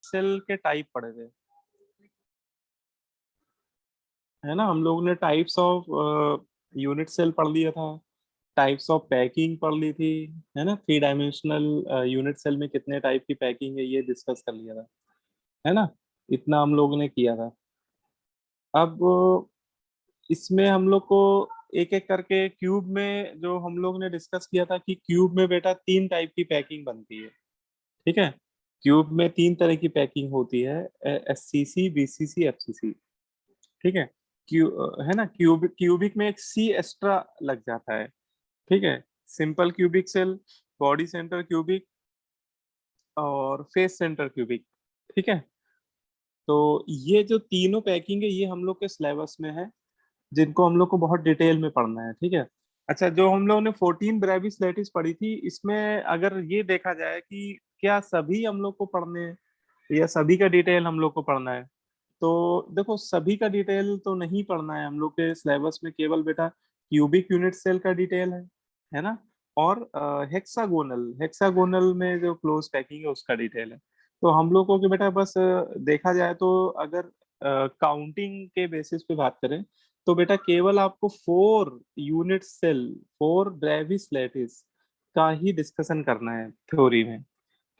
Cell के type पढ़े थे, है ना। हम लोग ने टाइप्स ऑफ यूनिट सेल पढ़ लिया था, टाइप्स ऑफ पैकिंग पढ़ ली थी, है ना। 3 डायमेंशनल यूनिट सेल में कितने टाइप की पैकिंग है ये डिस्कस कर लिया था, है ना। इतना हम लोग ने किया था। अब इसमें हम लोग को एक एक करके क्यूब में जो हम लोग ने डिस्कस किया था कि क्यूब में बेटा 3 टाइप की पैकिंग बनती है, ठीक है। क्यूब में 3 तरह की पैकिंग होती है, एससीसी, बीसीसी, एफसीसी, ठीक है। है ना। क्यूबिक में एक सी एक्स्ट्रा लग जाता है, ठीक है। Simple cubic cell, body center cubic और फेस सेंटर क्यूबिक, ठीक है। तो ये जो तीनों पैकिंग है ये हम लोग के सिलेबस में है, जिनको हम लोग को बहुत डिटेल में पढ़ना है, ठीक है। अच्छा, जो हम लोग ने 14 ब्रेविस लेटिस पढ़ी थी, इसमें अगर ये देखा जाए कि क्या सभी हम लोग को पढ़ने हैं या सभी का डिटेल हम लोग को पढ़ना है, तो देखो सभी का डिटेल तो नहीं पढ़ना है हम लोग के सिलेबस में, केवल बेटा क्यूबिक यूनिट सेल का डिटेल है ना। और हेक्सागोनल हेक्सागोनल में जो क्लोज पैकिंग है उसका डिटेल है। तो हम लोग को कि बेटा बस देखा जाए तो अगर काउंटिंग के बेसिस पे बात करें तो बेटा केवल आपको 4 यूनिट सेल, 4 ब्रेविस लेटिस का ही डिस्कशन करना है थ्योरी में,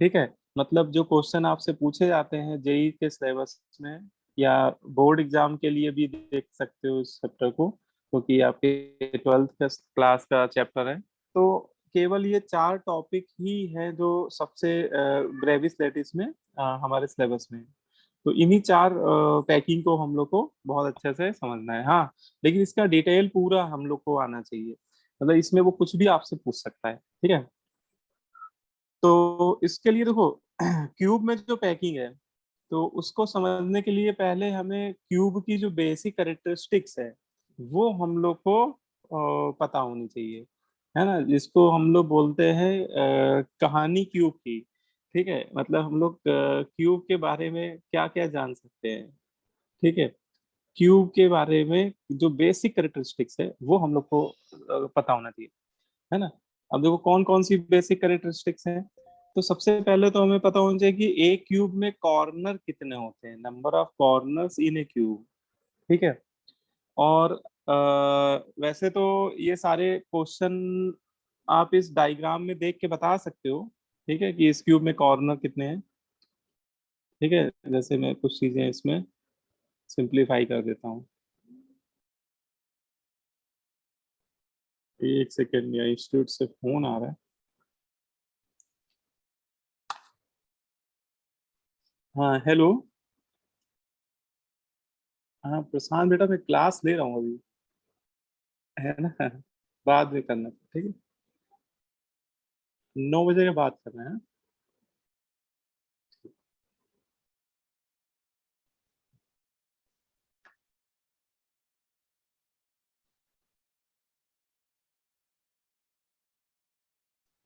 ठीक है। मतलब जो क्वेश्चन आपसे पूछे जाते हैं जेई के सिलेबस में या बोर्ड एग्जाम के लिए भी देख सकते हो इस चैप्टर को, क्योंकि आपके 12th का क्लास का चैप्टर है। तो केवल ये 4 टॉपिक ही है जो सबसे ब्रेविस लेटिस में हमारे सिलेबस में है। तो इन्हीं 4 पैकिंग को हम लोग को बहुत अच्छे से समझना है, हाँ। लेकिन इसका डिटेल पूरा हम लोग को आना चाहिए, मतलब इसमें वो कुछ भी आपसे पूछ सकता है, ठीक है। तो इसके लिए देखो क्यूब में जो पैकिंग है तो उसको समझने के लिए पहले हमें क्यूब की जो बेसिक कैरेक्टरिस्टिक्स है वो हम लोग को पता होनी चाहिए, है ना। जिसको हम लोग बोलते हैं कहानी क्यूब की, ठीक है। मतलब हम लोग क्यूब के बारे में क्या क्या जान सकते हैं, ठीक है। क्यूब के बारे में जो बेसिक कैरेक्टरिस्टिक्स है वो हम लोग को पता होना चाहिए, है ना। अब देखो कौन कौन सी बेसिक कैरेक्टरिस्टिक्स हैं। तो सबसे पहले तो हमें पता होना चाहिए कि एक क्यूब में कॉर्नर कितने होते हैं, number of corners in A cube, ठीक है। और वैसे तो ये सारे क्वेश्चन आप इस डायग्राम में देख के बता सकते हो, ठीक है, कि इस क्यूब में कॉर्नर कितने हैं, ठीक है। जैसे मैं कुछ चीजें इसमें सिंप्लीफाई कर देता हूँ। एक सेकेंड, या इंस्टीट्यूट से फोन आ रहा है। हाँ हेलो। हाँ प्रशांत बेटा, मैं क्लास ले रहा हूँ अभी, है ना। बाद में करना, ठीक है। 9 बजे के बाद करना है।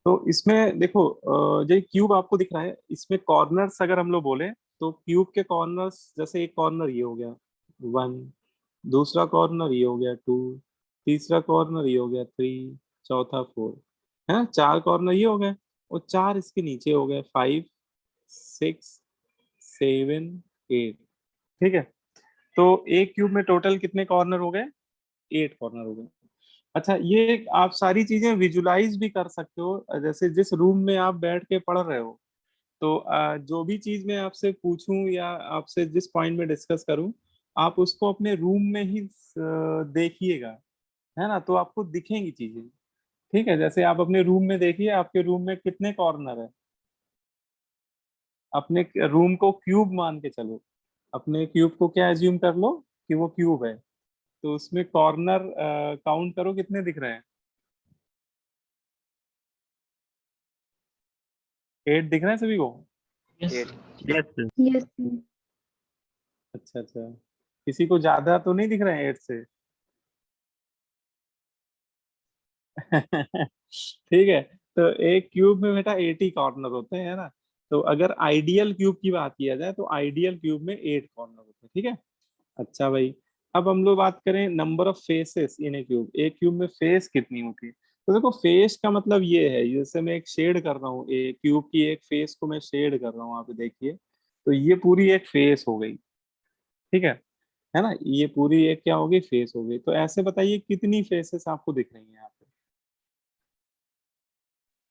तो इसमें देखो जो क्यूब आपको दिख रहा है इसमें कॉर्नर्स अगर हम लोग बोले तो क्यूब के कॉर्नर्स, जैसे एक कॉर्नर ये हो गया 1, दूसरा कॉर्नर ये हो गया 2, तीसरा कॉर्नर ये हो गया 3, चौथा 4, है ना। 4 कॉर्नर ये हो गए और 4 इसके नीचे हो गए 5, 6, 7, 8, ठीक है। तो एक क्यूब में टोटल कितने कॉर्नर हो गए, 8 कॉर्नर हो गए। अच्छा, ये आप सारी चीजें विजुलाइज भी कर सकते हो, जैसे जिस रूम में आप बैठ के पढ़ रहे हो तो जो भी चीज मैं आपसे पूछूं या आपसे जिस पॉइंट में डिस्कस करूं आप उसको अपने रूम में ही देखिएगा, है ना। तो आपको दिखेंगी चीजें, ठीक है। जैसे आप अपने रूम में देखिए, आपके रूम में कितने कॉर्नर है, अपने रूम को क्यूब मान के चलो, अपने क्यूब को क्या एज्यूम कर लो कि वो क्यूब है, तो उसमें कॉर्नर काउंट करो कितने दिख रहे हैं। 8 दिख रहे हैं सभी को। यस 8। Yes yes. अच्छा अच्छा, किसी को ज्यादा तो नहीं दिख रहे हैं 8 से। ठीक है। तो एक क्यूब में बेटा 80 कॉर्नर होते हैं, है ना। तो अगर आइडियल क्यूब की बात किया जाए तो आइडियल क्यूब में 8 कॉर्नर होते हैं, ठीक है। अच्छा भाई, अब हम लोग बात करें number of faces in A cube, एक क्यूब में फेस कितनी होती है। तो देखो फेस का मतलब ये है, जैसे मैं एक शेड कर रहा हूँ, एक क्यूब की एक फेस को मैं शेड कर रहा हूँ, आप देखिए। तो ये पूरी एक फेस हो गई, ठीक है ना, ये पूरी एक क्या हो गई, फेस हो गई। तो ऐसे बताइए कितनी फेसेस आपको दिख रही हैं यहाँ पे?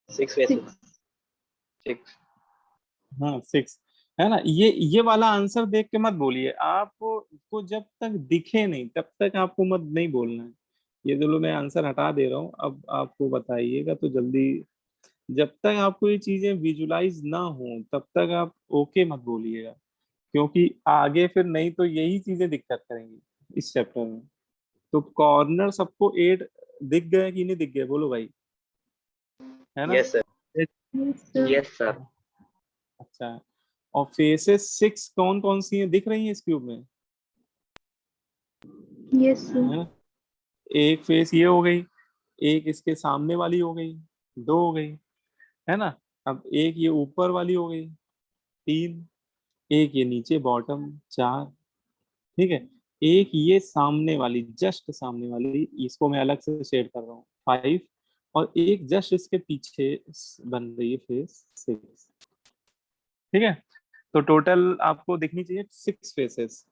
6 faces. 6. हाँ 6, है ना। ये वाला आंसर देख के मत बोलिए, आपको जब तक दिखे नहीं तब तक आपको मत नहीं बोलना है। ये चलो मैं आंसर हटा दे रहा हूँ, अब आपको बताइएगा तो जल्दी। जब तक आपको ये चीजें विजुलाइज ना हो तब तक आप ओके मत बोलिएगा, क्योंकि आगे फिर नहीं तो यही चीजें दिक्कत करेंगी इस चैप्टर में। तो कॉर्नर सबको 8 दिख गए कि नहीं दिख गए, बोलो भाई, है ना। Yes, sir. Yes, sir. अच्छा, और फेसेस 6 कौन कौन सी हैं, दिख रही हैं इस क्यूब में, यस है ना। एक फेस ये हो गई, एक इसके सामने वाली हो गई, 2 हो गई, है ना। अब एक ये ऊपर वाली हो गई, 3, एक ये नीचे बॉटम, 4, ठीक है। एक ये सामने वाली, जस्ट सामने वाली, इसको मैं अलग से शेड कर रहा हूँ, 5, और एक जस्ट इसके पीछे बन रही है फेस 6, ठीक है। तो टोटल आपको दिखनी चाहिए 6 फेसेस।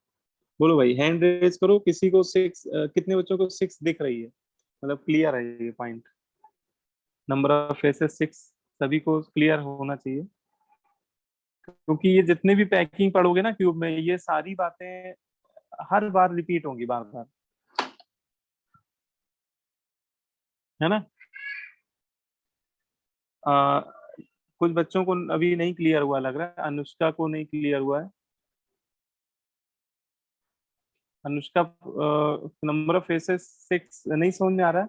बोलो भाई, हैंड रेज करो किसी को 6, कितने बच्चों को 6 दिख रही है, मतलब क्लियर है ये पॉइंट, नंबर ऑफ फेसेस 6 सभी को क्लियर होना चाहिए। क्योंकि ये जितने भी पैकिंग पढ़ोगे ना क्यूब में, ये सारी बातें हर बार रिपीट होंगी, बार बार, है ना। आ, कुछ बच्चों को अभी नहीं क्लियर हुआ लग रहा है, अनुष्का को नहीं क्लियर हुआ है। अनुष्का, नंबर ऑफ फेसेस 6 नहीं समझ में आ रहा है।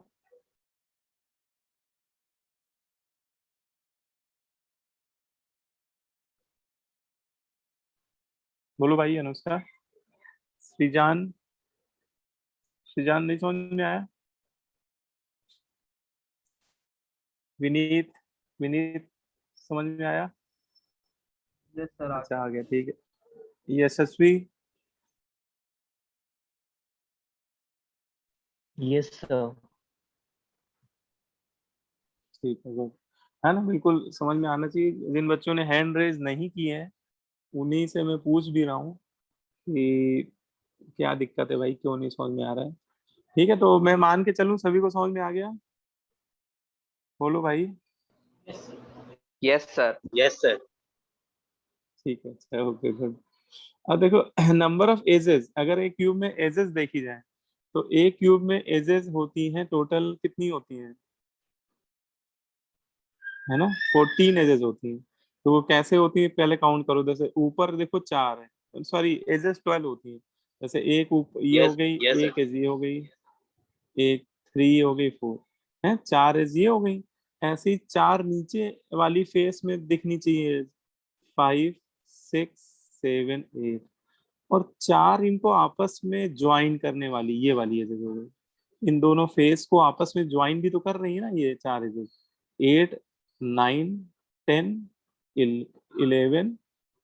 बोलो भाई अनुष्का। सृजान, सृजान नहीं समझ में आया। विनीत, विनीत समझ में आया। यस सर, अच्छा आ गया, ठीक है। यशस्वी, यस सर। ठीक है good। है ना, बिल्कुल समझ में आना चाहिए। जिन बच्चों ने हैंड रेज नहीं किए हैं उन्हीं से मैं पूछ भी रहा हूँ कि क्या दिक्कत है भाई, क्यों नहीं समझ में आ रहा है। ठीक है, तो मैं मान के चलूं सभी को समझ में आ गया, बोलो भाई। Yes, sir. Yes, sir. ठीक है, अच्छा ओके गुड। अब देखो नंबर ऑफ एजेस, अगर एक क्यूब में एजेस देखी जाए तो एक क्यूब में एजेस होती हैं टोटल कितनी होती हैं, है ना, 14 एजेस होती हैं। तो वो कैसे होती है पहले काउंट करो, जैसे ऊपर देखो 4 है, सॉरी एजेस 12 होती है। जैसे एक ये हो Yes, गई, yes, sir. एक एज ये हो गई, एक 3 हो गई, 4 है, 4 एज ये हो गई। ऐसे ही 4 नीचे वाली फेस में दिखनी चाहिए, 5, 6, 7, 8, और 4 इनको आपस में ज्वाइन करने वाली ये वाली एजेस हो गई। इन दोनों फेस को आपस में ज्वाइन भी तो कर रही है ना ये 4 एजेस, 8, 9, 10, 11,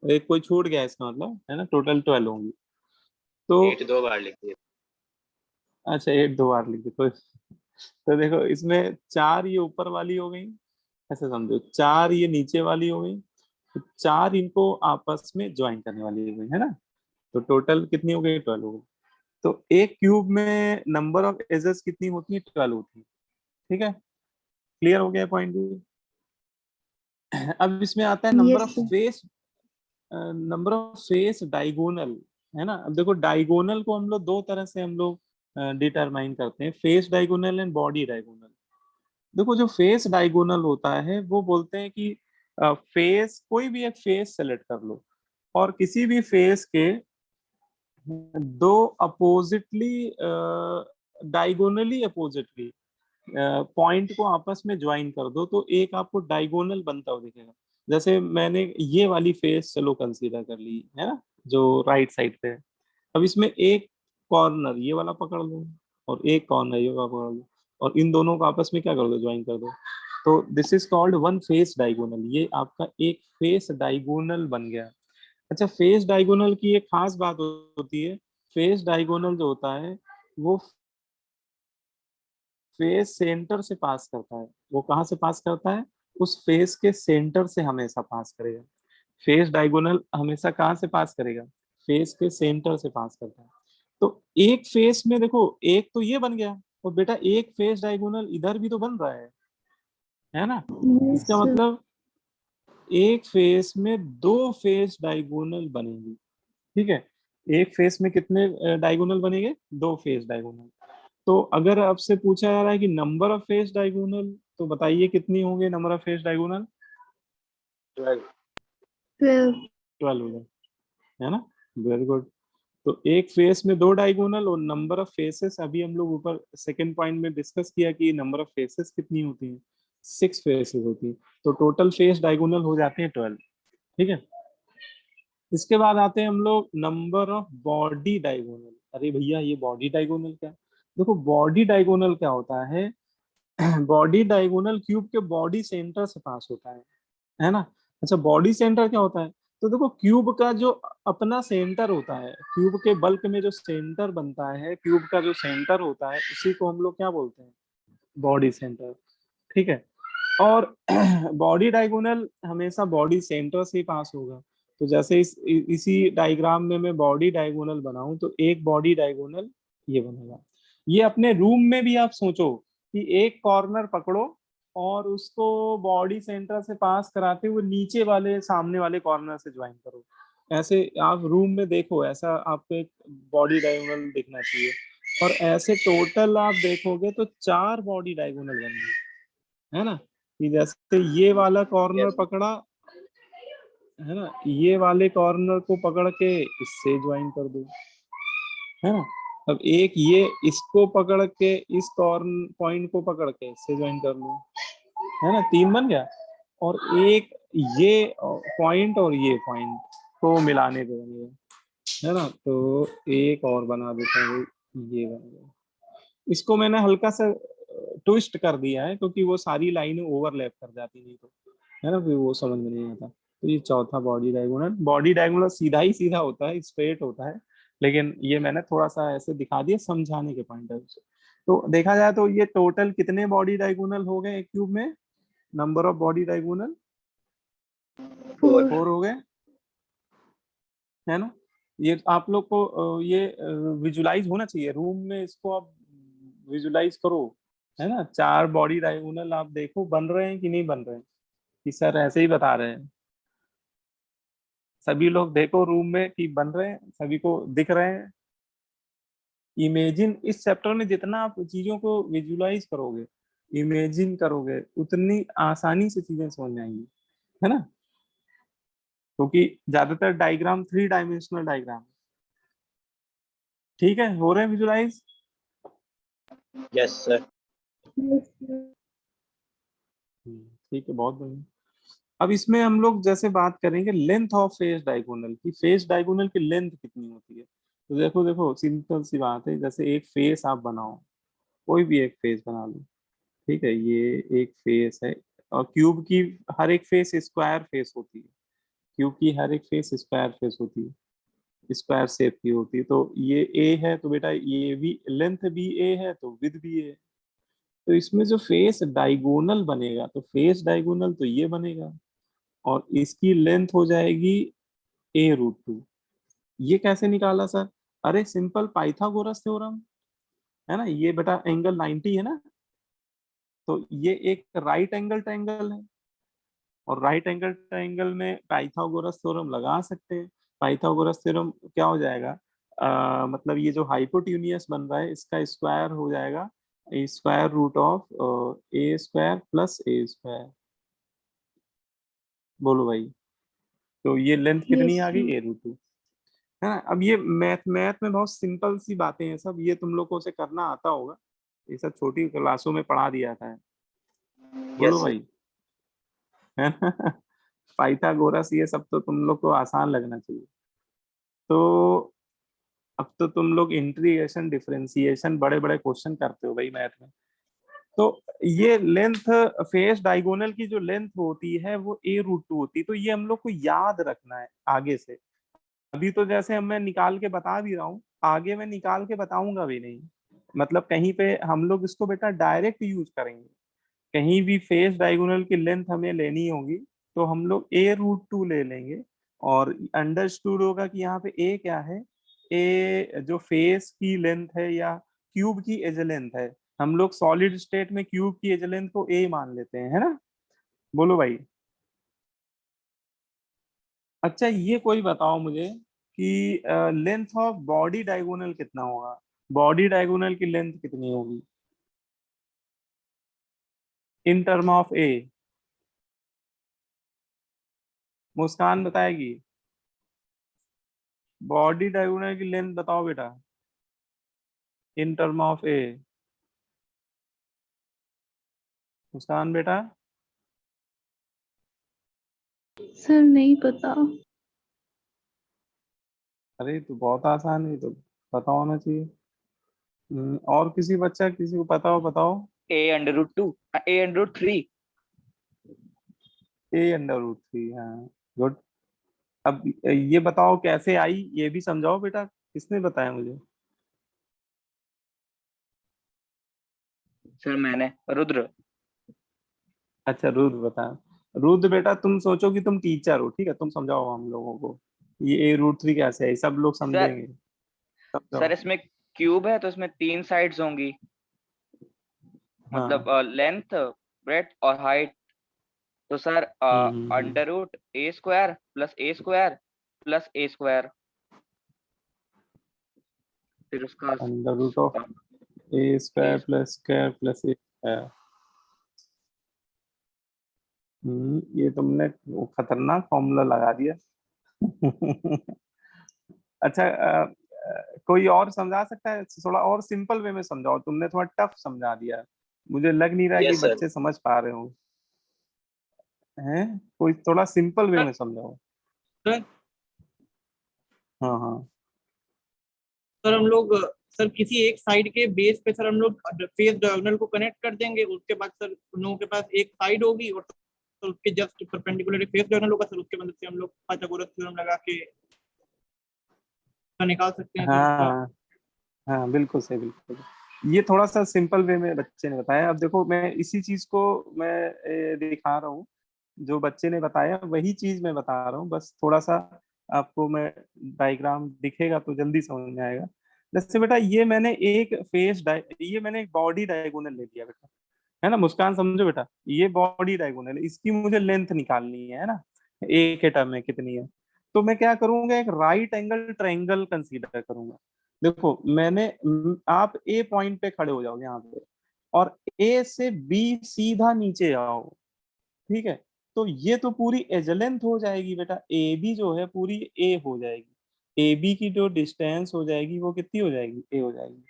एक कोई छूट गया इसका मतलब, है ना, टोटल 12 होंगी। तो 8 2 बार लिख दिए। अच्छा 8 2 बार लिख दे तो देखो इसमें 4 ये ऊपर वाली हो गई, ऐसे समझो, 4 ये नीचे वाली हो गई, तो 4 इनको आपस में ज्वाइन करने वाली हो गई, है ना। तो टोटल कितनी हो गई, 12 हो गई। तो एक क्यूब में नंबर ऑफ एजेस कितनी होती है, 12 होती है, ठीक है। क्लियर हो गया पॉइंट भी। अब इसमें आता है number yes of face, number of face diagonal, है ना। अब देखो डायगोनल को हम लोग दो तरह से हम लोग डिटरमाइन करते हैं, face diagonal and body diagonal. देखो जो फेस डायगोनल होता है वो बोलते हैं कि फेस, कोई भी एक फेस सेलेक्ट कर लो और किसी भी फेस के दो अपोजिटली, डायगोनली अपोजिटली पॉइंट को आपस में ज्वाइन कर दो तो एक आपको डायगोनल बनता हुआ दिखेगा। जैसे मैंने ये वाली फेस चलो कंसीडर कर ली, है ना, जो राइट साइड पे है। अब इसमें एक कॉर्नर ये वाला पकड़ लो और एक कॉर्नर ये वाला पकड़ लो, और इन दोनों को आपस में क्या कर दो, ज्वाइन कर दो। तो this is called one face diagonal, ये आपका एक फेस डायगोनल बन गया। अच्छा, फेस डायगोनल की एक खास बात होती है, फेस डायगोनल जो होता है वो फेस सेंटर से पास करता है। वो कहाँ से पास करता है, उस फेस के सेंटर से हमेशा पास करेगा। फेस डायगोनल हमेशा कहाँ से पास करेगा? फेस के सेंटर से पास करता है। तो एक फेस में देखो, एक तो ये बन गया, और बेटा एक फेस डायगोनल इधर भी तो बन रहा है ना? Yes, इसका sir. मतलब एक फेस में दो फेस डायगोनल बनेंगे। ठीक है, एक फेस में कितने डायगोनल बनेंगे? दो फेस डायगोनल। तो अगर आपसे पूछा जा रहा है कि नंबर ऑफ फेस डायगोनल, तो बताइए कितनी होंगे नंबर ऑफ फेस डायगोनल? 12। 12. 12 हो गए, है ना? Very good. तो एक फेस में दो डायगोनल, और नंबर ऑफ फेसेस अभी हम लोग ऊपर सेकंड पॉइंट में डिस्कस किया कि नंबर ऑफ फेसेस कितनी होती है? 6 फेसेस होती है। तो टोटल फेस डायगोनल हो जाते हैं 12। ठीक है, इसके बाद आते हैं हम लोग नंबर ऑफ बॉडी डायगोनल। अरे भैया ये बॉडी डायगोनल क्या? देखो बॉडी डायगोनल क्या होता है, बॉडी डायगोनल क्यूब के बॉडी सेंटर से पास होता है ना? अच्छा, बॉडी सेंटर क्या होता है? तो देखो क्यूब का जो अपना सेंटर होता है, क्यूब के बल्क में जो सेंटर बनता है, क्यूब का जो सेंटर होता है, उसी को हम लोग क्या बोलते हैं? Body centre. ठीक है, और बॉडी डायगोनल हमेशा बॉडी सेंटर से ही पास होगा। तो जैसे इसी डायग्राम में मैं बॉडी डायगोनल बनाऊं, तो एक बॉडी डायगोनल ये बनेगा। ये अपने रूम में भी आप सोचो कि एक कॉर्नर पकड़ो और उसको बॉडी सेंटर से पास कराते हुए नीचे वाले सामने वाले कॉर्नर से ज्वाइन करो। ऐसे आप रूम में देखो, ऐसा आपको एक बॉडी डायगोनल दिखना चाहिए। और ऐसे टोटल आप देखोगे तो 4 बॉडी डायगोनल बनेंगे, है ना? कि जैसे ये वाला कॉर्नर Yes. पकड़ा, है ना, ये वाले कॉर्नर को पकड़ के इससे ज्वाइन कर दो, है ना? अब एक ये इसको पकड़ के इस कॉर्नर पॉइंट को पकड़ के इससे ज्वाइन कर लो, है ना? 3 बन गया। और एक ये पॉइंट और ये पॉइंट को मिलाने पे बनेगा, है ना? तो एक और बना देता हूँ, ये बन गया। इसको मैंने हल्का सा ट्विस्ट कर दिया है, क्योंकि वो सारी लाइनें ओवरलैप कर जाती नहीं तो, है ना, फिर वो समझ में नहीं आता। तो ये चौथा बॉडी डायगोनल सीधा ही सीधा होता है, स्ट्रेट होता है, लेकिन ये मैंने थोड़ा सा ऐसे दिखा दिया समझाने के पॉइंट ऑफ से। तो देखा जाए तो ये टोटल कितने बॉडी डायगोनल हो गए एक क्यूब में? Number of body diagonal 4. 4 हो गए, है ना? ये आप लोग को ये विजुलाइज होना चाहिए रूम में, इसको आप विजुलाइज करो, है ना? 4 बॉडी डायगोनल आप देखो बन रहे हैं कि नहीं बन रहे हैं, कि सर ऐसे ही बता रहे हैं। सभी लोग देखो रूम में कि बन रहे हैं, सभी को दिख रहे हैं। इमेजिन, इस चैप्टर में जितना आप चीजों को विजुलाइज करोगे, इमेजिन करोगे, उतनी आसानी से चीजें समझ में आएंगी, है ना? क्योंकि ज्यादातर डायग्राम 3 डायमेंशनल डायग्राम। ठीक है, हो रहे हैं visualise? Yes, sir. Yes, sir. ठीक है, बहुत बढ़िया। अब इसमें हम लोग जैसे बात करेंगे लेंथ ऑफ फेस डायगोनल की, फेस डायगोनल की लेंथ कितनी होती है। तो देखो देखो सिंपल सी बात है, जैसे एक फेस आप बनाओ, कोई भी एक फेस बना लो। ठीक है, ये एक फेस है, और क्यूब की हर एक फेस स्क्वायर फेस होती है, क्यूब की हर एक फेस स्क्वायर फेस होती है, स्क्वायर शेप की होती है। तो ये ए है, तो बेटा ये भी लेंथ भी ए है, तो विड्थ भी ए है। तो इसमें जो फेस डायगोनल बनेगा, तो फेस डायगोनल तो ये बनेगा, और इसकी लेंथ हो जाएगी a√2। ये कैसे निकाला सर? अरे सिंपल पाइथागोरस थ्योरम, है ना? ये बेटा एंगल 90 है ना, तो ये एक राइट एंगल ट्रायंगल है, और राइट एंगल ट्रायंगल में पाइथागोरस थ्योरम लगा सकते हैं। पाइथागोरस थ्योरम क्या हो जाएगा? मतलब ये जो हाइपोटेन्यूस बन रहा है, इसका स्क्वायर हो जाएगा square root of a square plus a square. बोलो भाई, तो ये लेंथ कितनी Yes, आ sir. गई? a√2, है ना? अब ये मैथ में बहुत सिंपल सी बातें हैं सब, ये तुम लोग को से करना आता होगा, ये सब छोटी क्लासों में पढ़ा दिया था। बोलो Yes, sir. भाई, है ना? पाइथागोरस ये सब तो तुम लोग को आसान लगना चाहिए। तो अब तो तुम लोग इंटीग्रेशन डिफरेंशिएशन बड़े बड़े क्वेश्चन करते हो भाई मैथ में। तो ये लेंथ, फेस डायगोनल की जो लेंथ होती है वो a√2 होती है। तो ये हम लोग को याद रखना है आगे से। अभी तो जैसे हम मैं निकाल के बता भी रहा हूँ, आगे मैं निकाल के बताऊंगा भी नहीं। मतलब कहीं पे हम लोग इसको बेटा डायरेक्ट यूज करेंगे। कहीं भी फेस डायगोनल की लेंथ हमें लेनी होगी, तो हम लोग a√2 ले लेंगे और अंडरस्टूड होगा कि यहाँ पे a क्या है, a जो फेस की लेंथ है या क्यूब की एज लेंथ है। हम लोग सॉलिड स्टेट में क्यूब की एज लेंथ को a मान लेते हैं, है ना। बोलो भाई। अच्छा ये कोई बताओ मुझे कि लेंथ ऑफ बॉडी डायगोनल कितना होगा, बॉडी डायगोनल की लेंथ कितनी होगी इन टर्म ऑफ ए। मुस्कान बताएगी, बॉडी डायगोनल की लेंथ बताओ बेटा इन टर्म ऑफ ए। मुस्कान बेटा। सर नहीं पता। अरे तो बहुत आसान है, तो पता होना चाहिए। और किसी बच्चा किसी को पता हो बताओ। a√2 a√3 a√3, हाँ गुड। अब ये बताओ कैसे आई, ये भी समझाओ बेटा, किसने बताया मुझे। सर मैंने, रुद्र। अच्छा रुद्र बता। रुद्र बेटा तुम सोचो कि तुम टीचर हो, ठीक है, तुम समझाओ हम लोगों को ये a√3 कैसे है, सब लोग सर समझेंगे। सर समझाओ। इसमें क्यूब है तो इसमें 3 साइड्स होंगी, मतलब हाँ। लेंथ, ब्रेड्थ और हाइट। तो सर हम्म। Under root a² + a² + a², फिर उसका under root of a² a²। + Square + a²। ये तुमने वो खतरनाक फॉर्मूला लगा दिया। अच्छा कोई और समझा सकता है, थोड़ा और सिंपल वे में समझाओ, तुमने थोड़ा टफ समझा दिया, मुझे लग नहीं रहा कि यस सर। बच्चे समझ पा रहे हो। हैं, कोई थोड़ा सिंपल वे में समझाओ। सर हाँ हाँ। सर हम लोग सर किसी एक साइड के बेस पे सर हम लोग फेस डायगोनल को कनेक्ट कर देंगे, उसके बाद सर उन लोगों के पास एक साइड होगी और सर उसके जस्ट परपेंडिकुलर फेस डायगोनल होगा सर, उसके मदद से हम लोग पाइथागोरस थ्योरम लगा के निकाल सकते हैं सर उसका। हाँ हाँ बिल्कुल सही, बिल्कुल। ये थोड़ा सा सिंपल वे में बच्चे ने बताया। अब देखो मैं इसी चीज को मैं दिखा रहा हूँ, जो बच्चे ने बताया वही चीज मैं बता रहा हूँ, बस थोड़ा सा आपको मैं डायग्राम दिखेगा तो जल्दी समझ में आएगा। जैसे बेटा ये मैंने एक बॉडी डायगोनल ले लिया बेटा, है ना। मुस्कान समझो बेटा, ये बॉडी डायगोनल है, इसकी मुझे लेंथ निकालनी है ना, ए के टर्म में कितनी है। तो मैं क्या करूंगा, एक राइट एंगल ट्रायंगल कंसीडर करूंगा। देखो आप ए पॉइंट पे खड़े हो जाओ यहाँ पे, और ए से बी सीधा नीचे आओ, ठीक है। तो ये तो पूरी एज लेंथ हो जाएगी बेटा, ए बी जो है पूरी ए हो जाएगी, ए बी की जो डिस्टेंस हो जाएगी वो कितनी हो जाएगी, ए हो जाएगी,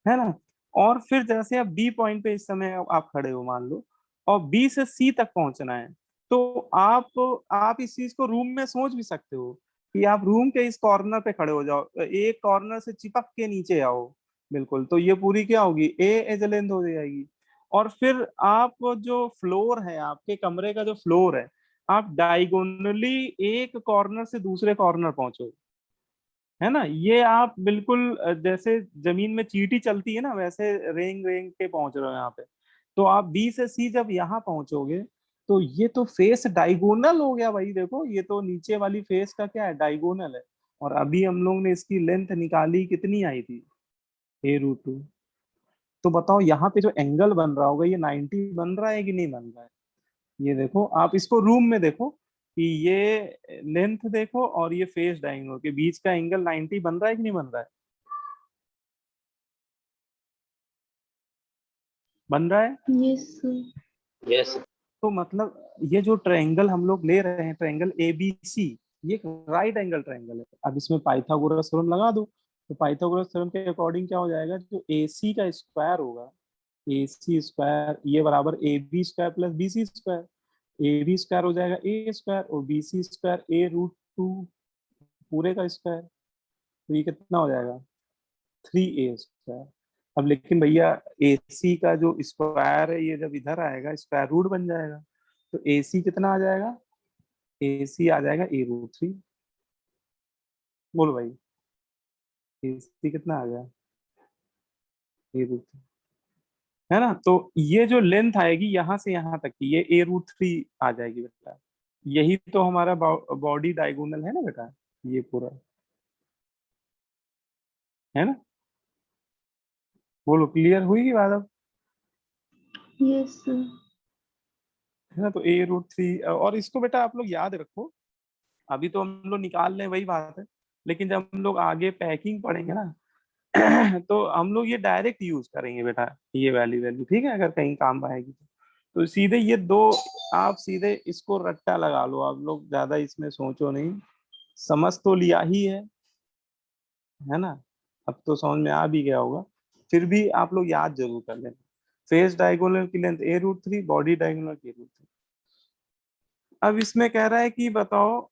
है ना। और फिर जैसे आप बी पॉइंट पे इस समय आप खड़े हो मान लो, और बी से सी तक पहुंचना है, तो आप इस चीज को रूम में सोच भी सकते हो कि आप रूम के इस कॉर्नर पे खड़े हो जाओ, एक कॉर्नर से चिपक के नीचे आओ, बिल्कुल। तो ये पूरी क्या होगी, ए एज लेंथ हो जाएगी। और फिर आप जो फ्लोर है, आपके कमरे का जो फ्लोर है, आप डायगोनली एक कॉर्नर से दूसरे कॉर्नर पहुंचो, है ना। ये आप बिल्कुल जैसे जमीन में चींटी चलती है ना, वैसे रेंग रेंग के पहुंच रहे हो यहाँ पे। तो आप बी से सी जब यहाँ पहुंचोगे, तो ये तो फेस डायगोनल हो गया भाई, देखो ये तो नीचे वाली फेस का क्या है, डायगोनल है। और अभी हम लोग ने इसकी लेंथ निकाली, कितनी आई थी, a√2। तो बताओ यहाँ पे जो एंगल बन रहा होगा, ये 90 बन रहा है कि नहीं बन रहा है। ये देखो आप इसको रूम में देखो कि ये लेंथ देखो और ये फेस डायगोनल के बीच का एंगल 90 बन रहा है कि नहीं बन रहा है, बन रहा है। Yes sir. यस तो मतलब ये जो ट्रायंगल हम लोग ले रहे हैं, ट्रायंगल ए बी सी, ये एक राइट एंगल ट्रायंगल है। अब इसमें पाइथागोरस थ्योरम लगा दो, तो पाइथागोरस थ्योरम के अकॉर्डिंग क्या हो जाएगा, जो ए सी का स्क्वायर होगा, ए सी स्क्वायर ये बराबर ab² + bc²। A B square हो जाएगा a² और बी सी स्क्वायर a√2 पूरे का स्क्वायर। तो ये कितना हो जाएगा, 3a²। अब लेकिन भैया ए सी का जो स्क्वायर है, ये जब इधर आएगा स्क्वायर रूट बन जाएगा, तो ए सी कितना आ जाएगा, ए सी आ जाएगा a√3। बोलो भाई, ए सी कितना आ गया, a√3, है ना। तो ये जो लेंथ आएगी यहाँ से यहाँ तक की, ये a√3 आ जाएगी बेटा। यही तो हमारा बॉडी डायगोनल है ना बेटा, ये पूरा है ना। बोलो क्लियर हुई की बात अब, यस सर। है ना। तो a√3, और इसको बेटा आप लोग याद रखो, अभी तो हम लोग निकाल रहे हैं वही बात है, लेकिन जब हम लोग आगे पैकिंग पढ़ेंगे ना तो हम लोग ये डायरेक्ट यूज करेंगे बेटा, ये वैल्यू वैल्यू, ठीक है, अगर कहीं काम आएगी तो सीधे ये दो, आप सीधे इसको रट्टा लगा लो, आप लोग ज्यादा इसमें सोचो नहीं, समझ तो लिया ही है ना। अब तो समझ में आ भी गया होगा, फिर भी आप लोग याद जरूर कर लेना। फेस डायगोनल की लेंथ a√3, बॉडी डायगोनल की a√3। अब इसमें कह रहा है कि बताओ,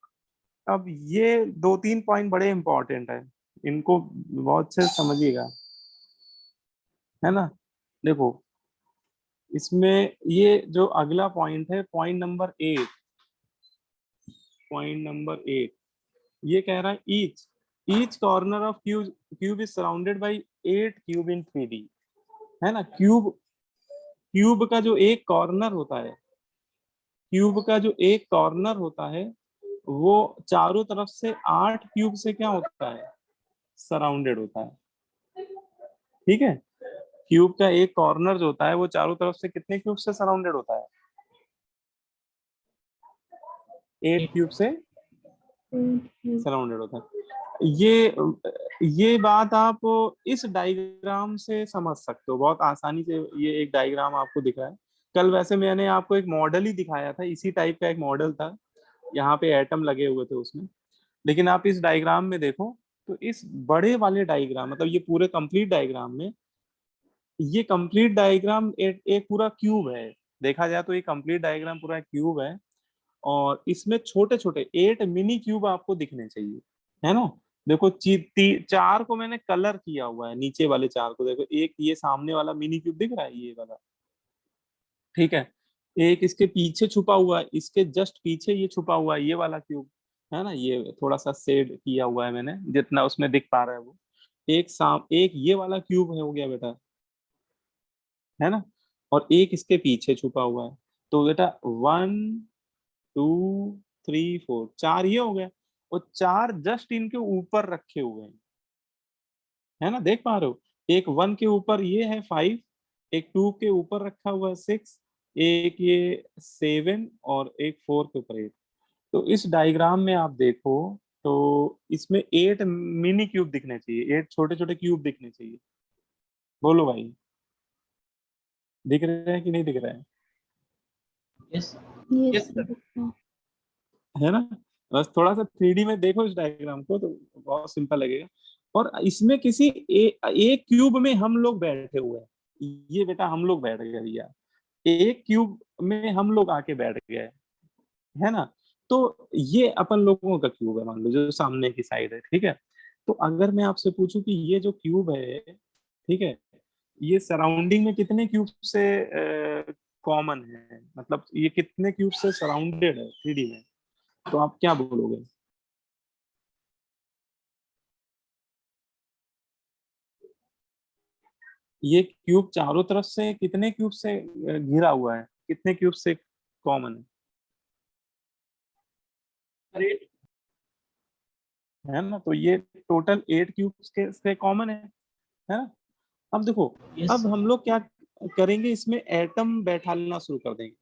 अब ये 2-3 पॉइंट बड़े इंपॉर्टेंट है, इनको बहुत से समझिएगा, है ना। देखो इसमें ये जो अगला पॉइंट है, पॉइंट नंबर 8, ये कह रहा है each corner of cube is surrounded by 8 cube in 3D, है ना। क्यूब का जो एक कॉर्नर होता है, क्यूब का जो एक कॉर्नर होता है, वो चारों तरफ से 8 क्यूब से क्या होता है, सराउंडेड होता है, ठीक है। क्यूब का एक कॉर्नर जो होता है वो चारों तरफ से कितने क्यूब से सराउंडेड होता है, 8 क्यूब से सराउंडेड होता है। ये बात आप इस डायग्राम से समझ सकते हो बहुत आसानी से, ये एक डायग्राम आपको दिख रहा है। कल वैसे मैंने आपको एक मॉडल ही दिखाया था, इसी टाइप का एक मॉडल था, यहाँ पे एटम लगे हुए थे उसमें, लेकिन आप इस डायग्राम में देखो तो इस बड़े वाले डायग्राम, मतलब ये पूरे कंप्लीट डायग्राम में, ये कंप्लीट डायग्राम एक पूरा क्यूब है, देखा जाए तो ये कंप्लीट डायग्राम पूरा क्यूब है, और इसमें छोटे छोटे 8 मिनी क्यूब आपको दिखने चाहिए, है ना। देखो 4 को मैंने कलर किया हुआ है, नीचे वाले 4 को देखो, एक ये सामने वाला मिनी क्यूब दिख रहा है, ये वाला, ठीक है। एक इसके पीछे छुपा हुआ है, इसके जस्ट पीछे ये छुपा हुआ है, ये वाला क्यूब, है ना। ये थोड़ा सा शेड किया हुआ है मैंने, जितना उसमें दिख पा रहा है वो। एक ये वाला क्यूब है, हो गया बेटा, है ना। और एक इसके पीछे छुपा हुआ है, तो बेटा 1 2 3 4, 4 ये हो गया, और 4 जस्ट इनके ऊपर रखे हुए हैं, है ना, देख पा रहे हो। एक 1 के ऊपर ये है 5, एक 2 के ऊपर रखा हुआ है 6, एक ये 7, और एक 4 के ऊपर 8। तो इस डायग्राम में आप देखो तो इसमें 8 मिनी क्यूब दिखने चाहिए, 8 छोटे छोटे क्यूब दिखने चाहिए। बोलो भाई, दिख रहे हैं कि नहीं दिख रहे हैं, यस यस sir. सर। है ना। बस थोड़ा सा 3D में देखो इस डायग्राम को तो बहुत सिंपल लगेगा। और इसमें किसी एक क्यूब में हम लोग बैठे हुए हैं, ये बेटा हम लोग बैठ गए भैया, एक क्यूब में हम लोग आके बैठ गए, है ना। तो ये अपन लोगों का क्यूब है, मान लो जो सामने की साइड है, ठीक है। तो अगर मैं आपसे पूछूं कि ये जो क्यूब है, ठीक है, ये सराउंडिंग में कितने क्यूब से कॉमन है, मतलब ये कितने क्यूब से सराउंडेड है 3D में, तो आप क्या बोलोगे। ये क्यूब चारों तरफ से कितने क्यूब से घिरा हुआ है, कितने क्यूब से कॉमन है ना। तो ये टोटल 8 क्यूब के से कॉमन है ना। अब देखो, यस अब हम लोग क्या करेंगे, इसमें एटम बैठाना शुरू कर देंगे।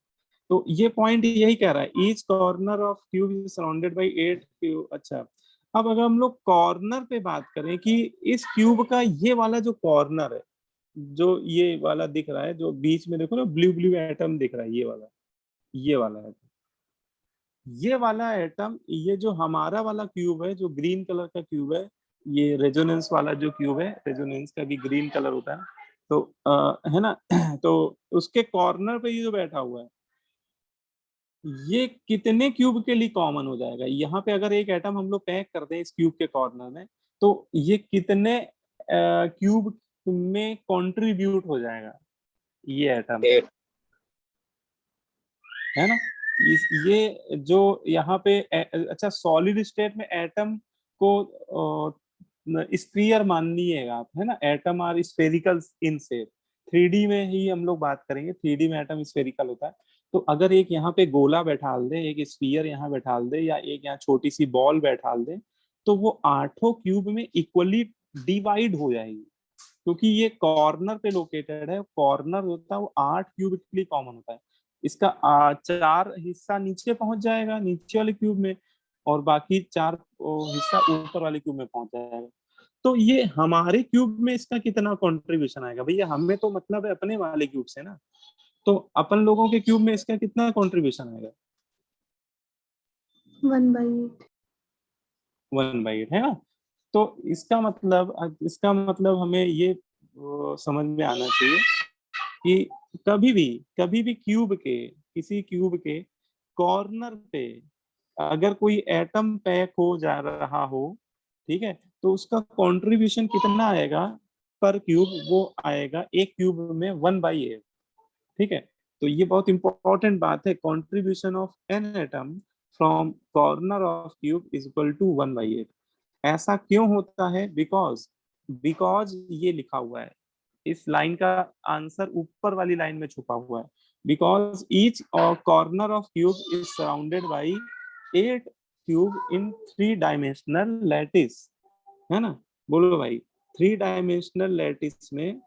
तो ये पॉइंट यही कह रहा है, each corner of cube is surrounded by 8 cube. अच्छा, अब अगर हम लोग कॉर्नर पे बात करें कि इस क्यूब का ये वाला जो कॉर्नर है, जो ये वाला दिख रहा है, जो बीच में देखो ना ब्लू ब्लू एटम दिख रहा है, ये वाला है, ये वाला एटम, ये जो हमारा वाला क्यूब है, जो ग्रीन कलर का क्यूब है, ये रेजोनेंस वाला जो क्यूब है, रेजोनेंस का भी ग्रीन कलर होता है, तो है ना। तो उसके कॉर्नर पे ये जो बैठा हुआ है, ये कितने क्यूब के लिए कॉमन हो जाएगा, यहाँ पे अगर एक एटम हम लोग पैक कर दें इस क्यूब के कॉर्नर में, तो ये कितने क्यूब में कंट्रीब्यूट हो जाएगा ये एटम, 8 है ना। ये जो यहाँ पे अच्छा, सॉलिड स्टेट में एटम को स्फीयर मानिएगा आप, है ना। Atom are spherical in shape, 3D में ही हम लोग बात करेंगे, 3D में एटम स्फेरिकल होता है। तो अगर एक यहाँ पे गोला बैठाल दे, एक स्फीयर यहाँ बैठाल दे, या एक यहाँ छोटी सी बॉल बैठाल दे, तो वो 8 क्यूब में इक्वली डिवाइड हो जाएगी, क्योंकि ये कॉर्नर पे लोकेटेड है। कॉर्नर होता है वो 8 क्यूब के लिए कॉमन होता है। इसका 4 हिस्सा नीचे पहुंच जाएगा, नीचे वाले क्यूब में, और बाकी 4 हिस्सा ऊपर वाले क्यूब में पहुंच जाएगा। तो ये हमारे क्यूब में इसका कितना कंट्रीब्यूशन आएगा भैया? हमें तो मतलब है अपने वाले क्यूब से ना, तो अपन लोगों के क्यूब में इसका कितना कंट्रीब्यूशन आएगा? 1/8। 1/8 है ना। तो इसका मतलब हमें ये समझ में आना चाहिए कि कभी भी किसी क्यूब के कॉर्नर पे अगर कोई एटम पैक हो जा रहा हो, ठीक है, तो उसका कंट्रीब्यूशन कितना आएगा पर क्यूब? वो आएगा एक क्यूब में 1/8। ठीक है, तो ये बहुत इंपॉर्टेंट बात है। Contribution of an atom from corner of cube is equal to 1/8। ऐसा क्यों होता है? बिकॉज ये लिखा हुआ है, इस लाइन का आंसर ऊपर वाली लाइन में छुपा हुआ है। Because each corner of cube is surrounded by 8 cube in 3 dimensional lattice, है ना। बोलो भाई, 3 डायमेंशनल लैटिस में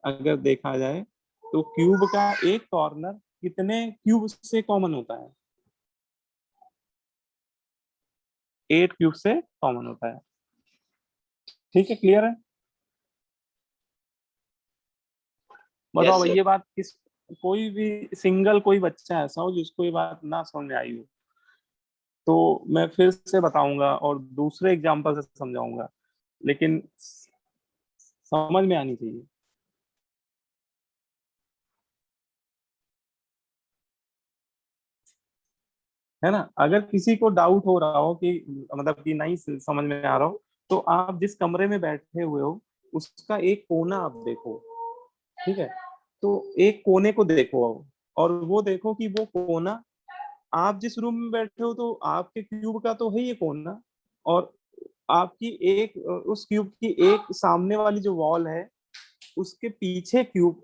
अगर देखा जाए तो क्यूब का एक कॉर्नर कितने क्यूब से कॉमन होता है? 8 क्यूब से कॉमन होता है। ठीक है, क्लियर है? बताओ भाई, sir. ये बात किस, कोई भी सिंगल कोई बच्चा ऐसा हो जिसको ये बात ना समझ में आई हो, तो मैं फिर से बताऊंगा और दूसरे एग्जांपल से समझाऊंगा, लेकिन समझ में आनी चाहिए। है ना। अगर किसी को डाउट हो रहा हो कि मतलब कि नहीं समझ में आ रहा हो, तो आप जिस कमरे में बैठे हुए हो उसका एक कोना आप देखो, ठीक है। तो एक कोने को देखो और वो देखो कि वो कोना, आप जिस रूम में बैठे हो तो आपके क्यूब का तो है ये कोना, और आपकी एक उस क्यूब की एक सामने वाली जो वॉल है उसके पीछे क्यूब,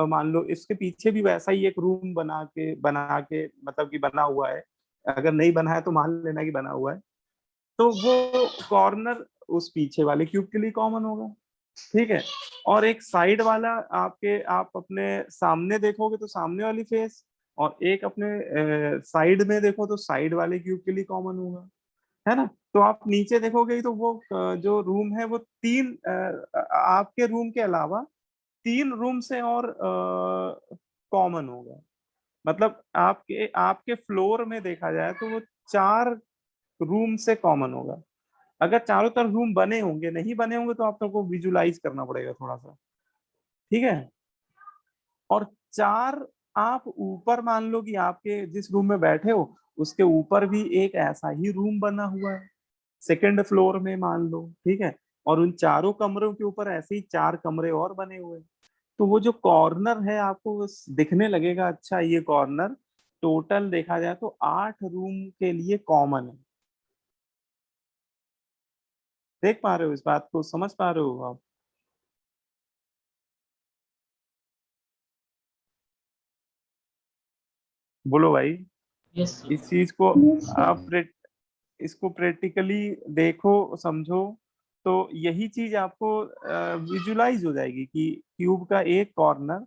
मान लो इसके पीछे भी वैसा ही एक रूम बना के मतलब कि बना हुआ है। अगर नहीं बना है तो मान लेना कि बना हुआ है, तो वो कॉर्नर उस पीछे वाले क्यूब के लिए कॉमन होगा। ठीक है, और एक साइड वाला आप अपने सामने देखोगे तो सामने वाली फेस, और एक अपने साइड में देखो तो साइड वाले क्यूब के लिए कॉमन होगा, है ना। तो आप नीचे देखोगे तो वो जो रूम है वो 3 आपके रूम के अलावा 3 रूम से और कॉमन होगा। मतलब आपके आपके फ्लोर में देखा जाए तो वो 4 रूम से कॉमन होगा। अगर चारों तरफ रूम बने होंगे, नहीं बने होंगे तो आप लोगों को विजुलाइज करना पड़ेगा थोड़ा सा, ठीक है। और 4 आप ऊपर मान लो कि आपके जिस रूम में बैठे हो उसके ऊपर भी एक ऐसा ही रूम बना हुआ है, सेकंड फ्लोर में मान लो, ठीक है। और उन चारों कमरों के ऊपर ऐसे ही 4 कमरे और बने हुए हैं। तो वो जो कॉर्नर है आपको दिखने लगेगा, अच्छा ये कॉर्नर टोटल देखा जाए तो 8 रूम के लिए कॉमन है। देख पा रहे हो इस बात को, समझ पा रहे हो आप? बोलो भाई। Yes sir. इस चीज को Yes, sir. आप इसको प्रैक्टिकली देखो, समझो, तो यही चीज आपको विजुलाइज हो जाएगी कि क्यूब का एक कॉर्नर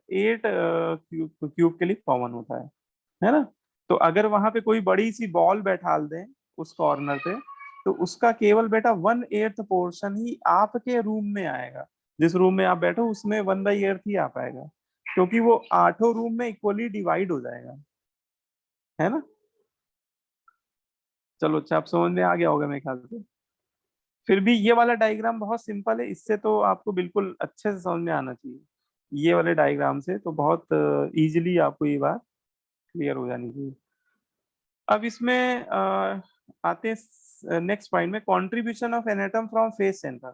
8 क्यूब के लिए कॉमन होता है ना। तो अगर वहां पे कोई बड़ी सी बॉल बैठाल दें उस कॉर्नर पे, तो उसका केवल बेटा 1/8 पोर्शन ही आपके रूम में आएगा। जिस रूम में आप बैठो उसमें 1/8 ही आ पाएगा, क्योंकि वो 8 रूम में इक्वली डिवाइड हो जाएगा, है ना। चलो अच्छा, आप समझ में आ गया होगा मेरे ख्याल से। फिर भी ये वाला डायग्राम बहुत सिंपल है, इससे तो आपको बिल्कुल अच्छे से समझ में आना चाहिए। ये वाले डायग्राम से तो बहुत इजीली आपको ये बात क्लियर हो जानी चाहिए। अब इसमें आते हैं नेक्स्ट पॉइंट में, contribution of an atom from face centre.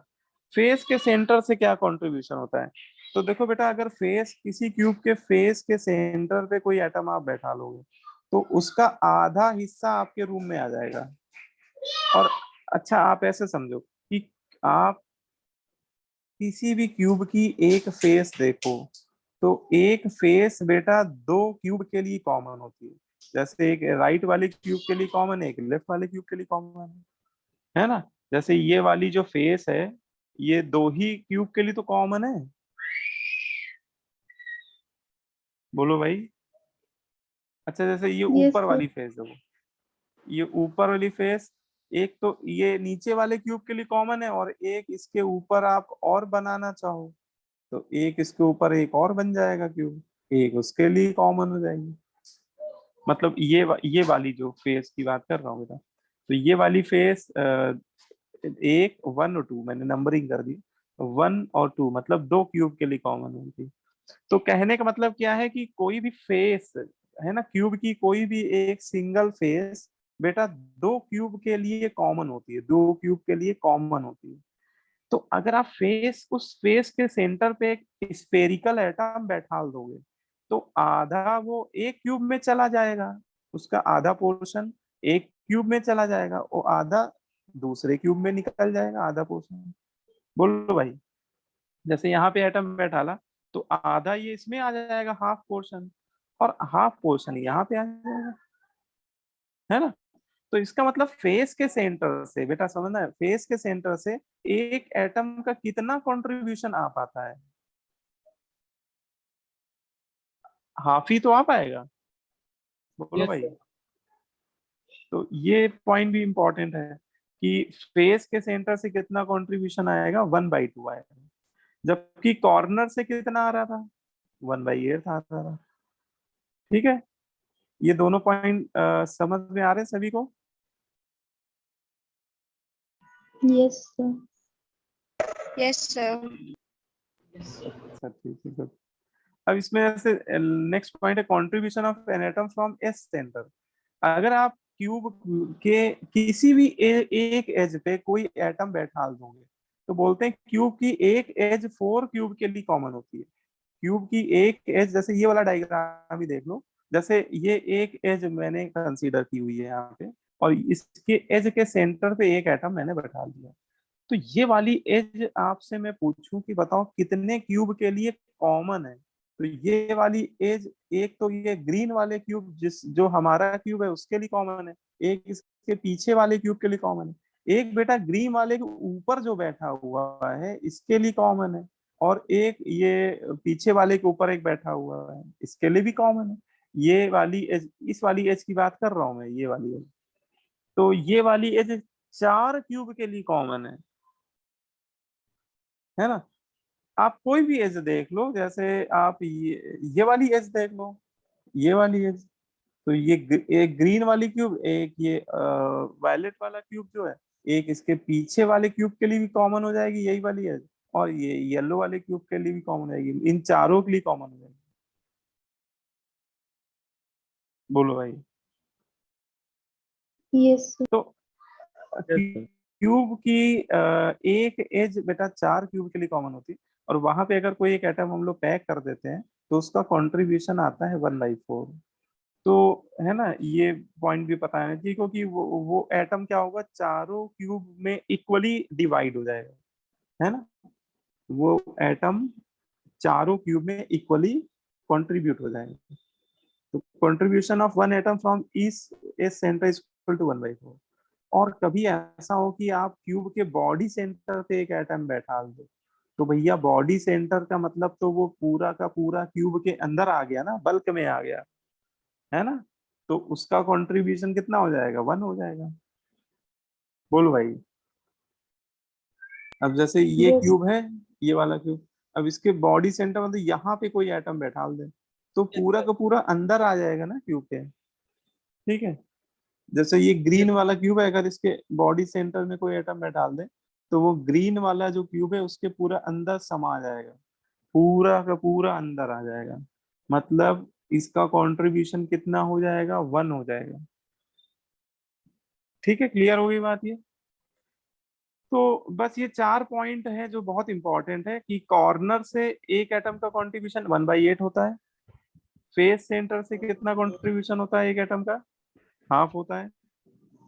Face के सेंटर से क्या कंट्रीब्यूशन होता है? तो देखो बेटा, अगर फेस किसी क्यूब के फेस के सेंटर पे कोई एटम आप बैठा लोगे तो उसका आधा हिस्सा आपके रूम में आ जाएगा। और अच्छा, आप ऐसे समझो कि आप किसी भी क्यूब की एक फेस देखो, तो एक फेस बेटा दो क्यूब के लिए कॉमन होती है, जैसे एक राइट वाले क्यूब के लिए कॉमन है, एक लेफ्ट वाले क्यूब के लिए कॉमन है ना। जैसे ये वाली जो फेस है ये दो ही क्यूब के लिए तो कॉमन है, बोलो भाई। अच्छा जैसे ये Yes, ऊपर sir. वाली फेस है, वो ये ऊपर वाली फेस एक तो ये नीचे वाले क्यूब के लिए कॉमन है, और एक इसके ऊपर आप और बनाना चाहो तो एक इसके ऊपर एक और बन जाएगा क्यूब, एक उसके लिए कॉमन हो जाएगी। मतलब ये वाली जो फेस की बात कर रहा हूँ बेटा, तो ये वाली फेस एक 1 और 2 मैंने नंबरिंग कर दी, 1 और 2 मतलब दो क्यूब के लिए कॉमन होगी। तो कहने का मतलब क्या है कि कोई भी फेस है ना क्यूब की, कोई भी एक सिंगल फेस बेटा दो क्यूब के लिए कॉमन होती है, दो क्यूब के लिए कॉमन होती है। तो अगर आप फेस उस फेस के सेंटर पे एक स्फेरिकल एटम बैठा दोगे तो आधा वो एक क्यूब में चला जाएगा, उसका आधा पोर्शन एक क्यूब में चला जाएगा, वो आधा दूसरे क्यूब में निकल जाएगा, आधा पोर्शन। बोलो भाई, जैसे यहाँ पे एटम बैठा ला तो आधा ये इसमें आ जाएगा हाफ पोर्शन, और हाफ पोर्शन यहाँ पे आ जाएगा, है ना। तो इसका मतलब फेस के सेंटर से बेटा समझना है, फेस के सेंटर से एक एटम का कितना कंट्रीब्यूशन आ पाता है, हाफ ही तो आ पाएगा, बोलो यस भाई। सर। तो ये पॉइंट भी इंपॉर्टेंट है कि फेस के सेंटर से कितना कंट्रीब्यूशन आएगा, 1/2 आएगा, जबकि कॉर्नर से कितना आ रहा था, 1/8 आ रहा था। ठीक है, ये दोनों पॉइंट समझ में आ रहे हैं सभी को। Yes, sir. Yes, sir. Yes, sir. अच्छा ठीक है good। अब इसमें ऐसे नेक्स्ट पॉइंट है contribution of an atom from S centre. अगर आप क्यूब के किसी भी एक एज पे कोई एटम बैठा दोगे तो बोलते हैं क्यूब की एक एज 4 क्यूब के लिए कॉमन होती है। क्यूब की एक एज, जैसे ये वाला डायग्राम ही देख लो, जैसे ये एक एज मैंने कंसीडर की हुई है यहाँ पे, और इसके एज के सेंटर पे एक एटम मैंने बैठा दिया। तो ये वाली एज आपसे मैं पूछूं कि बताओ कितने क्यूब के लिए कॉमन है, तो ये वाली एज एक तो ये ग्रीन वाले क्यूब जिस जो हमारा क्यूब है उसके लिए कॉमन है, एक इसके पीछे वाले क्यूब के लिए कॉमन है, एक बेटा ग्रीन वाले के ऊपर जो बैठा हुआ है इसके लिए कॉमन है, और एक ये पीछे वाले के ऊपर एक बैठा हुआ है इसके लिए भी कॉमन है। ये वाली एज, इस वाली एज की बात कर रहा हूं मैं, ये वाली एज। तो ये वाली एज 4 क्यूब के लिए कॉमन है ना। आप कोई भी एज देख लो, जैसे आप ये वाली एज देख लो, ये वाली एज, तो ये एक ग्रीन वाली क्यूब, एक ये वायलेट वाला क्यूब जो है, एक इसके पीछे वाले क्यूब के लिए भी कॉमन हो जाएगी यही वाली एज, और ये येलो वाले क्यूब के लिए भी कॉमन हो जाएगी, इन चारों के लिए कॉमन हो जाएगी। बोलो भाई। Yes, sir. तो Yes, sir. क्यूब की एक एज बेटा 4 क्यूब के लिए कॉमन होती है, और वहां पे अगर कोई एक एटम हम लोग पैक कर देते हैं तो उसका कंट्रीब्यूशन आता है 1/4। तो है ना, ये पॉइंट भी पता है कि क्योंकि वो एटम क्या होगा, चारों क्यूब में इक्वली डिवाइड हो जाएगा, है ना। वो एटम चारों क्यूब में इक्वली कंट्रीब्यूट हो जाएगा। तो contribution of one atom from each edge center is equal to 1/4। और कभी ऐसा हो कि आप क्यूब के बॉडी सेंटर पे एक एटम बैठा दो, तो भैया बॉडी सेंटर का मतलब तो वो पूरा का पूरा क्यूब के अंदर आ गया ना, बल्क में आ गया, है ना। तो उसका कंट्रीब्यूशन कितना हो जाएगा, 1 हो जाएगा। बोलो भाई। अब जैसे ये Yes. क्यूब है, ये वाला क्यूब, अब इसके बॉडी सेंटर मतलब यहाँ पे कोई एटम बैठा दे तो Yes, पूरा sir. का पूरा अंदर आ जाएगा ना क्यूब के। ठीक है, जैसे ये ग्रीन Yes. वाला क्यूब है, अगर इसके बॉडी सेंटर में कोई एटम बैठा दे तो वो ग्रीन वाला जो क्यूब है उसके पूरा अंदर समा जाएगा, पूरा का पूरा अंदर आ जाएगा, मतलब इसका कंट्रीब्यूशन कितना हो जाएगा, 1 हो जाएगा। ठीक है, क्लियर हो गई बात ये। तो बस ये 4 पॉइंट है जो बहुत इंपॉर्टेंट है कि कॉर्नर से एक एटम का कंट्रीब्यूशन 1/8 होता है, फेस सेंटर से कितना कंट्रीब्यूशन होता है एक एटम का, हाफ होता है,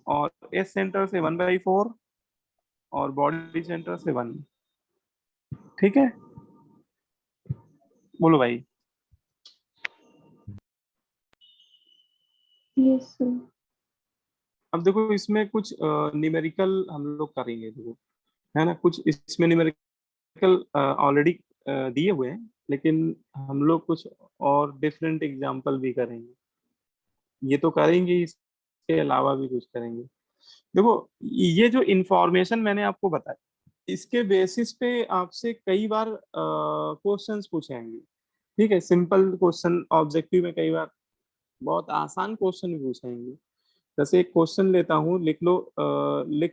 और एस सेंटर से 1/4, और बॉडी सेंटर से 1। ठीक है, बोलो भाई। Yes, sir. अब देखो इसमें कुछ न्यूमेरिकल हम लोग करेंगे, देखो है ना, कुछ इसमें न्यूमेरिकल ऑलरेडी दिए हुए हैं, लेकिन हम लोग कुछ और डिफरेंट एग्जांपल भी करेंगे। ये तो करेंगे, इसके अलावा भी कुछ करेंगे। देखो ये जो इंफॉर्मेशन मैंने आपको बताया, इसके बेसिस पे आपसे कई बार क्वेश्चंस पूछेंगे। ठीक है, सिंपल क्वेश्चन ऑब्जेक्टिव में कई बार बहुत आसान क्वेश्चन भी पूछेंगे। जैसे एक क्वेश्चन लेता हूँ, लिख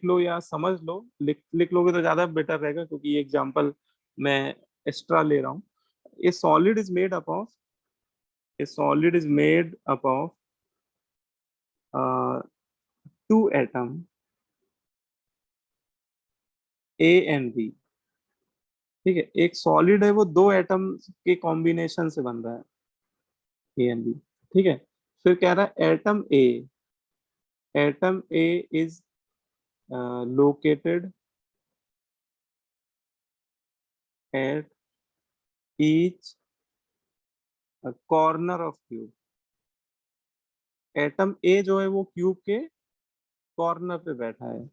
लो या समझ लो, लिख लोगे तो ज्यादा बेटर रहेगा, क्योंकि ये एग्जांपल मैं एक्स्ट्रा ले रहा हूँ। A solid is made up of two atom A and B. ठीक है, एक सॉलिड है वो दो एटम के कॉम्बिनेशन से बन रहा है, ए एंड बी। ठीक है, फिर कह रहा है atom A is located at each corner of cube। Atom A जो है वो क्यूब के कॉर्नर पे बैठा है,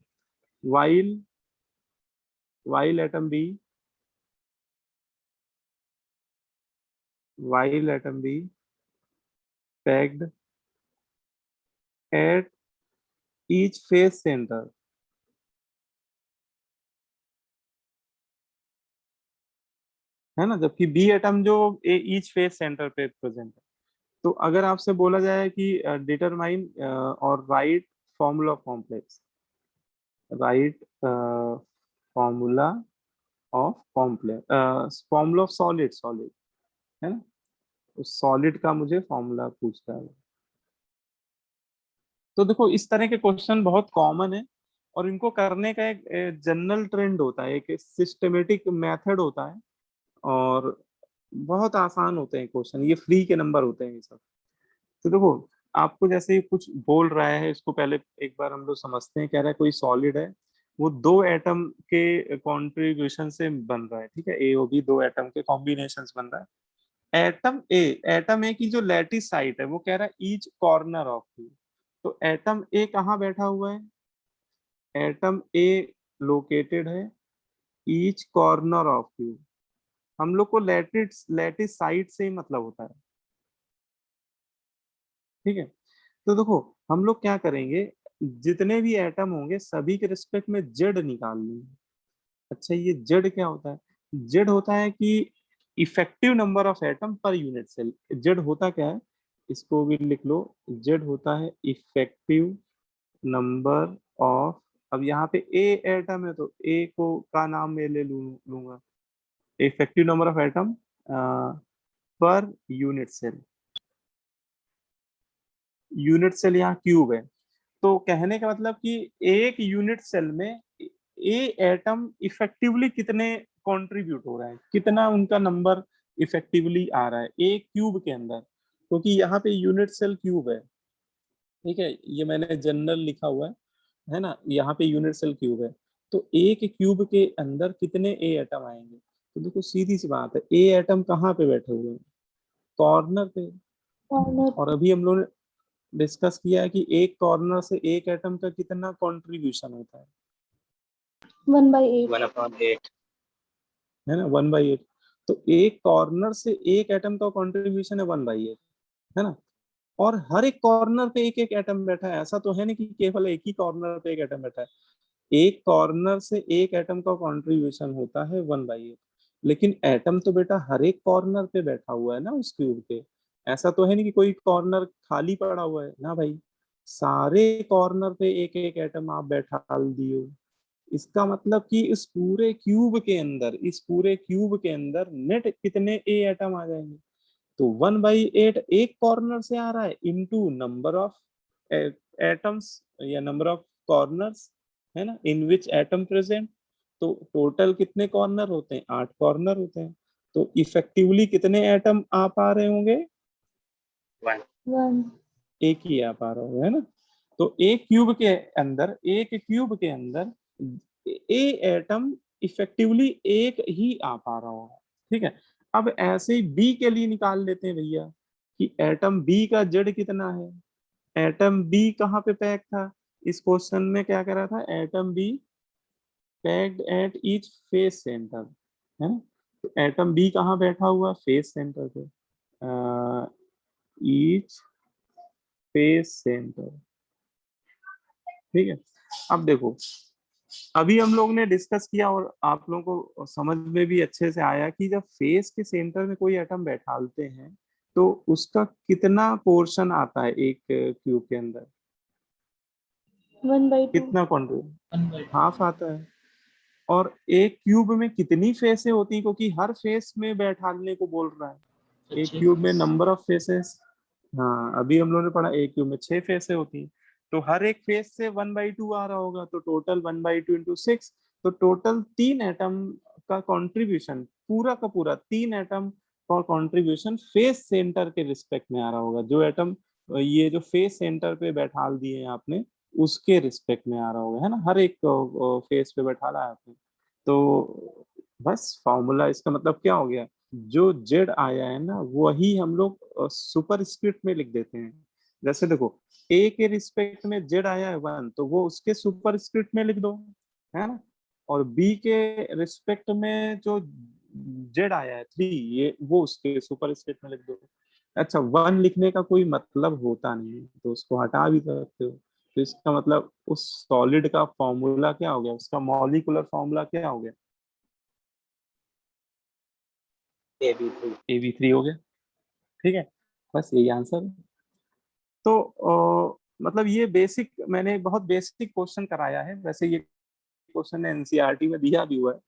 while atom B pegged at each face center। है ना, जबकि बी एटम जो ईच फेस सेंटर पे प्रेजेंट है। तो अगर आपसे बोला जाए कि डिटरमाइन और write formula complex, write formula of complex, formula of solid है ना, तो सॉलिड का मुझे फॉर्मूला पूछता है। तो देखो इस तरह के क्वेश्चन बहुत कॉमन है, और इनको करने का एक जनरल ट्रेंड होता है, एक सिस्टमेटिक मेथड होता है, और बहुत आसान होते हैं क्वेश्चन, ये फ्री के नंबर होते हैं ये सब। तो देखो आपको जैसे ही कुछ बोल रहा है, इसको पहले एक बार हम लोग समझते हैं। कह रहा है कोई सॉलिड है, वो दो एटम के कॉन्ट्रीब्यूशन से बन रहा है। ठीक है, ए और बी दो एटम के कॉम्बिनेशन बन रहा है। एटम ए की जो लैटिस साइट है, वो कह रहा है ईच कॉर्नर ऑफ यू। तो एटम ए कहाँ बैठा हुआ है? एटम ए लोकेटेड है ईच कॉर्नर ऑफ यू। हम लोग को लैटिस साइट से ही मतलब होता है। ठीक है, तो देखो हम लोग क्या करेंगे, जितने भी एटम होंगे सभी के रिस्पेक्ट में जेड निकाल लेंगे। अच्छा, ये जेड क्या होता है? जेड होता है कि effective number of atom per unit cell. Z होता क्या है, इसको भी लिख लो। जेड होता है इफेक्टिव नंबर ऑफ, अब यहाँ पे ए एटम है तो ए को का नाम मैं लूंगा, effective number of atom per unit cell. Unit cell यहाँ क्यूब है, तो कहने का मतलब कि एक यूनिट सेल में ए एटम इफेक्टिवली कितने कंट्रीब्यूट हो रहा है, कितना उनका नंबर इफेक्टिवली आ रहा है ए क्यूब के अंदर, क्योंकि यहाँ पे यूनिट सेल क्यूब है। ठीक है, ये मैंने जनरल लिखा हुआ है ना, यहाँ पे यूनिट सेल क्यूब है। तो एक क्यूब के अंदर कितने ए एटम आएंगे? तो देखो सीधी सी बात है, ए एटम कहाँ पे बैठे हुए हैं? कॉर्नर पे। Corner और अभी हम लोग ने डिस्कस किया है कि एक कॉर्नर से एक एटम का कितना कंट्रीब्यूशन होता है? 1/8. 1/8। है ना, 1/8। तो एक कॉर्नर से एक एटम का कंट्रीब्यूशन है 1/8, है ना। और हर एक कॉर्नर पे एक एक एटम बैठा है, ऐसा तो है नहीं कि केवल एक ही कॉर्नर पे एक एटम बैठा है। एक कॉर्नर से एक एटम का कंट्रीब्यूशन होता है 1/8, लेकिन एटम तो बेटा हर एक कॉर्नर पे बैठा हुआ है ना उस क्यूब के। ऐसा तो है नहीं कि कोई कॉर्नर खाली पड़ा हुआ है ना भाई, सारे कॉर्नर पे एक एक एटम आप बैठा दिए। इसका मतलब कि इस पूरे क्यूब के अंदर नेट कितने ए एटम आ जाएंगे? तो 1/8 एक कॉर्नर से आ रहा है इनटू नंबर ऑफ एटम्स या नंबर ऑफ कॉर्नर्स, है ना, इन विच एटम प्रेजेंट। तो टोटल कितने कॉर्नर होते हैं? 8 कॉर्नर होते हैं। तो इफेक्टिवली कितने एटम आ पा रहे होंगे? 1। 1. एक ही आ पा रहा होगा, है ना। तो एक क्यूब के अंदर ए एटम इफेक्टिवली एक ही आ पा रहा होगा। ठीक है, अब ऐसे ही बी के लिए निकाल लेते हैं भैया कि एटम बी का जेड कितना है। एटम बी कहाँ पे पैक था? इस क्वेश्चन में क्या कह रहा था? Atom B packed at each face center, है ना? तो एटम बी कहाँ बैठा हुआ? फेस सेंटर पे, ईच फेस सेंटर। ठीक है, अब देखो, अभी हम लोग ने डिस्कस किया और आप लोगों को समझ में भी अच्छे से आया कि जब फेस के सेंटर में कोई एटम बैठालते हैं तो उसका कितना पोर्शन आता है एक क्यूब के अंदर? 1/2. कितना क्वांटिटी? 1/2. हाफ आता है। और एक क्यूब में कितनी फेसें होती हैं? क्योंकि हर फेस में बैठाने को बोल रहा है। एक 6 क्यूब में फेस। नंबर ऑफ फेसेस, हाँ अभी हम लोगों ने पढ़ा एक क्यूब में 6 फेसें होती हैं। तो हर एक फेस से 1/2 आ रहा होगा, तो टोटल 1/2 इंटू 6, तो टोटल 3 एटम का कंट्रीब्यूशन, पूरा का पूरा 3 एटम का कंट्रीब्यूशन फेस सेंटर के रिस्पेक्ट में आ रहा होगा। जो एटम ये जो फेस सेंटर पे बैठाल दिए हैं आपने, उसके रिस्पेक्ट में आ रहा होगा, है ना? हर एक फेस पे बैठाला है आपने। तो बस फॉर्मूला, इसका मतलब क्या हो गया? जो जेड आया है ना, वही हम लोग सुपर स्क्रिप्ट में लिख देते हैं। जैसे देखो, ए के रिस्पेक्ट में जेड आया है 1, तो वो उसके सुपर स्क्रिप्ट में लिख दो, है ना? और बी के रिस्पेक्ट में जो जेड आया है 3, ये वो उसके सुपर स्क्रिप्ट में लिख दो। अच्छा, 1 लिखने का कोई मतलब होता नहीं है, तो उसको हटा भी सकते हो। तो इसका मतलब उस सॉलिड का फॉर्मूला क्या हो गया? उसका मॉलिक्यूलर फॉर्मूला क्या हो गया? AB3 हो गया। ठीक है, बस यही आंसर है। तो मतलब ये बेसिक, मैंने बहुत बेसिक क्वेश्चन कराया है। वैसे ये क्वेश्चन एनसीईआरटी में दिया भी हुआ है,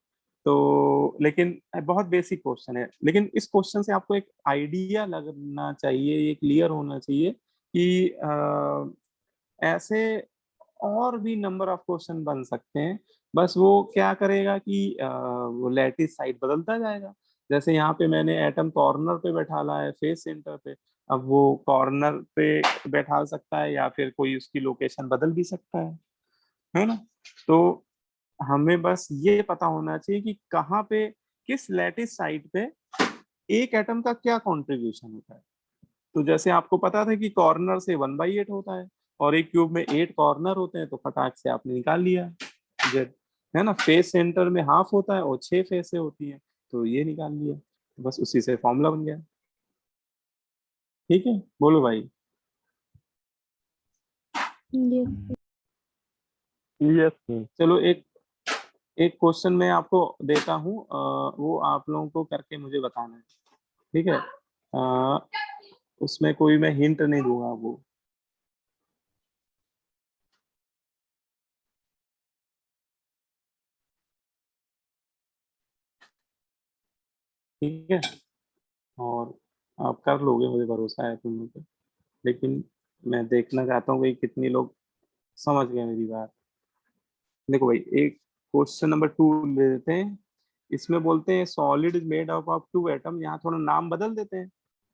तो लेकिन बहुत बेसिक क्वेश्चन है। लेकिन इस क्वेश्चन से आपको एक आइडिया लगना चाहिए, ये क्लियर होना चाहिए कि ऐसे और भी नंबर ऑफ क्वेश्चन बन सकते हैं। बस वो क्या करेगा कि वो लैटिस साइड बदलता जाएगा। जैसे यहाँ पे मैंने एटम कॉर्नर पे बैठाला है फेस सेंटर पे, अब वो कॉर्नर पे बैठा सकता है या फिर कोई उसकी लोकेशन बदल भी सकता है ना? तो हमें बस ये पता होना चाहिए कि कहाँ पे, किस लैटिस साइड पे एक एटम का क्या कंट्रीब्यूशन होता है। तो जैसे आपको पता था कि कॉर्नर से 1/8 होता है, और एक क्यूब में 8 कॉर्नर होते हैं, तो फटाक से आपने निकाल लिया जेड, है ना? फेस सेंटर में हाफ होता है और 6 फेसें होती हैं, तो ये निकाल लिया। तो बस उसी से फॉर्मूला बन गया। ठीक है, बोलो भाई। Yes. यस। चलो, एक एक क्वेश्चन मैं आपको देता हूँ, वो आप लोगों को करके मुझे बताना है। ठीक है, उसमें कोई मैं हिंट नहीं दूंगा वो। ठीक है, और आप कर लोगे, मुझे भरोसा है तुम लोग पे। लेकिन मैं देखना चाहता हूँ कि कितनी लोग समझ गए मेरी बात। देखो भाई, एक क्वेश्चन नंबर 2 ले लेते हैं। इसमें बोलते हैं solid is made up of 2 atom. यहाँ थोड़ा नाम बदल देते हैं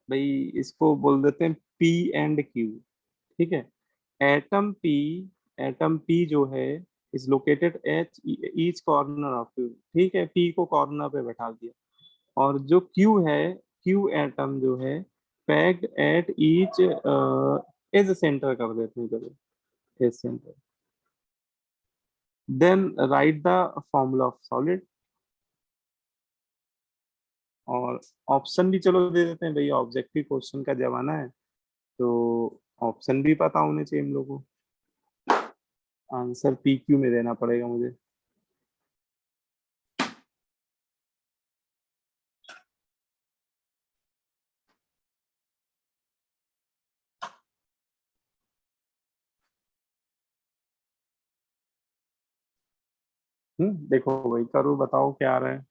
भाई, इसको बोल देते हैं पी एंड क्यू। ठीक है, एटम पी, एटम पी जो है is located at each corner of Q. ठीक है, पी को कॉर्नर पे बैठा दिया। और जो क्यू है, क्यू एटम जो है packed at each edge center कर देते हैं, चलो edge center. Then write the formula of solid. और ऑप्शन भी चलो दे देते हैं भाई, ऑब्जेक्टिव क्वेश्चन का जमाना है, तो ऑप्शन भी पता होने चाहिए हम लोगों को। आंसर पी क्यू में देना पड़ेगा मुझे। देखो भाई, करो, बताओ क्या आ रहा है।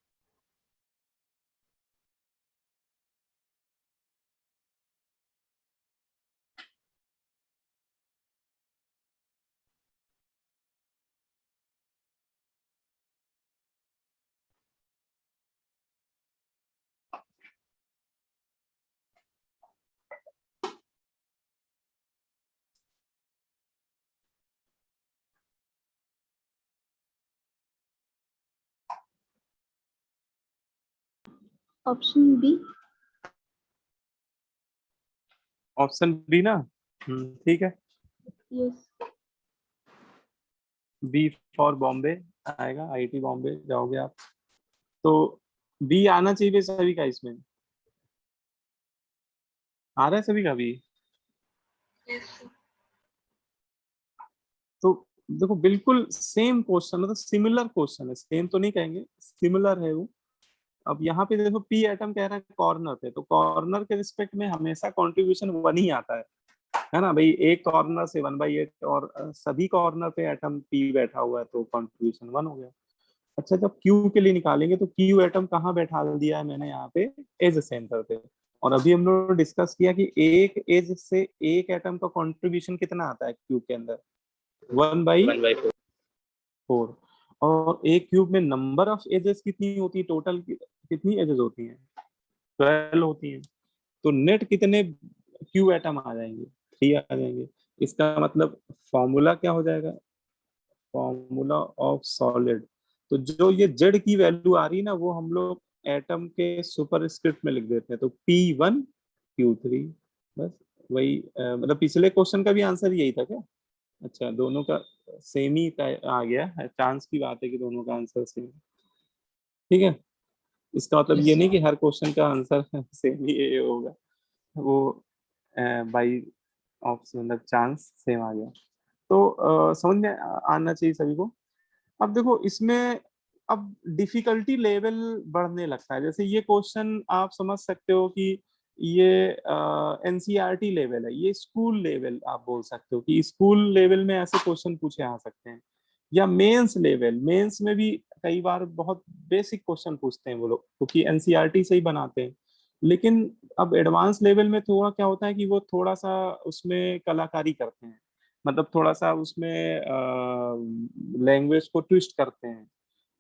Option B. ऑप्शन बी ना? ठीक है, Yes. बी फॉर बॉम्बे आएगा, आईटी बॉम्बे जाओगे आप, तो बी आना चाहिए सभी का इसमें। आ रहा है सभी का बी? तो देखो बिल्कुल सेम क्वेश्चन, मतलब सिमिलर क्वेश्चन है, सेम तो नहीं कहेंगे, सिमिलर है वो। अब यहाँ पे देखो पी एटम कह रहा है कॉर्नर पे, तो कॉर्नर के रिस्पेक्ट में हमेशा कंट्रीब्यूशन 1 ही आता है ना भाई, एक कॉर्नर से 1/8 और सभी कॉर्नर पे एटम पी बैठा हुआ है, तो कंट्रीब्यूशन 1 हो गया। अच्छा जब क्यू के लिए निकालेंगे तो क्यू एटम कहाँ बैठा दिया है मैंने यहाँ पे, एज सेंटर पे। और अभी हम लोग ने डिस्कस किया कि एक एज से एक एटम का कंट्रीब्यूशन कितना आता है क्यूब के अंदर, 1/4। और एक क्यूब में नंबर ऑफ एजेस कितनी होती है, टोटल कितनी एजेस होती हैं, 12 होती हैं। तो नेट कितने क्यू एटम आ जाएंगे, 3 आ जाएंगे। इसका मतलब फॉर्मूला क्या हो जाएगा, फॉर्मूला ऑफ सॉलिड। तो जो ये जेड की वैल्यू आ रही है ना, वो हम लोग एटम के सुपर स्क्रिप्ट में लिख देते हैं, तो P1 Q3, बस वही मतलब पिछले क्वेश्चन का भी आंसर यही था क्या? अच्छा दोनों का सेम ही आ गया है, चांस की बात है कि दोनों का आंसर सेम। ठीक है, इसका मतलब Yes, ये sir. नहीं कि हर क्वेश्चन का आंसर सेम ही ये होगा, वो बाई ऑप्शन मतलब चांस सेम आ गया। तो समझ में आना चाहिए सभी को। अब देखो इसमें अब डिफिकल्टी लेवल बढ़ने लगता है, जैसे ये क्वेश्चन आप समझ सकते हो कि ये एनसीईआरटी लेवल है, ये स्कूल लेवल आप बोल सकते हो कि स्कूल लेवल में ऐसे क्वेश्चन पूछे आ सकते हैं, या मेंस लेवल, मेंस में भी कई बार बहुत बेसिक क्वेश्चन पूछते हैं वो लोग, क्योंकि एनसीईआरटी से ही बनाते हैं। लेकिन अब एडवांस लेवल में थोड़ा क्या होता है कि वो थोड़ा सा उसमें कलाकारी करते हैं, मतलब थोड़ा सा उसमें लैंग्वेज को ट्विस्ट करते हैं।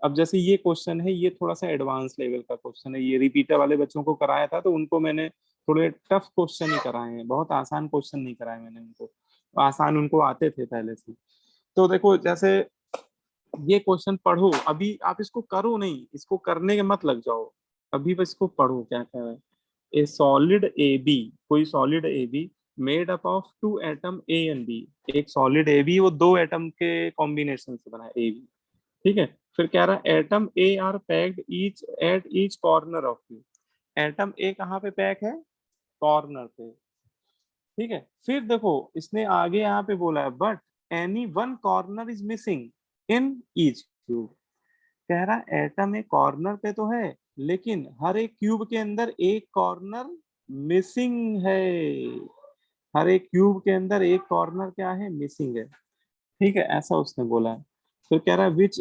अब जैसे ये क्वेश्चन है, ये थोड़ा सा एडवांस लेवल का क्वेश्चन है, ये रिपीटर वाले बच्चों को कराया था, तो उनको मैंने थोड़े टफ क्वेश्चन ही कराए हैं, बहुत आसान क्वेश्चन नहीं कराए मैंने उनको, आसान उनको आते थे पहले से। तो देखो जैसे ये क्वेश्चन पढ़ो, अभी आप इसको करो नहीं, इसको करने के मत लग जाओ, अभी बस इसको पढ़ो क्या कह रहा है। ए सॉलिड ए बी, कोई solid A B made up of 2 atom A and B, एक सॉलिड ए बी वो 2 एटम के कॉम्बिनेशन से बना है ए बी। ठीक है, फिर कह रहा है atom A R packed each eight each corner of you, atom A कहाँ पे पैक है, कॉर्नर पे। ठीक है, फिर देखो इसने आगे यहाँ पे बोला है but any one corner is missing in each cube, कह रहा है एटम एक कॉर्नर पे तो है, लेकिन हर एक क्यूब के अंदर एक कॉर्नर मिसिंग है, हर एक क्यूब के अंदर एक कॉर्नर क्या है, मिसिंग है। ठीक है, ऐसा उसने बोला है। तो कह रहा है विच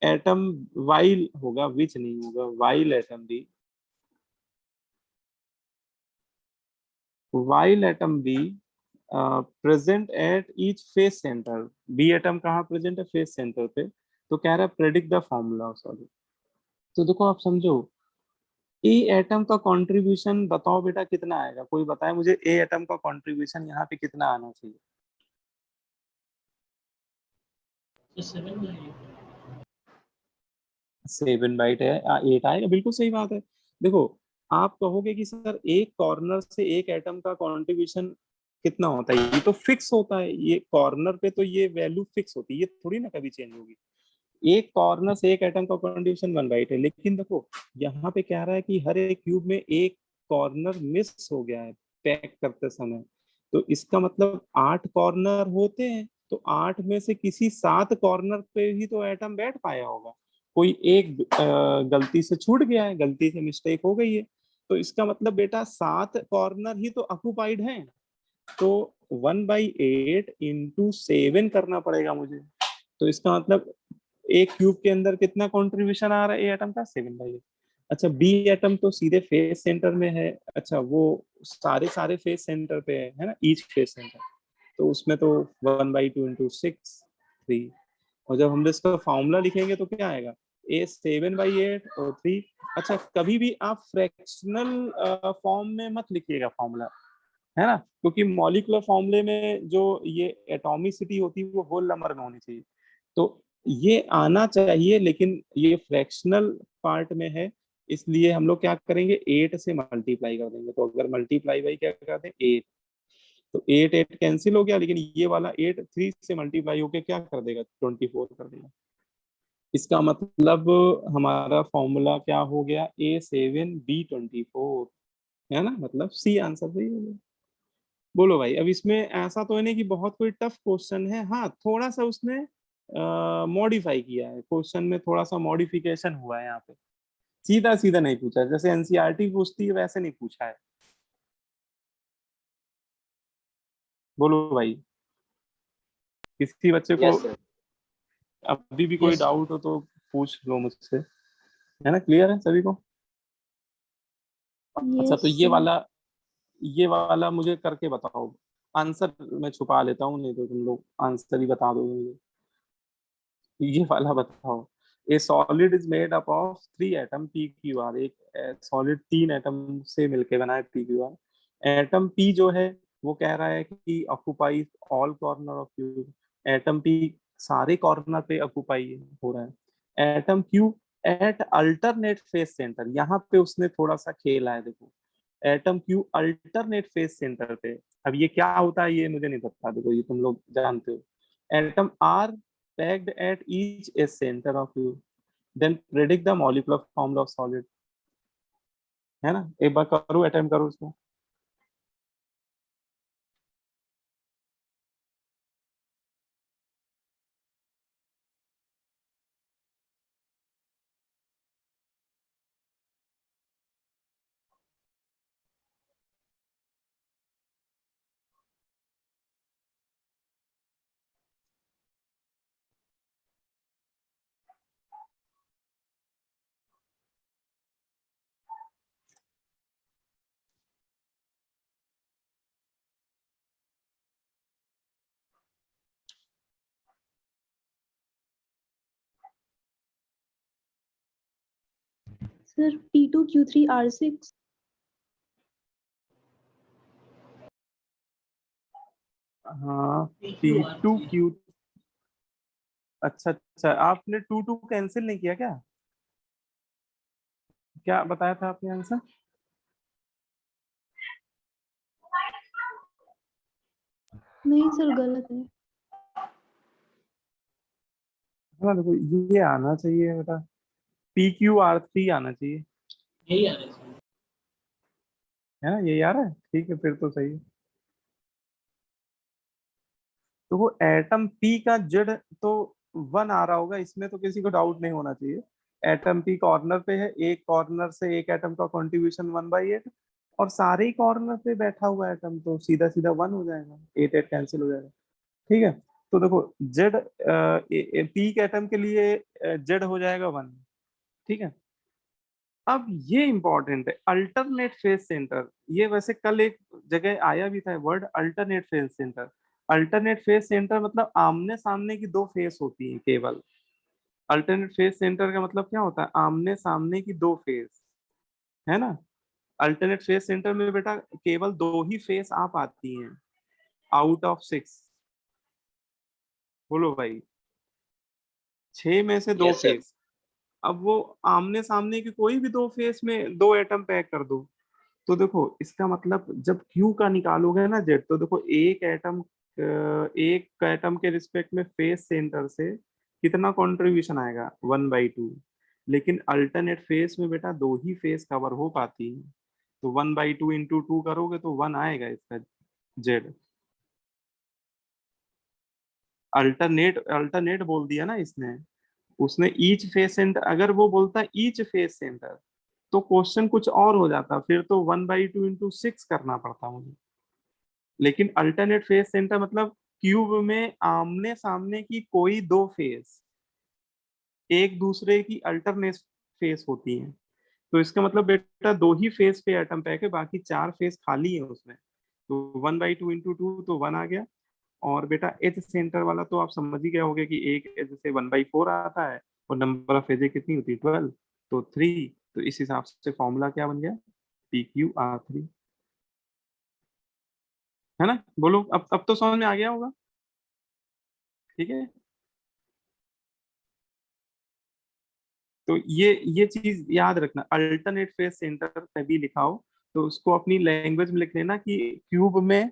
एटम वाइल होगा, विच नहीं होगा, while atom B, while atom B present at each face center, B atom कहाँ प्रेजेंट है, फेस सेंटर पे। तो कह रहा है प्रेडिक्ट द फॉर्मूला, सॉरी। तो देखो आप समझो, ए एटम का कंट्रीब्यूशन बताओ बेटा कितना आएगा, कोई बताए मुझे ए एटम का कंट्रीब्यूशन यहाँ पे कितना आना चाहिए। So 7/8. 7/8 है, 8 आएगा, बिल्कुल सही बात है। देखो आप कहोगे कि सर एक कॉर्नर से एक एटम का कंट्रीब्यूशन कितना होता है, ये तो फिक्स होता है, ये कॉर्नर पे तो ये वैल्यू फिक्स होती है, ये थोड़ी ना कभी चेंज होगी। एक कॉर्नर से एक एटम का कंट्रीब्यूशन 1/8 है, लेकिन देखो यहाँ पे कह रहा है कि हर एक क्यूब में एक कॉर्नर मिस हो गया है पैक करते समय, तो इसका मतलब 8 कॉर्नर होते हैं, तो 8 में से किसी 7 कॉर्नर पे ही तो एटम बैठ पाया होगा, कोई एक गलती से छूट गया है, गलती से मिस्टेक हो गई है, तो इसका मतलब बेटा 7 कॉर्नर ही तो ऑक्युपाइड हैं, तो 1/8 इंटू 7 करना पड़ेगा मुझे। तो इसका मतलब एक क्यूब के अंदर कितना कंट्रीब्यूशन आ रहा है ए एटम का, 7/8। अच्छा बी एटम तो सीधे फेस सेंटर में है, अच्छा वो सारे सारे फेस सेंटर पे है ना, ईच फेस सेंटर, तो उसमें तो 1/2 इंटू 6 3, और जब हम इसका फॉर्मूला लिखेंगे तो क्या आएगा, ए 7/8 और 3। अच्छा कभी भी आप फ्रैक्शनल फॉर्म में मत लिखिएगा फॉर्मूला, है ना, क्योंकि मॉलिक्यूलर फॉर्मूले में जो ये एटॉमिसिटी होती है वो होल नंबर में होनी चाहिए, तो ये आना चाहिए, लेकिन ये फ्रैक्शनल पार्ट में है, इसलिए हम लोग क्या करेंगे 8 से मल्टीप्लाई कर देंगे, तो अगर मल्टीप्लाई बाई क्या कर दें 8, तो 8 8 कैंसिल हो गया, लेकिन ये वाला 8 3 से मल्टीप्लाई होके क्या कर देगा, 24 कर देगा। इसका मतलब हमारा फॉर्मूला क्या हो गया, A7B24, है ना, मतलब सी आंसर सही हो गया। बोलो भाई, अब इसमें ऐसा तो है नहीं कि बहुत कोई टफ क्वेश्चन है, हाँ थोड़ा सा उसने मॉडिफाई किया है, क्वेश्चन में थोड़ा सा मॉडिफिकेशन हुआ है यहाँ पे, सीधा सीधा नहीं पूछा, जैसे एनसीईआरटी पूछती है वैसे नहीं पूछा है। बोलो भाई, किसी बच्चे को Yes, sir. अभी भी कोई Yes, sir. डाउट हो तो पूछ लो मुझसे, है ना, क्लियर है सभी को? अच्छा, Yes, तो sir. ये वाला मुझे करके बताओ, आंसर मैं छुपा लेता हूँ, नहीं तो तुम लोग आंसर ही बता दोगे मुझे। ये वाला बताओ, a solid is made up of 3 atom P Q R, एक सॉलिड 3 एटम से मिलके बना है P Q R. Atom P जो है वो कह रहा है कि occupy all corner of cube, atom P सारे कॉर्नर पे ऑक्यूपाई हो रहा है। Atom Q at alternate face center, यहाँ पे उसने थोड़ा सा खेला है, देखो atom Q alternate face center पे। अब ये क्या होता है ये मुझे नहीं पता, देखो ये तुम लोग जानते हो। Atom R pegged at each a center of you, then predict the molecular formula of solid, है ना, एक बार करो, अटेम्प्ट करो इसको। Sir, P2Q3R6. हाँ, पी PQR टू 3. क्यू, अच्छा अच्छा, आपने टू टू कैंसिल नहीं किया क्या? क्या बताया था आपने आंसर? नहीं सर, गलत है। हाँ देखो, ये आना चाहिए बेटा, PQR3 आना चाहिए, यही आ रहा है सर. है ना, ये यार है, ठीक है फिर तो सही है। तो वो एटम पी का जेड तो 1 आ रहा होगा, इसमें तो किसी को डाउट नहीं होना चाहिए। एटम पी कॉर्नर पे है, एक कॉर्नर से एक एटम का कंट्रीब्यूशन 1/8, और सारे ही कॉर्नर पे बैठा हुआ एटम तो सीधा सीधा 1 हो जाएगा, 8 8 कैंसिल हो जाएगा। ठीक है, तो देखो जेड पी के एटम के लिए जेड हो जाएगा 1। ठीक है, अब ये इंपॉर्टेंट है, अल्टरनेट फेस सेंटर, ये वैसे कल एक जगह आया भी था word alternate face centre. Alternate face centre मतलब आमने सामने की दो फेस होती है केवल। अल्टरनेट फेस सेंटर का मतलब क्या होता है, आमने सामने की दो फेस, है ना। अल्टरनेट फेस सेंटर में बेटा केवल दो ही फेस आ पाती हैं आउट ऑफ 6। बोलो भाई, 6 में से दो Yes, sir. फेस। अब वो आमने सामने की कोई भी दो फेस में दो एटम पैक कर दो, तो देखो इसका मतलब जब Q का निकालोगे ना जेड, तो देखो एक एटम के रिस्पेक्ट में फेस सेंटर से कितना कंट्रीब्यूशन आएगा, 1/2। लेकिन अल्टरनेट फेस में बेटा दो ही फेस कवर हो पाती है, तो 1/2 इंटू 2 करोगे तो 1 आएगा इसका जेड। अल्टरनेट अल्टरनेट बोल दिया ना इसने, उसने ईच फेस सेंटर, अगर वो बोलता ईच फेस सेंटर तो क्वेश्चन कुछ और हो जाता, फिर तो 1/2 इंटू 6 करना पड़ता मुझे। लेकिन अल्टरनेट फेस सेंटर मतलब क्यूब में आमने सामने की कोई दो फेस एक दूसरे की अल्टरनेट फेस होती हैं, तो इसका मतलब बेटा दो ही फेस पे एटम पैक है, बाकी चार फेस खाली है उसमें, तो 1/2 इंटू 2 तो 1 आ गया। और बेटा एज सेंटर वाला तो आप समझ ही गए होंगे कि एक एज से 1/4 आता है, और नंबर ऑफ एजेस कितनी होती है, 12, तो 3। तो इस हिसाब से फॉर्मूला क्या बन गया, PQR3, है ना। बोलो, अब तो समझ में आ गया होगा, ठीक है। तो ये चीज याद रखना, अल्टरनेट फेस सेंटर तभी लिखाओ, तो उसको अपनी लैंग्वेज में लिख लेना कि क्यूब में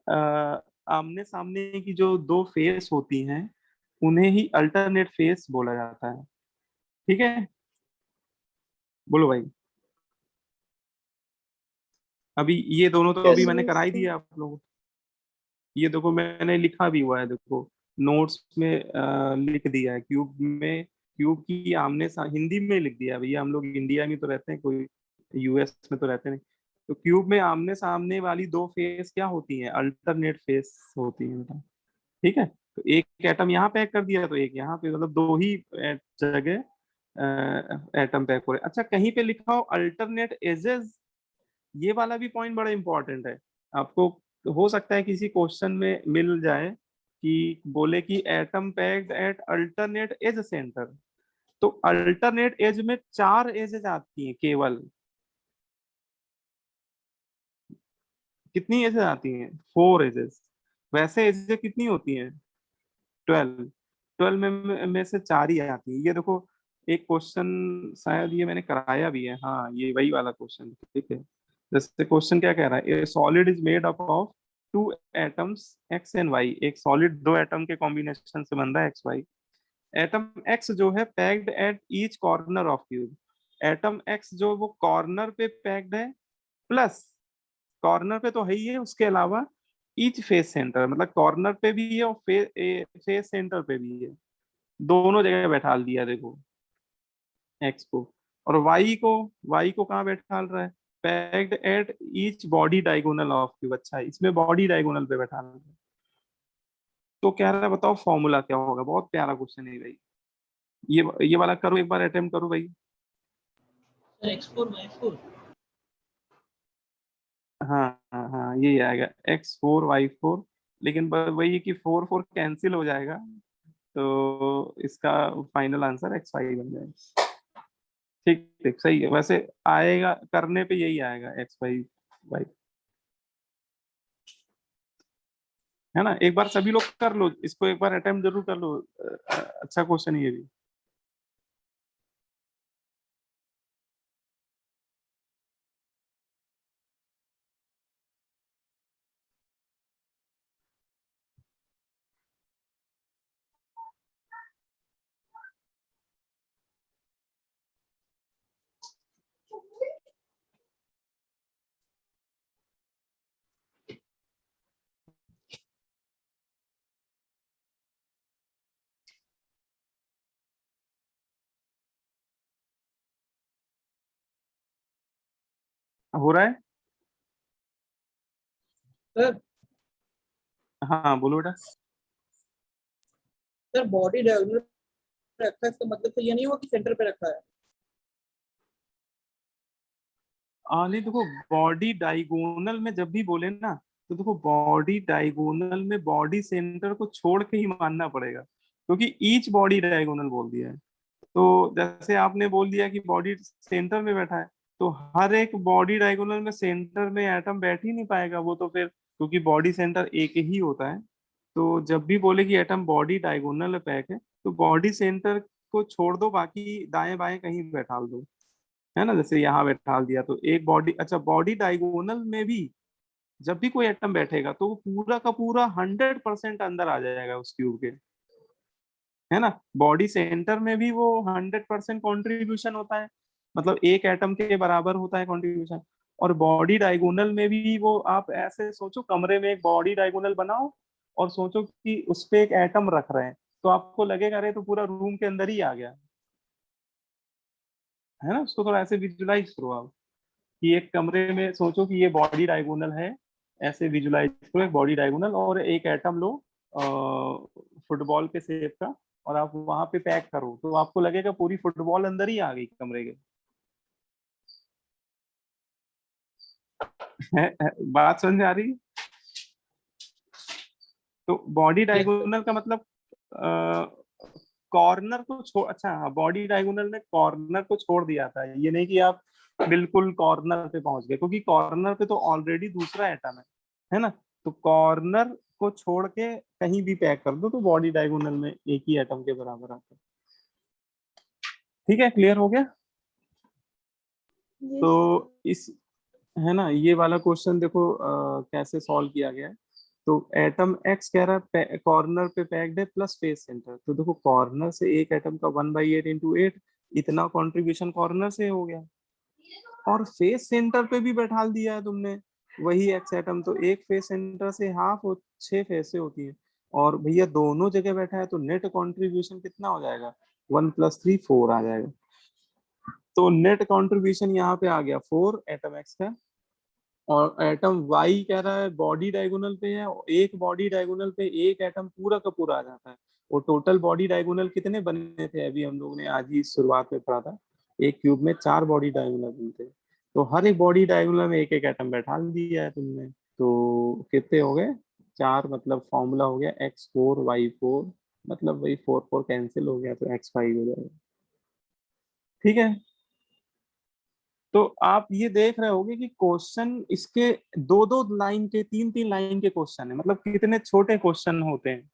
आमने सामने की जो दो फेस होती हैं उन्हें ही अल्टरनेट फेस बोला जाता है। ठीक है, बोलो भाई। अभी ये दोनों तो अभी Yes. मैंने Yes, करा ही sir. दिया आप लोगों को। ये देखो मैंने लिखा भी हुआ है, देखो नोट्स में लिख दिया है। क्यूब में, क्यूब की हिंदी में लिख दिया है भैया, हम लोग इंडिया में तो रहते हैं, कोई यूएस में तो रहते नहीं। तो क्यूब में आमने सामने वाली दो फेस क्या होती हैं? अल्टरनेट फेस होती है बेटा। ठीक है, तो एक एटम यहाँ पैक कर दिया तो एक यहाँ पे, मतलब दो ही जगह एटम पैक हो रहे। अच्छा, कहीं पे लिखा हो अल्टरनेट एजेस, ये वाला भी पॉइंट बड़ा इंपॉर्टेंट है आपको। हो सकता है किसी क्वेश्चन में मिल जाए कि बोले कि atom packed at alternate edge center. तो अल्टरनेट एज में 4 एजेस आती हैं केवल। कितनी एजेस आती हैं? 4 एजेस। वैसे एजेस कितनी होती हैं? 12। 12 में से 4 ही आती है। ये देखो एक क्वेश्चन, शायद ये मैंने कराया भी है, हाँ ये वही वाला क्वेश्चन। ठीक है, जैसे क्वेश्चन क्या कह रहा है, a solid is made up of 2 atoms X and Y. एक सॉलिड 2 एटम के कॉम्बिनेशन से बन रहा है एक्स वाई। एटम एक्स जो है packed at each corner of cube. Atom x जो वो कॉर्नर पे पैक्ड है, प्लस कॉर्नर पे तो है ही है, उसके अलावा ईच फेस सेंटर, मतलब कॉर्नर पे भी है और फेस सेंटर पे भी है, दोनों जगह बैठा दिया देखो एक्स को। और वाई को कहाँ बैठा रहा है? Packed at each body diagonal of cube. अच्छा, इसमें बॉडी डायगोनल पे बैठा रहा है। तो कह रहा है बताओ फॉर्मूला क्या होगा। बहुत प्यारा क्वेश्चन है भाई। ये वाला करो, एक बार अटेम्प्ट करो भाई। Sir x4 y4। हाँ हाँ हाँ, यही आएगा x4 y4। लेकिन वही है कि 4 4 कैंसिल हो जाएगा, तो इसका फाइनल आंसर x5 बन जाएगा। ठीक ठीक, सही है वैसे। आएगा करने पे यही आएगा x5 y, है ना। एक बार सभी लोग कर लो इसको, एक बार अटेम्प्ट जरूर कर लो। अच्छा क्वेश्चन है ये भी। हो रहा है? सर हाँ बोलो बेटा। सर बॉडी डायगोनल रखा है, इसका मतलब तो ये नहीं हुआ कि सेंटर पे रखा है। नहीं देखो, बॉडी डायगोनल में जब भी बोले ना, तो देखो बॉडी डायगोनल में बॉडी सेंटर को छोड़ के ही मानना पड़ेगा, क्योंकि ईच बॉडी डायगोनल बोल दिया है। तो जैसे आपने बोल दिया कि बॉडी सेंटर में बैठा है, तो हर एक बॉडी डायगोनल में सेंटर में एटम बैठ ही नहीं पाएगा वो तो फिर, क्योंकि बॉडी सेंटर एक ही होता है। तो जब भी बोले कि एटम बॉडी डायगोनल पैक है, तो बॉडी सेंटर को छोड़ दो, बाकी दाएं बाएं कहीं बैठा दो, है ना। जैसे यहाँ बैठा दिया तो एक बॉडी। अच्छा, बॉडी डायगोनल में भी जब भी कोई एटम बैठेगा तो वो पूरा का पूरा 100% अंदर आ जाएगा उस क्यूब के, है ना। बॉडी सेंटर में भी वो 100% कॉन्ट्रीब्यूशन होता है, मतलब एक एटम के बराबर होता है कॉन्ट्रीब्यूशन। और बॉडी डायगोनल में भी वो, आप ऐसे सोचो कमरे में एक बॉडी डायगोनल बनाओ और सोचो कि उस पे एक एटम रख रहे हैं, तो आपको लगेगा अरे तो पूरा रूम के अंदर ही आ गया, है ना। उसको थोड़ा ऐसे विजुलाइज करो आप, कि एक कमरे में सोचो कि ये बॉडी डायगोनल है, ऐसे विजुलाइज करो एक बॉडी डायगोनल और एक एटम लो फुटबॉल के शेप का, और आप वहां पे पैक करो, तो आपको लगेगा पूरी फुटबॉल अंदर ही आ गई कमरे के। बात समझ में आ रही है? तो बॉडी डायगोनल का मतलब कॉर्नर को छोड़, अच्छा हाँ, बॉडी डायगोनल ने कॉर्नर को छोड़ दिया था, ये नहीं कि आप बिल्कुल कॉर्नर पे पहुंच गए, क्योंकि कॉर्नर पे तो ऑलरेडी दूसरा एटम है ना। तो कॉर्नर को छोड़ के कहीं भी पैक कर दो तो बॉडी डायगोनल में एक ही एटम के बराबर आता है। ठीक है, क्लियर हो गया? Yes. तो इस, है ना, ये वाला क्वेश्चन देखो कैसे सॉल्व किया गया है। तो एटम एक्स कह रहा है कॉर्नर पे पैक्ड है प्लस फेस सेंटर, तो देखो कॉर्नर से एक एटम का 1/8 इंटू 8 इतना कंट्रीब्यूशन कॉर्नर से हो गया, और फेस सेंटर पे भी बैठा दिया है तुमने वही एक्स एटम, तो एक फेस सेंटर से हाफ 6 फेस से होती है, और भैया दोनों जगह बैठा है, तो नेट कंट्रीब्यूशन कितना हो जाएगा 1 + 3 4 आ जाएगा। तो नेट कंट्रीब्यूशन यहाँ पे आ गया 4 एटम एक्स का, और एटम वाई कह रहा है बॉडी डायगोनल पे है, एक बॉडी डायगोनल पे एक एटम पूरा का पूरा आ जाता है। और टोटल बॉडी डायगोनल कितने बने थे, अभी हम लोग ने आज ही शुरुआत में पढ़ा था, एक क्यूब में 4 बॉडी डायगोनल बनते हैं, तो हर एक बॉडी डायगोनल में एक एक एटम बैठा दिया है तुमने, तो कितने हो गए 4, मतलब फॉर्मूला हो गया x4 y4, मतलब वही 4 4 कैंसिल हो गया, तो x5 हो जाएगा। ठीक है, तो आप ये देख रहे होगे कि क्वेश्चन इसके 2-2 लाइन के 3-3 लाइन के क्वेश्चन है, मतलब कितने छोटे क्वेश्चन होते हैं,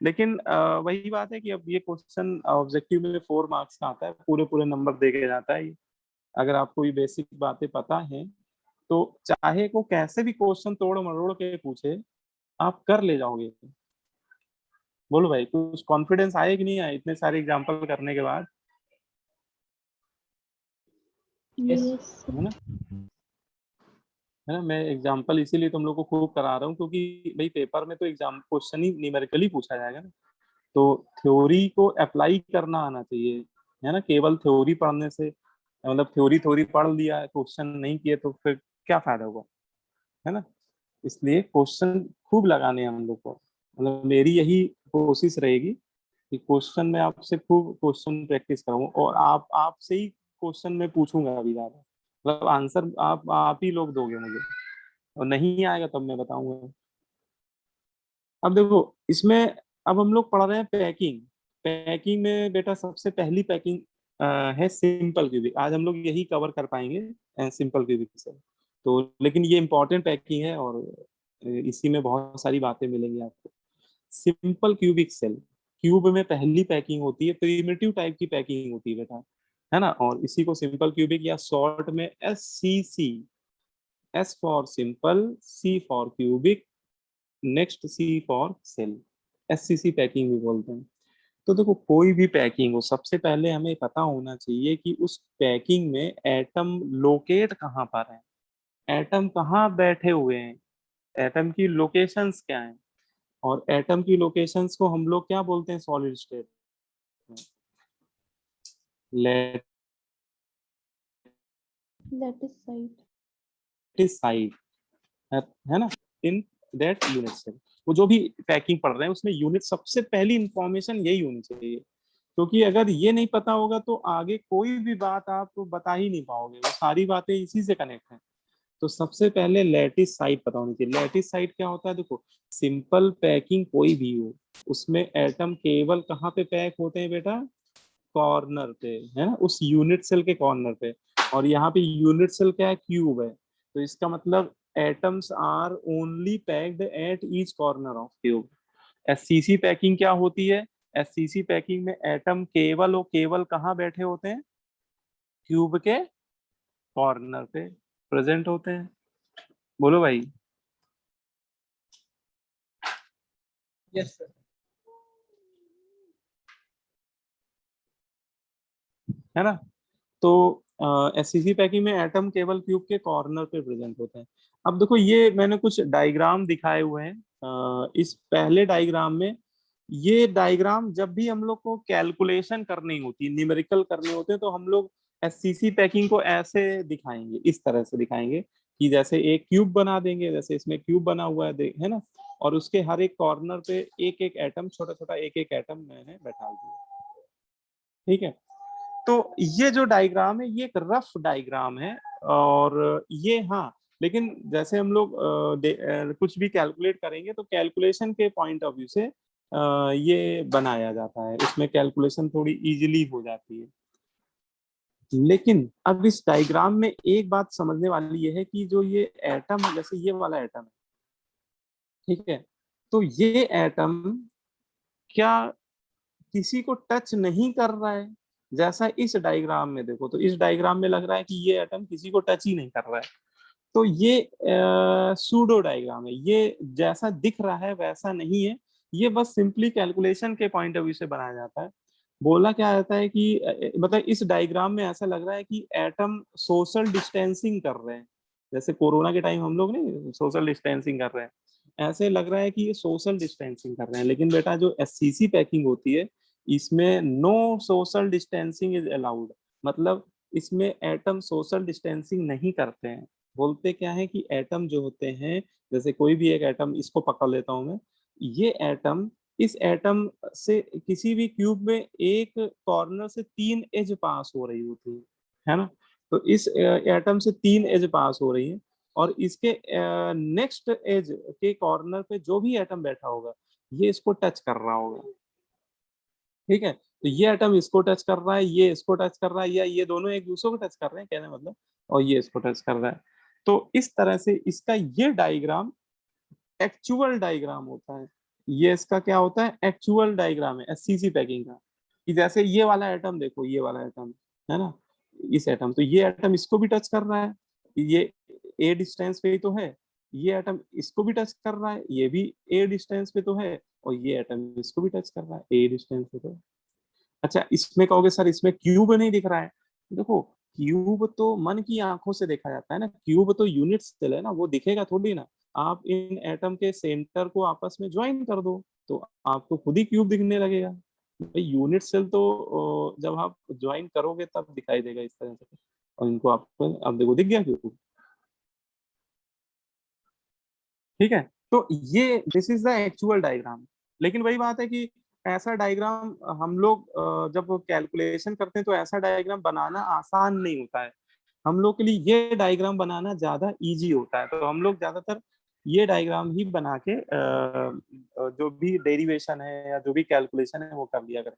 लेकिन वही बात है कि अब ये क्वेश्चन ऑब्जेक्टिव में 4 मार्क्स का आता है, पूरे पूरे नंबर दे के जाता है। अगर आपको ये बेसिक बातें पता है तो चाहे को कैसे भी क्वेश्चन तोड़ मरोड़ के पूछे आप कर ले जाओगे। बोलो भाई, कुछ कॉन्फिडेंस आए कि नहीं आए इतने सारे एग्जाम्पल करने के बाद? यस है ना, है ना, मैं एग्जाम्पल इसीलिए तुम लोग को खूब करा रहा हूँ, क्योंकि भाई पेपर में तो एग्जाम क्वेश्चन ही न्यूमेरिकली पूछा जाएगा ना, तो थ्योरी को अप्लाई करना आना चाहिए, है ना। केवल थ्योरी पढ़ने से, मतलब थ्योरी पढ़ लिया क्वेश्चन नहीं किए तो फिर क्या फायदा होगा, है ना। इसलिए क्वेश्चन खूब लगाने हैं हम लोग को, मतलब मेरी यही कोशिश रहेगी कि क्वेश्चन में आपसे खूब क्वेश्चन प्रैक्टिस कराऊं, और आपसे ही क्वेश्चन में पूछूंगा अभी ज्यादा, मतलब आंसर आप ही लोग दोगे मुझे, और नहीं आएगा तब मैं बताऊंगा। अब देखो इसमें, अब हम लोग पढ़ रहे हैं पैकिंग। पैकिंग में बेटा सबसे पहली पैकिंग है सिंपल क्यूबिक, आज हम लोग यही कवर कर पाएंगे सिंपल क्यूबिक से, तो लेकिन ये इंपॉर्टेंट पैकिंग है, और इसी में बहुत सारी बातें मिलेंगी आपको। सिंपल क्यूबिक सेल, क्यूब में पहली पैकिंग होती है, प्रिमिटिव टाइप की पैकिंग होती है बेटा, है ना, और इसी को सिंपल क्यूबिक या शॉर्ट में SCC, S for simple, C for cubic, next C for sale, SCC packing भी बोलते हैं। तो देखो कोई भी पैकिंग हो, सबसे पहले हमें पता होना चाहिए कि उस पैकिंग में एटम लोकेट कहाँ पर है, एटम कहाँ बैठे हुए हैं, एटम की लोकेशंस क्या हैं, और एटम की लोकेशंस को हम लोग क्या बोलते हैं सॉलिड स्टेट में, लैटिस साइड। लैटिस साइड, है ना, इन दैट यूनिट सेल। वो जो भी पैकिंग पढ़ रहे हैं उसमें यूनिट सबसे पहली इंफॉर्मेशन यही होनी चाहिए, क्योंकि अगर ये नहीं पता होगा तो आगे कोई भी बात आप बता ही नहीं पाओगे, वो सारी बातें इसी से कनेक्ट हैं। तो सबसे पहले लैटिस साइड पता होनी चाहिए। लैटिस साइड क्या होता है, देखो सिंपल पैकिंग कोई भी हो उसमें एटम केवल कहाँ पे पैक होते हैं बेटा, कॉर्नर पे, है ना, उस यूनिट सेल के कॉर्नर पे, और यहाँ पे यूनिट सेल क्या है, क्यूब है, तो इसका मतलब atoms are only packed at each corner of cube. SCC packing क्या होती है, SCC पैकिंग में एटम केवल और केवल कहाँ बैठे होते हैं, क्यूब के कॉर्नर पे प्रेजेंट होते हैं। बोलो भाई। Yes sir. है ना, तो SCC पैकिंग में एटम केवल क्यूब के कॉर्नर पे प्रेजेंट होते हैं। अब देखो ये मैंने कुछ डायग्राम दिखाए हुए हैं, इस पहले डायग्राम में, ये डायग्राम जब भी हम लोग को कैलकुलेशन करनी होती है, न्यूमेरिकल करने होते हैं, तो हम लोग SCC पैकिंग को ऐसे दिखाएंगे, इस तरह से दिखाएंगे कि जैसे एक क्यूब बना देंगे, जैसे इसमें क्यूब बना हुआ है ना, और उसके हर एक कॉर्नर पे एक एक एटम, छोटा छोटा एक एक एटम मैंने बैठा दिया। ठीक है, तो ये जो डायग्राम है ये एक रफ डायग्राम है, और ये, हाँ लेकिन जैसे हम लोग कुछ भी कैलकुलेट करेंगे तो कैलकुलेशन के पॉइंट ऑफ व्यू से ये बनाया जाता है, इसमें कैलकुलेशन थोड़ी इजीली हो जाती है। लेकिन अब इस डायग्राम में एक बात समझने वाली ये है कि जो ये एटम है, जैसे ये वाला एटम है, ठीक है, तो ये एटम क्या किसी को टच नहीं कर रहा है, जैसा इस डायग्राम में देखो, तो इस डायग्राम में लग रहा है कि ये एटम किसी को टच ही नहीं कर रहा है। तो ये सूडो डायग्राम है, ये जैसा दिख रहा है वैसा नहीं है, ये बस सिंपली कैलकुलेशन के पॉइंट ऑफ व्यू से बनाया जाता है। बोला क्या जाता है कि मतलब इस डायग्राम में ऐसा लग रहा है कि एटम सोशल डिस्टेंसिंग कर रहे हैं, जैसे कोरोना के टाइम हम लोग नहीं सोशल डिस्टेंसिंग कर रहे हैं, ऐसे लग रहा है कि ये सोशल डिस्टेंसिंग कर रहे हैं। लेकिन बेटा जो एससीसी पैकिंग होती है इसमें no social distancing is allowed, मतलब इसमें एटम सोशल डिस्टेंसिंग नहीं करते हैं। बोलते क्या है कि एटम जो होते हैं, जैसे कोई भी एक एटम, इसको पकड़ लेता हूं मैं, ये एटम, इस एटम से किसी भी क्यूब में एक कॉर्नर से 3 एज पास हो रही होती है ना, तो इस एटम से 3 एज पास हो रही है, और इसके नेक्स्ट एज के कॉर्नर पे जो भी एटम बैठा होगा ये इसको टच कर रहा होगा, ठीक है। तो ये एटम इसको टच कर रहा है, ये इसको टच कर रहा है, या ये दोनों एक दूसरे को टच कर रहे हैं कहने मतलब, और ये इसको टच कर रहा है। तो इस तरह से इसका ये डायग्राम एक्चुअल डायग्राम होता है। ये इसका क्या होता है, एक्चुअल डायग्राम है एससीसी पैकिंग का। कि जैसे ये वाला एटम देखो, ये वाला एटम है ना, इस एटम, तो ये एटम इसको भी टच कर रहा है, ये ए डिस्टेंस पे ही तो है, ये एटम इसको भी टच कर रहा है, ये भी ए डिस्टेंस पे तो है, और ये एटम इसको भी टच कर रहा है ए डिस्टेंस पे तो। अच्छा, इसमें कहोगे सर इसमें क्यूब नहीं दिख रहा है, देखो क्यूब तो मन की आंखों से देखा जाता है ना, क्यूब तो यूनिट सेल है ना, वो दिखेगा थोड़ी ना। आप इन एटम के सेंटर को आपस में ज्वाइन कर दो तो आपको खुद ही क्यूब दिखने लगेगा। भाई यूनिट सेल तो जब आप ज्वाइन करोगे तब दिखाई देगा इस तरह से, और इनको आपको अब देखो दिख गया क्यूब, ठीक है। तो ये this is the actual diagram. लेकिन वही बात है कि ऐसा डायग्राम हम लोग जब कैलकुलेशन करते हैं तो ऐसा डायग्राम बनाना आसान नहीं होता है, हम लोग के लिए ये डायग्राम बनाना ज्यादा इजी होता है, तो हम लोग ज्यादातर ये डायग्राम ही बना के जो भी डेरिवेशन है या जो भी कैलकुलेशन है वो कर लिया करें।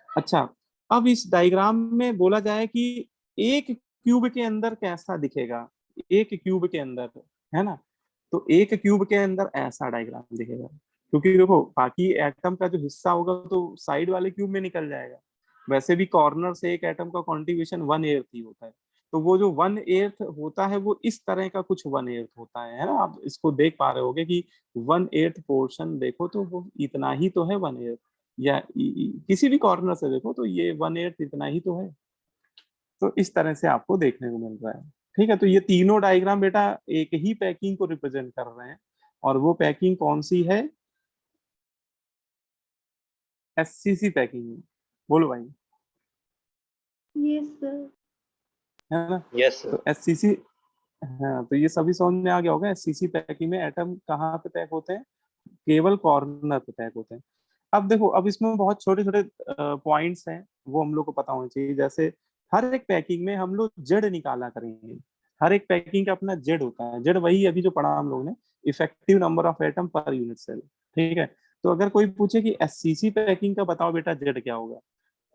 अच्छा, अब इस डायग्राम में बोला जाए कि एक क्यूब के अंदर कैसा दिखेगा, एक क्यूब के अंदर, है ना, तो एक क्यूब के अंदर ऐसा डायग्राम दिखेगा, क्योंकि देखो बाकी एटम का जो हिस्सा होगा तो साइड वाले क्यूब में निकल जाएगा। वैसे भी कॉर्नर से एक एटम का कॉन्ट्रीब्यूशन 1/8 ही होता है, तो वो जो 1/8 होता है वो इस तरह का कुछ 1/8 होता है ना, आप इसको देख पा रहे होगे कि 1/8 पोर्शन देखो तो वो इतना ही तो है 1/8, या किसी भी कॉर्नर से देखो तो ये 1/8 इतना ही तो है। तो इस तरह से आपको देखने को मिल रहा है, ठीक है। तो ये तीनों डायग्राम बेटा एक ही पैकिंग को रिप्रेजेंट कर रहे हैं, और वो पैकिंग कौन सी है, एससीसी पैकिंग। बोलो भाई, Yes, sir. है ना। यस तो एससीसी, हाँ, तो ये सभी समझ में आ गया होगा। एससीसी पैकिंग में एटम कहाँ पे पैक होते हैं, केवल कॉर्नर पे पैक होते हैं। अब देखो, अब इसमें बहुत छोटे छोटे पॉइंट्स हैं वो हम लोग को पता होने चाहिए। जैसे हर एक पैकिंग में हम लोग जेड निकाला करेंगे, हर एक पैकिंग का अपना जेड होता है। जेड वही अभी जो पढ़ा हम लोग ने, effective number of atom per unit cell, ठीक है। तो अगर कोई पूछे कि एससीसी पैकिंग का बताओ बेटा जेड क्या होगा,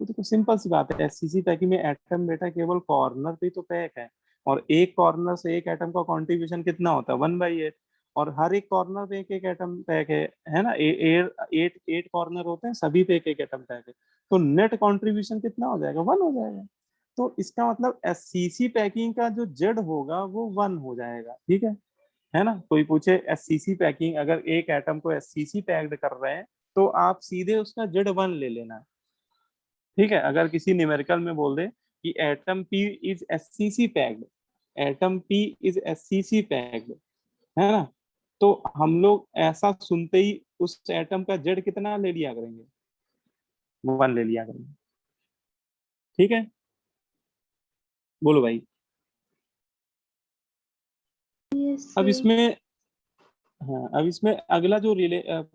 तो देखो सिंपल सी बात है, एससीसी पैकिंग में एटम बेटा केवल कॉर्नर पे तो पैक है, और एक कॉर्नर से एक एटम का कंट्रीब्यूशन कितना होता है 1/8, और हर एक कॉर्नर पे एक एक एटम पैक है ना, 8 कॉर्नर होते हैं, सभी पे एक एक एटम पैक है, तो नेट कंट्रीब्यूशन कितना हो जाएगा 1 हो जाएगा। तो इसका मतलब एससीसी पैकिंग का जो जेड होगा वो 1 हो जाएगा, ठीक है ना। कोई पूछे एससीसी पैकिंग, अगर एक एटम को एससीसी पैक्ड कर रहे हैं तो आप सीधे उसका जेड 1 ले लेना, ठीक है। अगर किसी न्यूमेरिकल में बोल दे कि atom P is SCC packed, atom P is SCC packed, है ना, तो हम लोग ऐसा सुनते ही उस एटम का जेड कितना ले लिया करेंगे, 1 ले लिया करेंगे, ठीक है। बोलो भाई। Yes, अब sir. इसमें, हाँ, अब इसमें अगला जो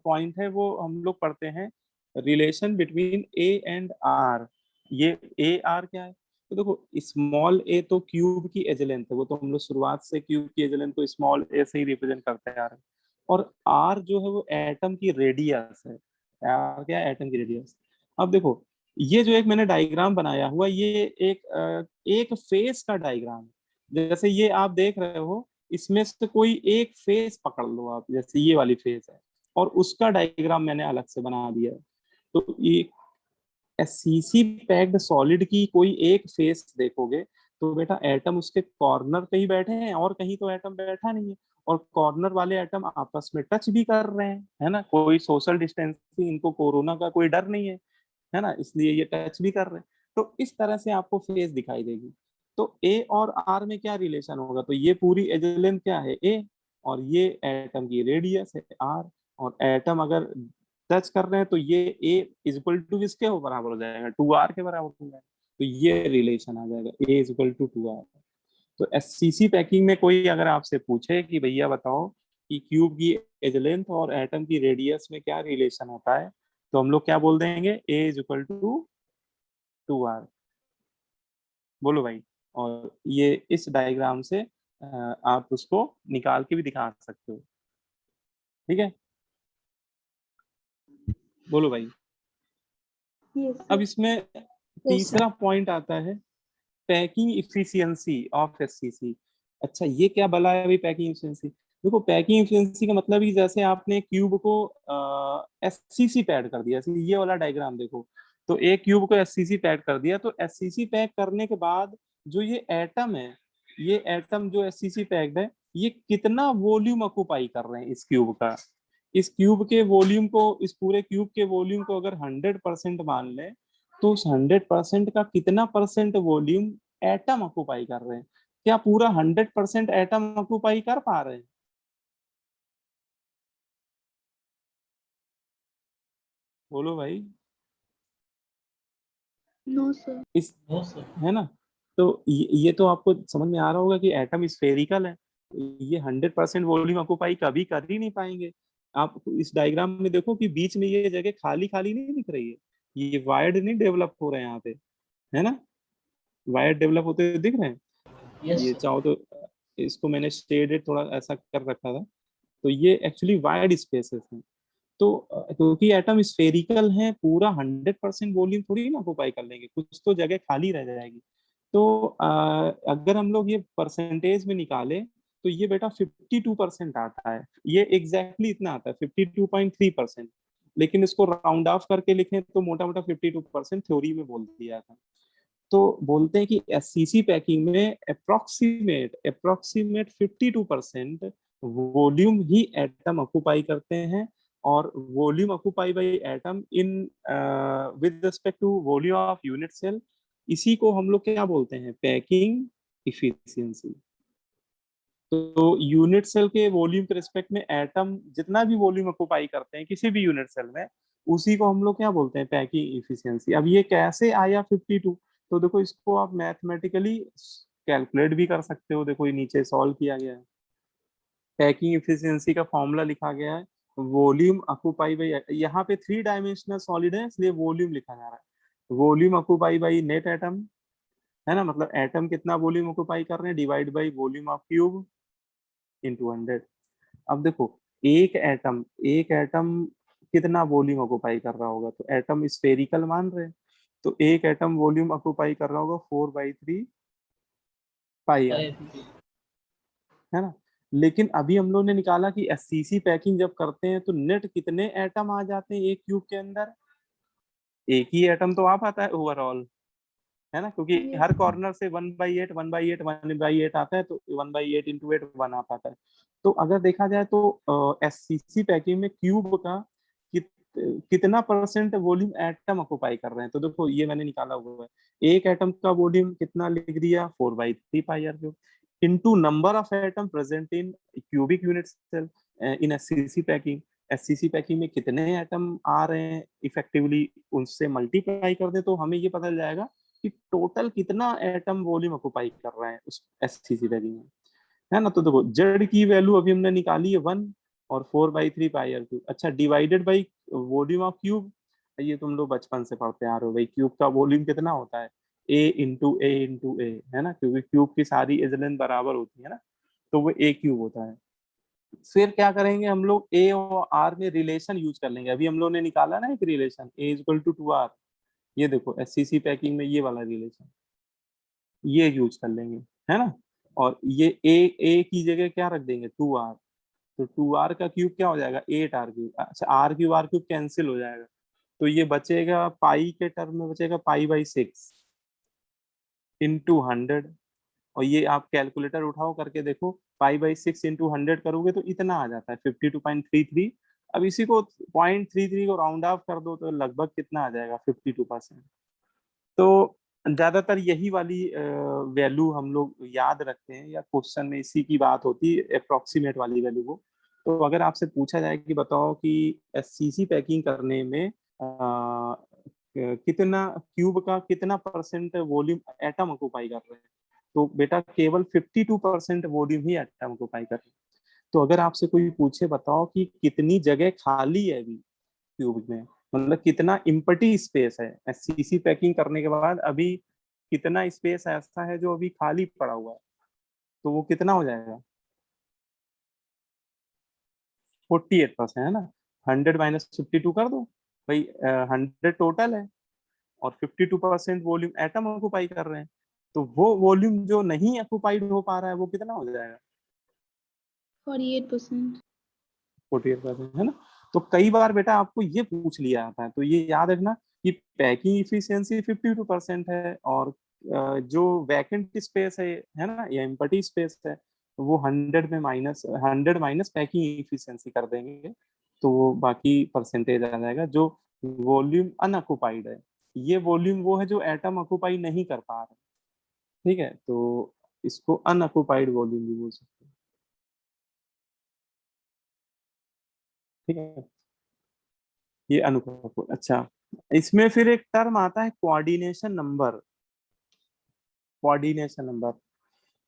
पॉइंट है वो हम लोग पढ़ते हैं, relation between a and r. ये ए आर क्या है, तो देखो स्मॉल ए तो क्यूब की एज लेंथ है, वो तो हम लोग शुरुआत से क्यूब की एज लेंथ को स्मॉल ए से ही रिप्रेजेंट करते आ रहे हैं, और आर जो है वो एटम की रेडियस है। आर क्या है, एटम की रेडियस। अब देखो ये जो एक मैंने डायग्राम बनाया हुआ, ये एक फेस का डायग्राम है। जैसे ये आप देख रहे हो, इसमें से कोई एक फेस पकड़ लो आप, जैसे ये वाली फेस है, और उसका डायग्राम मैंने अलग से बना दिया है। तो ये एससीसी पैक्ड सॉलिड की कोई एक फेस देखोगे तो बेटा एटम उसके कॉर्नर पे ही बैठे हैं और कहीं तो एटम बैठा नहीं है, और कॉर्नर वाले एटम आपस में टच भी कर रहे हैं, है ना, कोई सोशल डिस्टेंसिंग, इनको कोरोना का कोई डर नहीं है ना, इसलिए ये टच भी कर रहे हैं। तो इस तरह से आपको फेस दिखाई देगी। तो ए और आर में क्या रिलेशन होगा, तो ये पूरी एज लेंथ क्या है ए, और ये एटम की रेडियस है आर, और एटम अगर टच कर रहे हैं तो ये ए इज इक्वल टू किसके हो बराबर हो जाएगा, 2r के बराबर हो जाएगा। तो ये रिलेशन आ जाएगा ए इज इक्वल टू 2r। तो एससीसी पैकिंग में कोई अगर आपसे पूछे कि भैया बताओ कि क्यूब की एज लेंथ और एटम की रेडियस में क्या रिलेशन होता है, तो हम लोग क्या बोल देंगे, ए इज इक्वल टू 2r। बोलो भाई। और ये इस डायग्राम से आप उसको निकाल के भी दिखा सकते हो, ठीक है। बोलो भाई। Yes, अब sir. इसमें तीसरा पॉइंट आता है पैकिंग इफिशियंसी ऑफ एससीसी। अच्छा ये क्या बला है भाई पैकिंग इफिशियंसी। देखो पैकिंग इफिशियंसी का मतलब ही जैसे आपने क्यूब को एससीसी पैड कर दिया, ये वाला डायग्राम देखो, तो एक क्यूब को एससीसी पैड कर दिया, तो एससीसी पैक करने के बाद जो ये एटम है, ये एटम जो एससीसी पैक्ड है, ये कितना वॉल्यूम ऑक्यूपाई कर रहे हैं इस क्यूब का। इस क्यूब के वॉल्यूम को, इस पूरे क्यूब के वॉल्यूम को अगर 100% मान लें, तो उस 100% का कितना परसेंट वॉल्यूम एटम ऑक्यूपाई कर रहे हैं। क्या पूरा 100% एटम ऑक्यूपाई कर पा रहे हैं। बोलो भाई। No, sir. इस नो सर। है ना, तो ये तो आपको समझ में आ रहा होगा कि एटम स्फेरिकल है, ये 100% वॉल्यूम ऑक्यूपाई कभी कर ही नहीं पाएंगे। आप इस डायग्राम में देखो कि बीच में ये जगह खाली खाली नहीं दिख रही है, ये वायर्ड नहीं डेवलप हो रहे हैं यहाँ पे, है ना, वायर डेवलप होते हुए दिख रहे हैं। यस ये सर। चाहो तो इसको मैंने शेडेड थोड़ा ऐसा कर रखा था, तो ये एक्चुअली वायर्ड स्पेसेस हैं। तो क्योंकि एटम स्फेरिकल है, पूरा 100% वॉल्यूम थोड़ी ना ऑक्यूपाई कर लेंगे, कुछ तो जगह खाली रह जाएगी। तो अगर हम लोग ये परसेंटेज में निकाले तो ये बेटा 52% आता है, ये एग्जैक्टली इतना आता है 52.3%। लेकिन इसको राउंड ऑफ करके लिखें तो मोटा मोटा 52% थ्योरी में बोल दिया था। तो बोलते हैं कि एससीसी पैकिंग में अप्रोक्सीमेट 52% वॉल्यूम ही एटम ऑक्यूपाई करते हैं, और volume occupy by atom in with respect to volume of unit cell, इसी को हम लोग क्या बोलते हैं, पैकिंग इफिशियंसी। तो यूनिट सेल के वॉल्यूम के रिस्पेक्ट में एटम जितना भी वॉल्यूम ऑक्यूपाई करते हैं किसी भी यूनिट सेल में, उसी को हम लोग क्या बोलते हैं, पैकिंग इफिशियंसी। अब ये कैसे आया 52, तो देखो इसको आप मैथमेटिकली कैलकुलेट भी कर सकते हो, देखो ये नीचे सॉल्व किया गया है। पैकिंग इफिशियंसी का फॉर्मूला लिखा गया है, वॉल्यूम ऑक्यूपाई बाई, यहाँ पे 3 डायमेंशनल सॉलिड है इसलिए वॉल्यूम लिखा जा रहा है, volume occupy by net atom, है ना, मतलब एटम कितना वॉल्यूम ऑक्यूपाई कर रहे हैं divide by volume of cube into 100। अब देखो एक एटम कितना वॉल्यूम ऑक्यूपाई कर रहा होगा, तो एटम स्फेरिकल मान रहे हैं, तो एक एटम वॉल्यूम ऑक्यूपाई कर रहा होगा 4/3 पाई आर, है ना। लेकिन अभी हम लोग ने निकाला कि एससीसी पैकिंग जब करते हैं तो नेट कितने एटम आ जाते हैं एक क्यूब के अंदर, एक ही एटम तो आ पाता है ओवरऑल, है ना, क्योंकि Yes. हर कॉर्नर से 1/8 1/8 1/8 आता है, तो 1/8 इंटू 8 1 आ पाता है। तो अगर देखा जाए तो एससीसी पैकिंग में क्यूब का कितना परसेंट वॉल्यूम एटम ऑक्यूपाई कर रहे हैं, तो देखो ये मैंने निकाला हुआ है, एक एटम का वॉल्यूम कितना लिख दिया 4/3 pi r cube into number of atom present in cubic unit cell in SCC packing. SCC packing में कितने एटम आ रहे हैं इफेक्टिवली, उनसे मल्टीप्लाई कर दे तो हमें ये पता चल जाएगा कि टोटल कितना एटम वॉल्यूम ऑक्यूपाई कर रहा है उस एससीसी पैकिंग में, है ना। तो देखो जेड की वैल्यू अभी हमने निकाली है 1 और 4/3 पाई आर क्यूब। अच्छा divided by volume of cube, ये तुम लोग बचपन से पढ़ते आ रहे हो भाई, क्यूब का वॉल्यूम कितना होता है a इंटू ए, है ना, क्योंकि क्यूब की सारी एज लेंथ बराबर होती है ना, तो वो ए क्यूब होता है। फिर क्या करेंगे हम लोग, ए और आर में रिलेशन यूज कर लेंगे, अभी हम लोग ने निकाला ना एक relation a is equal to 2r, ये देखो एससीसी पैकिंग में ये वाला रिलेशन ये यूज कर लेंगे, है ना। और ये ए की जगह क्या रख देंगे 2r, तो 2r का क्यूब क्या हो जाएगा 8r क्यूब। अच्छा आर क्यूब कैंसिल हो जाएगा, तो ये बचेगा पाई के टर्म में बचेगा पाई/6 इंटू 100, और ये आप कैलकुलेटर उठाओ करके देखो, 5/6 इंटू 100 करोगे तो इतना आ जाता है 52.33। अब इसी को 0.33 को राउंड ऑफ कर दो तो लगभग कितना आ जाएगा 52%। तो ज्यादातर यही वाली वैल्यू हम लोग याद रखते हैं, या क्वेश्चन में इसी की बात होती है, अप्रोक्सीमेट वाली वैल्यू को। तो अगर आपसे पूछा जाए कि बताओ कि एससीसी पैकिंग करने में कितना क्यूब का कितना परसेंट वॉल्यूम एटम ऑक्युपाई कर रहे हैं, तो बेटा केवल 52% वॉल्यूम ही एटम ऑक्युपाई कर रहे हैं। तो अगर आपसे कोई पूछे बताओ कि कितनी जगह खाली है अभी क्यूब में, मतलब कितना इम्पटी स्पेस है एससीसी पैकिंग करने के बाद, अभी कितना स्पेस ऐसा है जो अभी खाली पड़ा हुआ है, तो वो कितना हो जाएगा 48% है ना। 100 माइनस 52 कर दो भाई, 100 टोटल है और 52% वॉल्यूम एटम ऑक्युपाई कर रहे हैं, तो वो वॉल्यूम जो नहीं ऑक्युपाइड हो पा रहा है वो कितना हो जाएगा 48%। 48% है ना। तो कई बार बेटा आपको ये पूछ लिया जाता है, तो ये याद रखना कि पैकिंग इफिशियंसी 52% है, और जो वैकेंट स्पेस है ना, या एम्प्टी स्पेस है, वो 100 माइनस पैकिंग इफिशियंसी कर देंगे, तो वो बाकी परसेंटेज आ जाएगा। जो वॉल्यूम अनऑक्युपाइड है, ये वॉल्यूम वो है जो एटम ऑक्युपाई नहीं कर पा रहे, ठीक है, तो इसको अनऑक्युपाइड वॉल्यूम भी बोल सकते हैं, ठीक है। ये अनुपात। अच्छा, इसमें फिर एक टर्म आता है कोऑर्डिनेशन नंबर। कोऑर्डिनेशन नंबर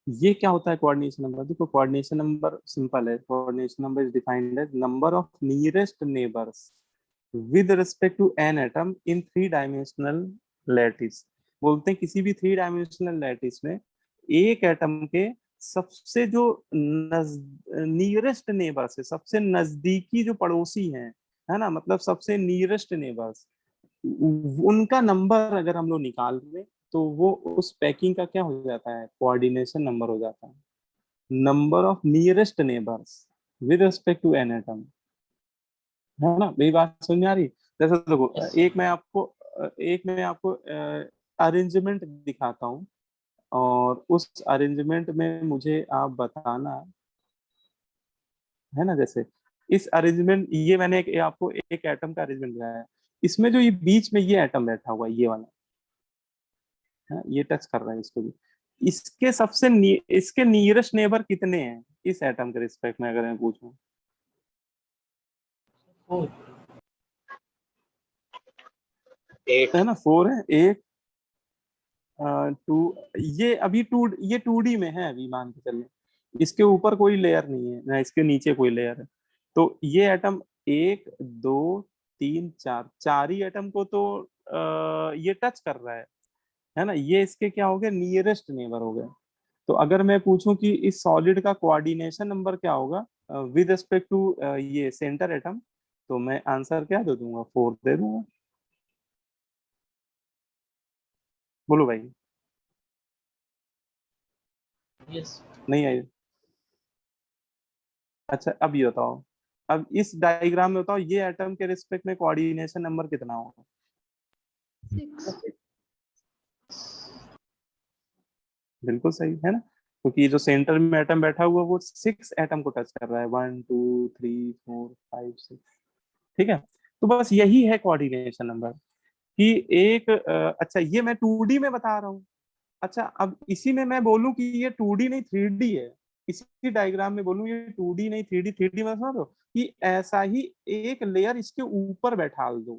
ये क्या होता है? कोऑर्डिनेशन नंबर, देखो कोऑर्डिनेशन नंबर सिंपल है। Coordination number is defined as number of nearest neighbours with respect to an atom in 3 dimensional lattice. बोलते हैं किसी भी 3 डायमेंशनल लैटिस में एक एटम के सबसे जो नियरेस्ट नेबर्स है, सबसे नजदीकी जो पड़ोसी हैं, है ना, मतलब सबसे नियरेस्ट नेबर्स, उनका नंबर अगर हम लोग निकाल दें तो वो उस पैकिंग का क्या हो जाता है? कोऑर्डिनेशन नंबर हो जाता है। Number of nearest neighbours with respect to an atom, है ना। मेरी बात समझ में आ रही? जैसे देखो, एक मैं आपको अरेंजमेंट दिखाता हूँ, और उस अरेंजमेंट में मुझे आप बताना, है ना। जैसे इस अरेंजमेंट, ये मैंने आपको एक एटम का अरेंजमेंट दिखाया है, इसमें जो ये बीच में ये एटम बैठा हुआ है, ये वाला है, ये टच कर रहा है इसको भी, इसके इसके नियरेस्ट नेबर कितने हैं इस एटम के रिस्पेक्ट में, अगर मैं पूछूं? 8 है ना, 4 है। एक 2, ये अभी ये 2D में है अभी, मान के चलिए इसके ऊपर कोई लेयर नहीं है ना, इसके नीचे कोई लेयर है, तो ये एटम 1 2 3 4, चार ही एटम को तो ये टच कर रहा है ना। ये इसके क्या हो गए? नियरेस्ट नेबर हो गए। तो अगर मैं पूछूं कि इस सॉलिड का कोऑर्डिनेशन नंबर क्या होगा विद रिस्पेक्ट टू ये सेंटर एटम, तो मैं आंसर क्या दे दूंगा? 4 दे दूंगा। बोलो भाई। यस नहीं आई? अच्छा, अब ये बताओ, अब इस डायग्राम में बताओ ये एटम के रिस्पेक्ट में कोऑर्डिनेशन नंबर कितना होगा? 6। बिल्कुल सही है ना, क्योंकि जो सेंटर में एटम बैठा हुआ वो 6 एटम को टच कर रहा है, 1 2 3 4 5 6, ठीक है। तो बस यही है कोऑर्डिनेशन नंबर कि एक अच्छा, ये मैं 2D में बता रहा हूँ। अच्छा, अब इसी में मैं बोलूं कि ये 2D नहीं 3D है, इसी डायग्राम में बोलूं ये 2D नहीं 3D, 3D में समझ लो कि ऐसा ही एक लेयर इसके ऊपर बैठा दो,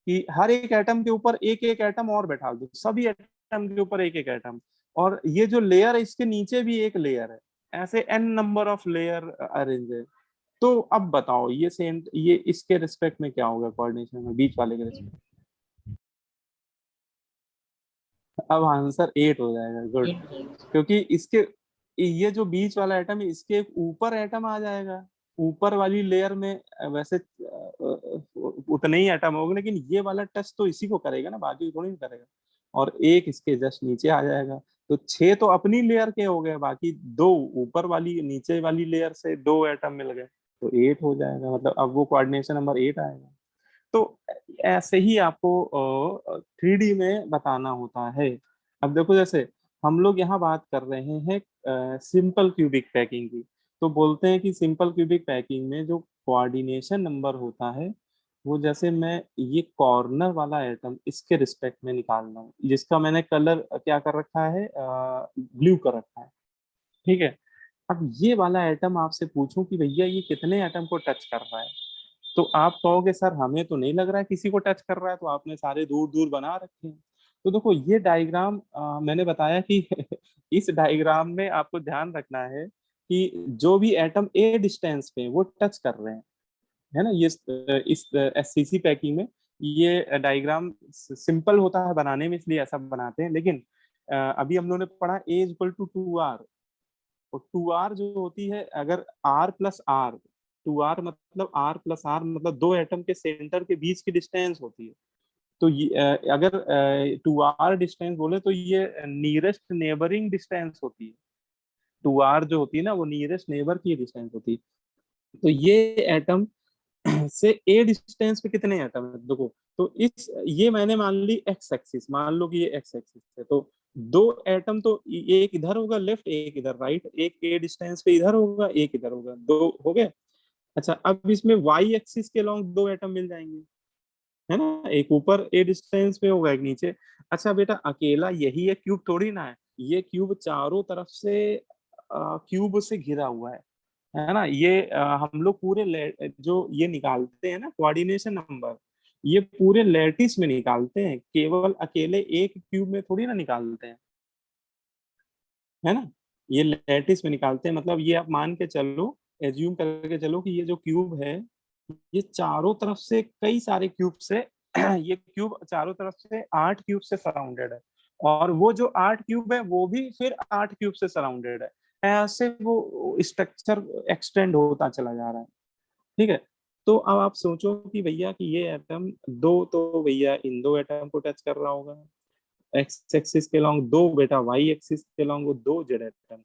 कि हर एक एटम के ऊपर एक एक एटम और बैठा दो, सभी एटम के ऊपर एक एक एटम, और ये जो लेयर है इसके नीचे भी एक लेयर है, ऐसे n number of layer arrange है। तो अब बताओ ये ये इसके रिस्पेक्ट में क्या होगा कोऑर्डिनेशन में, बीच वाले के रिस्पेक्ट? अब आंसर 8 हो जाएगा, गुड। क्योंकि इसके ये जो बीच वाला एटम है इसके एक ऊपर एटम आ जाएगा, ऊपर वाली लेयर में वैसे उतने ही एटम होंगे, लेकिन ये वाला टच तो इसी को करेगा ना, बाकी थोड़ी नहीं करेगा, और एक इसके जस्ट नीचे आ जाएगा। तो 6 तो अपनी लेयर के हो गए, बाकी 2 ऊपर वाली नीचे वाली लेयर से 2 एटम मिल गए, तो 8 हो जाएगा, मतलब अब वो कोऑर्डिनेशन नंबर 8 आएगा। तो ऐसे ही आपको 3D में बताना होता है। अब देखो, जैसे हम लोग यहाँ बात कर रहे हैं सिंपल क्यूबिक पैकिंग की। तो बोलते हैं कि सिंपल क्यूबिक पैकिंग में जो कोऑर्डिनेशन नंबर होता है वो, जैसे मैं ये कॉर्नर वाला एटम इसके रिस्पेक्ट में निकाल रहा हूँ, जिसका मैंने कलर क्या कर रखा है, ब्लू कर रखा है, ठीक है। अब ये वाला एटम आपसे पूछूं कि भैया ये कितने एटम को टच कर रहा है, तो आप कहोगे सर हमें तो नहीं लग रहा है किसी को टच कर रहा है, तो आपने सारे दूर दूर बना रखे हैं। तो देखो ये डायग्राम मैंने बताया कि इस डायग्राम में आपको ध्यान रखना है कि जो भी एटम ए डिस्टेंस पे वो टच कर रहे हैं, है ना। ये इस एससीसी पैकिंग में ये डायग्राम सिंपल होता है बनाने में, इसलिए ऐसा बनाते हैं। लेकिन अभी हम लोगों ने पढ़ा ए इज इक्वल टू 2r, और 2r जो होती है, अगर r प्लस आर, 2r मतलब r प्लस आर मतलब दो एटम के सेंटर के बीच की डिस्टेंस होती है। तो ये अगर 2r डिस्टेंस बोले तो ये नियरेस्ट नेबरिंग डिस्टेंस होती है। 2r जो होती है ना वो नियरेस्ट नेबर की डिस्टेंस होती है। तो ये एटम से ए डिस्टेंस पे कितने एटम है देखो। तो इस ये मैंने मान ली एक्स एक्सिस, मान लो कि ये एक्स एक्सिस है, तो दो एटम तो एक इधर होगा लेफ्ट, एक इधर राइट, एक ए डिस्टेंस पे इधर होगा, एक इधर होगा, दो हो गए। अच्छा, अब इसमें वाई एक्सिस के लॉन्ग दो एटम मिल जाएंगे, है ना। एक ऊपर ए डिस्टेंस पे होगा, एक नीचे। अच्छा बेटा, अकेला यही है क्यूब थोड़ी ना है, ये क्यूब चारों तरफ से क्यूब से घिरा हुआ है ना। ये हम लोग पूरे जो ये निकालते हैं ना कोऑर्डिनेशन नंबर, ये पूरे लैटिस में निकालते हैं, केवल अकेले एक क्यूब में थोड़ी ना निकालते हैं, है ना। ये लैटिस में निकालते हैं, मतलब ये आप मान के चलो, एज्यूम करके चलो कि ये जो क्यूब है ये चारों तरफ से कई सारे क्यूब से ये क्यूब चारों तरफ से 8 क्यूब से सराउंडेड है, और वो जो 8 क्यूब है वो भी फिर 8 क्यूब से सराउंडेड है। ऐसे वो स्ट्रक्चर एक्सटेंड होता चला जा रहा है, ठीक है। तो अब आप सोचो कि भैया कि ये एटम दो, तो भैया इन दो एटम को टच कर रहा होगा, एक्स एक्सिस के लॉन्ग दो, बेटा वाई एक्सिस के लॉन्ग वो दो, जेड एटम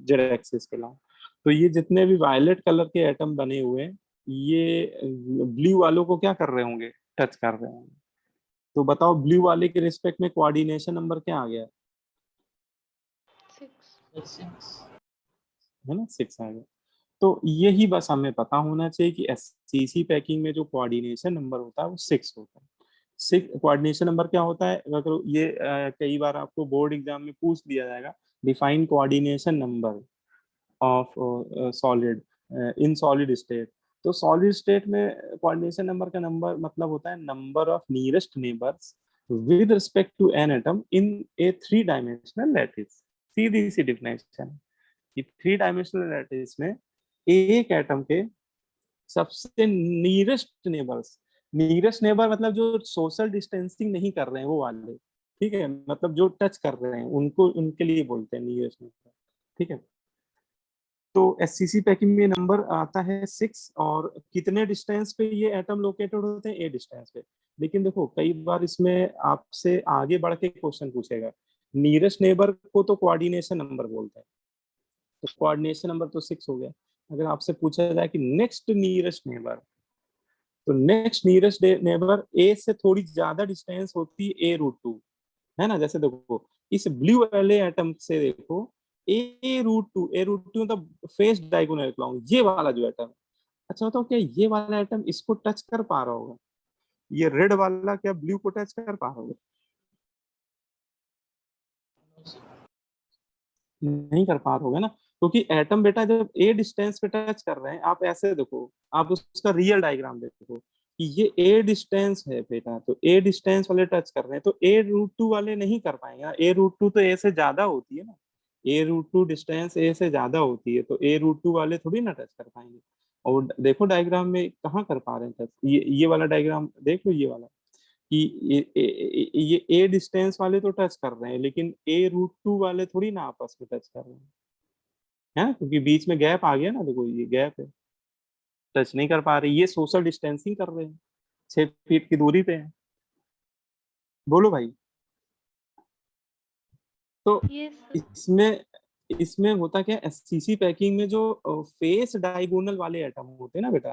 जेड एक्सिस के लॉन्ग। तो ये जितने भी वायलेट कलर के एटम बने हुए हैं, ये ब्लू वालों को क्या कर रहे होंगे, टच कर रहे होंगे। तो बताओ ब्लू वाले के रिस्पेक्ट में कोऑर्डिनेशन नंबर क्या आ गया, 6. है ना, 6 आ गया। तो यही बस हमें पता होना चाहिए कि एससीसी पैकिंग में जो कोऑर्डिनेशन नंबर होता है वो 6 होता है। 6 कोऑर्डिनेशन नंबर क्या होता है, अगर ये कई बार आपको बोर्ड एग्जाम में पूछ दिया जाएगा, define coordination number of solid in solid state. तो सॉलिड स्टेट में कोऑर्डिनेशन नंबर का नंबर मतलब होता है number of nearest neighbours with respect to an atom in a 3 dimensional lattice. सीधी सी डिफिनेशन कि 3 डायमेंशनल लैटिस में एक एटम के सबसे नीरेस्ट नेबर मतलब जो सोशल डिस्टेंसिंग नहीं कर रहे हैं वो वाले, ठीक है, मतलब जो टच कर रहे हैं उनको, उनके लिए बोलते हैं नीरेस्ट नेबर, ठीक है। तो एससीसी पैकिंग में नंबर आता है 6, और कितने डिस्टेंस पे ये एटम लोकेटेड होते हैं, ए डिस्टेंस पे। लेकिन देखो कई बार इसमें आपसे आगे बढ़ के क्वेश्चन पूछेगा, नीरेस्ट नेबर को तो कोऑर्डिनेशन नंबर बोलते हैं, तो कोऑर्डिनेशन नंबर तो 6 हो गया। अगर आपसे पूछा जाए कि नेक्स्ट नियरेस्ट नेबर, तो नेक्स्ट नियरेस्ट नेबर ए से थोड़ी ज्यादा डिस्टेंस होती है a√2, है ना। जैसे देखो इस ब्लू वाले एटम से देखो a√2 मतलब फेस डायगोनल लॉन्ग, ये वाला जो एटम। अच्छा बताओ क्या ये वाला एटम इसको टच कर पा रहा होगा, ये रेड वाला क्या ब्लू को टच कर पा रहा होगा, नहीं कर पा रहा होगा ना। क्योंकि एटम बेटा जब ए डिस्टेंस पे टच कर रहे हैं, आप ऐसे देखो, आप उसका रियल डायग्राम देखो कि ये ए डिस्टेंस है बेटा, तो ए डिस्टेंस वाले टच कर रहे हैं, तो a√2 वाले नहीं कर पाएंगे ना, a√2 तो ए से ज्यादा होती है ना, a√2 डिस्टेंस ए से ज्यादा होती है, तो a√2 वाले थोड़ी ना टच कर पाएंगे। और देखो डायग्राम में कहाँ कर पा रहे हैं टच, ये वाला डायग्राम देख लो, ये वाला कि ये ए डिस्टेंस वाले तो टच कर रहे हैं, लेकिन a√2 वाले थोड़ी ना आपस में टच कर रहे हैं, है ना, क्योंकि बीच में गैप आ गया ना, देखो ये गैप है, टच नहीं कर पा रहे, ये सोशल डिस्टेंसिंग कर रहे हैं, 6 फीट की दूरी पे है। बोलो भाई। तो Yes, sir. इसमें इसमें होता क्या, एससीसी पैकिंग में जो फेस डायगोनल वाले एटम होते हैं ना बेटा,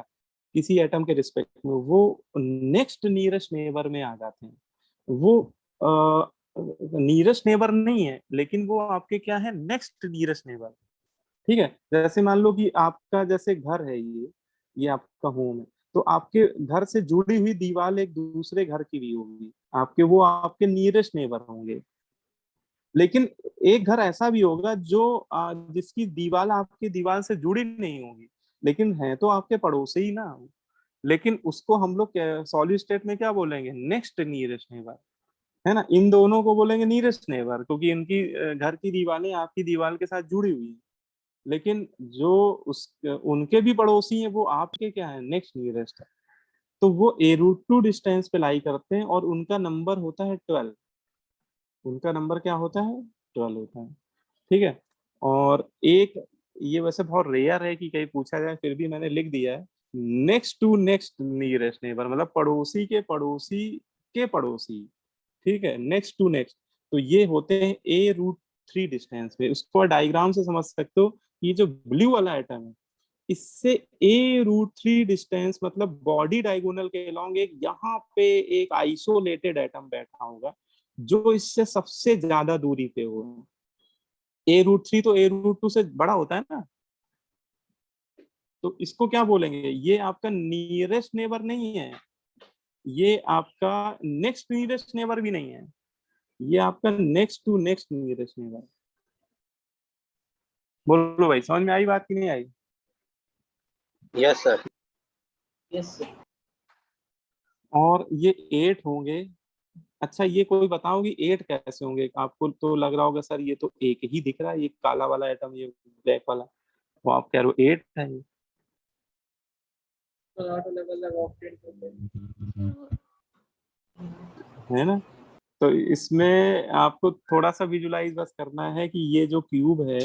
किसी एटम के रिस्पेक्ट में, वो नेक्स्ट नियरेस्ट नेबर में आ जाते हैं। वो नीरेस्ट नेबर नहीं है, लेकिन वो आपके क्या है, नेक्स्ट नीरेस्ट नेबर। ठीक है, जैसे मान लो कि आपका जैसे घर है, ये आपका होम है, तो आपके घर से जुड़ी हुई दीवार एक दूसरे घर की भी होगी, आपके वो आपके नियरेस्ट नेबर होंगे। लेकिन एक घर ऐसा भी होगा जो जिसकी दीवार आपकी दीवार से जुड़ी नहीं होगी, लेकिन है तो आपके पड़ोसी ही ना, लेकिन उसको हम लोग सॉलिड स्टेट में क्या बोलेंगे, नेक्स्ट नियरेस्ट नेबर, है ना। इन दोनों को बोलेंगे नियरेस्ट नेबर, क्योंकि इनकी घर की दीवारें आपकी दीवार के साथ जुड़ी हुई हैं। लेकिन जो उस उनके भी पड़ोसी हैं वो आपके क्या है, नेक्स्ट नियरेस्ट है। तो वो A√2 डिस्टेंस पे लाई करते हैं और उनका नंबर होता है 12। उनका नंबर क्या होता है, 12 होता है। ठीक है, और एक ये वैसे बहुत रेयर है कि कहीं पूछा जाए, फिर भी मैंने लिख दिया है, next to next nearest neighbour, मतलब पड़ोसी के पड़ोसी के पड़ोसी। ठीक है, नेक्स्ट टू नेक्स्ट, तो ये होते हैं A√3 डिस्टेंस पे। उसको डायग्राम से समझ सकते हो, ये जो ब्लू वाला आइटम है, इससे A√3 डिस्टेंस मतलब बॉडी डायगोनल के अलोंग एक यहाँ पे एक आइसोलेटेड एटम बैठा होगा जो इससे सबसे ज्यादा दूरी पे हो। A√3 तो A√2 से बड़ा होता है ना, तो इसको क्या बोलेंगे, ये आपका नियरेस्ट नेबर नहीं है, ये आपका नेक्स्ट नियरेस्ट नेबर भी नहीं है, ये आपका next to next nearest neighbour. बोलो भाई, समझ में आई बात कि नहीं आई? Yes sir. Yes sir. और ये 8 होंगे। अच्छा, ये कोई बताओ कि 8 कैसे होंगे? आपको तो लग रहा होगा सर ये तो एक ही दिख रहा है, ये काला वाला एटम, ये ब्लैक वाला, वो आप कह रहे हो 8 है ये। तो 8 अलग अलग ऑक्टेट होते हैं। है ना। तो इसमें आपको थोड़ा सा विजुलाइज बस करना है कि ये जो क्यूब है,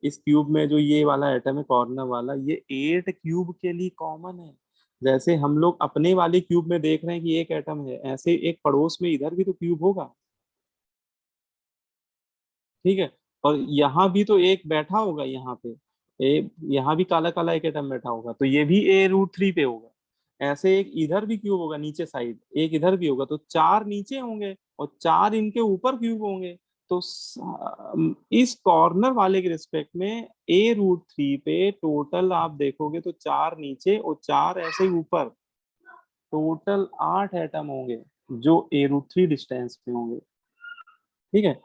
इस क्यूब में जो ये वाला एटम है कॉर्नर वाला, ये 8 क्यूब के लिए कॉमन है। जैसे हम लोग अपने वाले क्यूब में देख रहे हैं कि एक एटम है, ऐसे एक पड़ोस में इधर भी तो क्यूब होगा। ठीक है, और यहाँ भी तो एक बैठा होगा, यहाँ पे यहाँ भी काला काला एक एटम बैठा होगा, तो ये भी A√3 पे होगा। ऐसे एक इधर भी क्यूब होगा नीचे साइड, एक इधर भी होगा, तो 4 नीचे होंगे और 4 इनके ऊपर क्यूब होंगे। तो इस कॉर्नर वाले के रिस्पेक्ट में A√3 पे टोटल आप देखोगे तो 4 नीचे और 4 ऐसे ही ऊपर, टोटल 8 एटम होंगे जो A√3 डिस्टेंस पे होंगे। ठीक है,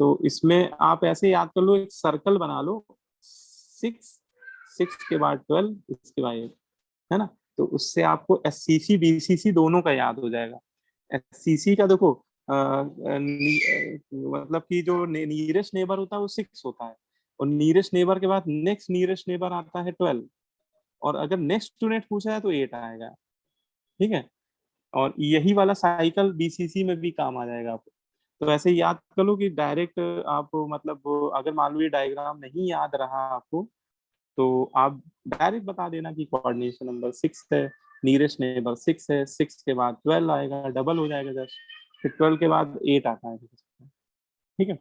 तो इसमें आप ऐसे याद कर लो, एक सर्कल बना लो, 6 6 के बाद 12, इसके बाद 8, है ना। तो उससे आपको SCC BCC दोनों का याद हो जाएगा। SCC का देखो मतलब कि जो नियरेस्ट नेबर होता है वो 6 होता है, और नियरेस्ट नेबर के बाद नेक्स्ट नियरेस्ट नेबर आता है 12, और अगर नेक्स्ट टू नेक्स्ट पूछा है तो 8 आएगा। ठीक है, और यही वाला साइकिल BCC में भी काम आ जाएगा आपको। तो ऐसे याद कर लो कि डायरेक्ट आप मतलब अगर मान लो ये डायग्राम नहीं याद रहा आपको, तो आप डायरेक्ट बता देना कि कोऑर्डिनेशन नंबर 6 है, नियरेस्ट नेबर 6 है, 6 के बाद 12 आएगा, डबल हो जाएगा जस्ट, फिर 12 के बाद 8 आता है। ठीक है,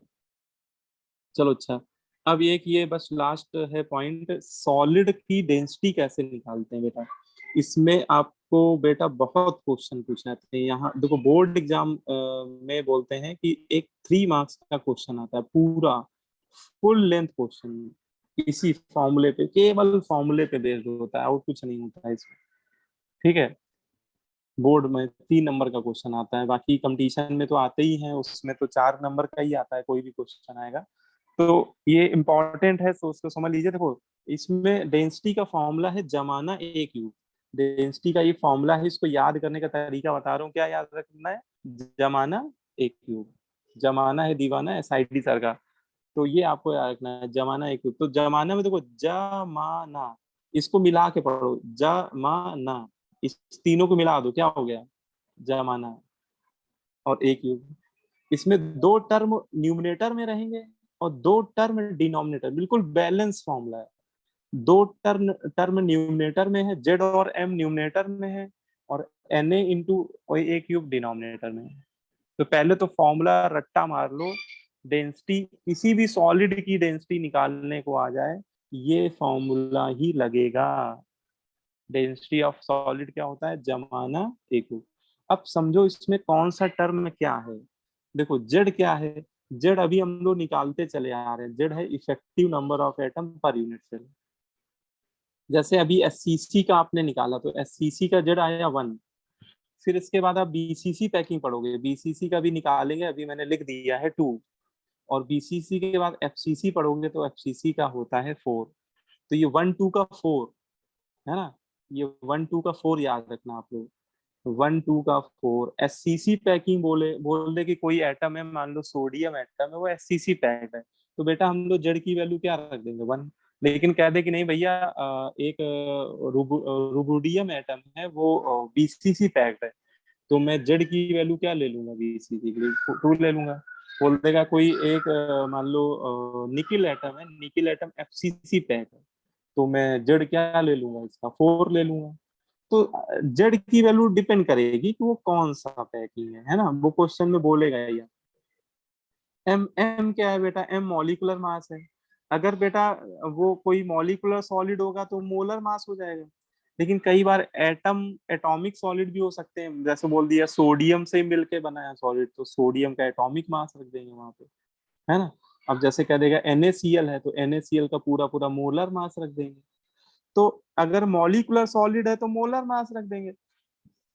चलो अच्छा, अब एक ये बस लास्ट है पॉइंट, सॉलिड की डेंसिटी कैसे निकालते हैं बेटा। इसमें आपको बेटा बहुत क्वेश्चन पूछे जाते हैं। यहाँ देखो बोर्ड एग्जाम में बोलते हैं कि एक 3 मार्क्स का क्वेश्चन आता है, पूरा फुल लेंथ क्वेश्चन, इसी फॉर्मूले पे, केवल फॉर्मूले पे बेस्ड होता है और कुछ नहीं होता है इसमें। ठीक है, बोर्ड में 3 नंबर का क्वेश्चन आता है, बाकी कंपटीशन में तो आते ही हैं, उसमें तो 4 नंबर का ही आता है, कोई भी क्वेश्चन आएगा। तो ये इंपॉर्टेंट है, तो उसको समझ लीजिए। देखो इसमें डेंसिटी का फॉर्मूला है जमाना A क्यूब, डेंसिटी का ये फॉर्मूला है, इसको याद करने का तरीका बता रहा हूँ, क्या याद रखना है, जमाना A क्यूब। जमाना है दीवाना SID सर का, तो ये आपको याद रखना है, जमाना A क्यूब। तो जमाना में देखो जमाना, इसको मिला के पढ़ो, जमाना, इस तीनों को मिला दो, क्या हो गया, जमाना और A क्यूब। इसमें 2 टर्म न्यूमरेटर में रहेंगे और 2 टर्म डिनोमिनेटर, बिल्कुल बैलेंस फॉर्मूला है। 2 टर्म टर्म न्यूमरेटर में है, Z और M न्यूमरेटर में है, और Na into A cube denominator में है। तो पहले तो फॉर्मूला रट्टा मार लो, डेंसिटी किसी भी सॉलिड की डेंसिटी निकालने को आ जाए, ये फॉर्मूला ही लगेगा। डेंसिटी ऑफ सॉलिड क्या होता है, जमाना A क्यूब। अब समझो इसमें कौन सा टर्म क्या है, देखो जेड क्या है, जेड अभी हम लोग निकालते चले आ रहे हैं, जेड है effective number of atom per unit cell. जैसे अभी एससीसी का आपने निकाला तो एससीसी का जेड आया 1, फिर इसके बाद आप बीसीसी पैकिंग पढ़ोगे, बीसीसी का भी निकालेंगे, अभी मैंने लिख दिया है 2, और बीसीसी के बाद एफसीसी पढ़ोगे तो एफसीसी का होता है 4। तो ये 1 2 का 4 है ना, ये 1 2 का 4 याद रखना आप लोग, 1 2 का 4। एससीसी पैकिंग बोल दे कि कोई एटम है, मान लो सोडियम एटम है, वो एससीसी पैक्ड है, तो बेटा हम लोग जेड की वैल्यू क्या रख देंगे 1। लेकिन कह दे कि नहीं भैया एक रुबोडियम एटम है वो बीसीसी पैक्ड है, तो मैं जेड की वैल्यू क्या ले लूंगा, बीसीसी के लिए 2 ले लूंगा। बोल देगा कोई एक मान लो निकिल एटम है, निकिल एटम एफसीसी पैक है, तो मैं जेड क्या ले लूंगा, इसका 4 ले लूंगा। तो जेड की वैल्यू डिपेंड करेगी कि वो कौन सा पैकिंग है ना, वो क्वेश्चन में बोलेगा या एम। एम क्या है बेटा, एम मॉलिक्यूलर मास है। अगर बेटा वो कोई मॉलिक्यूलर सॉलिड होगा तो मोलर मास हो जाएगा, लेकिन कई बार एटम एटॉमिक सॉलिड भी हो सकते हैं, जैसे बोल दिया सोडियम से मिलके बनाया सॉलिड, तो सोडियम का एटॉमिक मास रख देंगे वहां पे, है ना। अब जैसे कह देगा NaCl है तो NaCl का पूरा पूरा मोलर मास रख देंगे। तो अगर मॉलिक्यूलर सॉलिड है तो मोलर मास रख देंगे,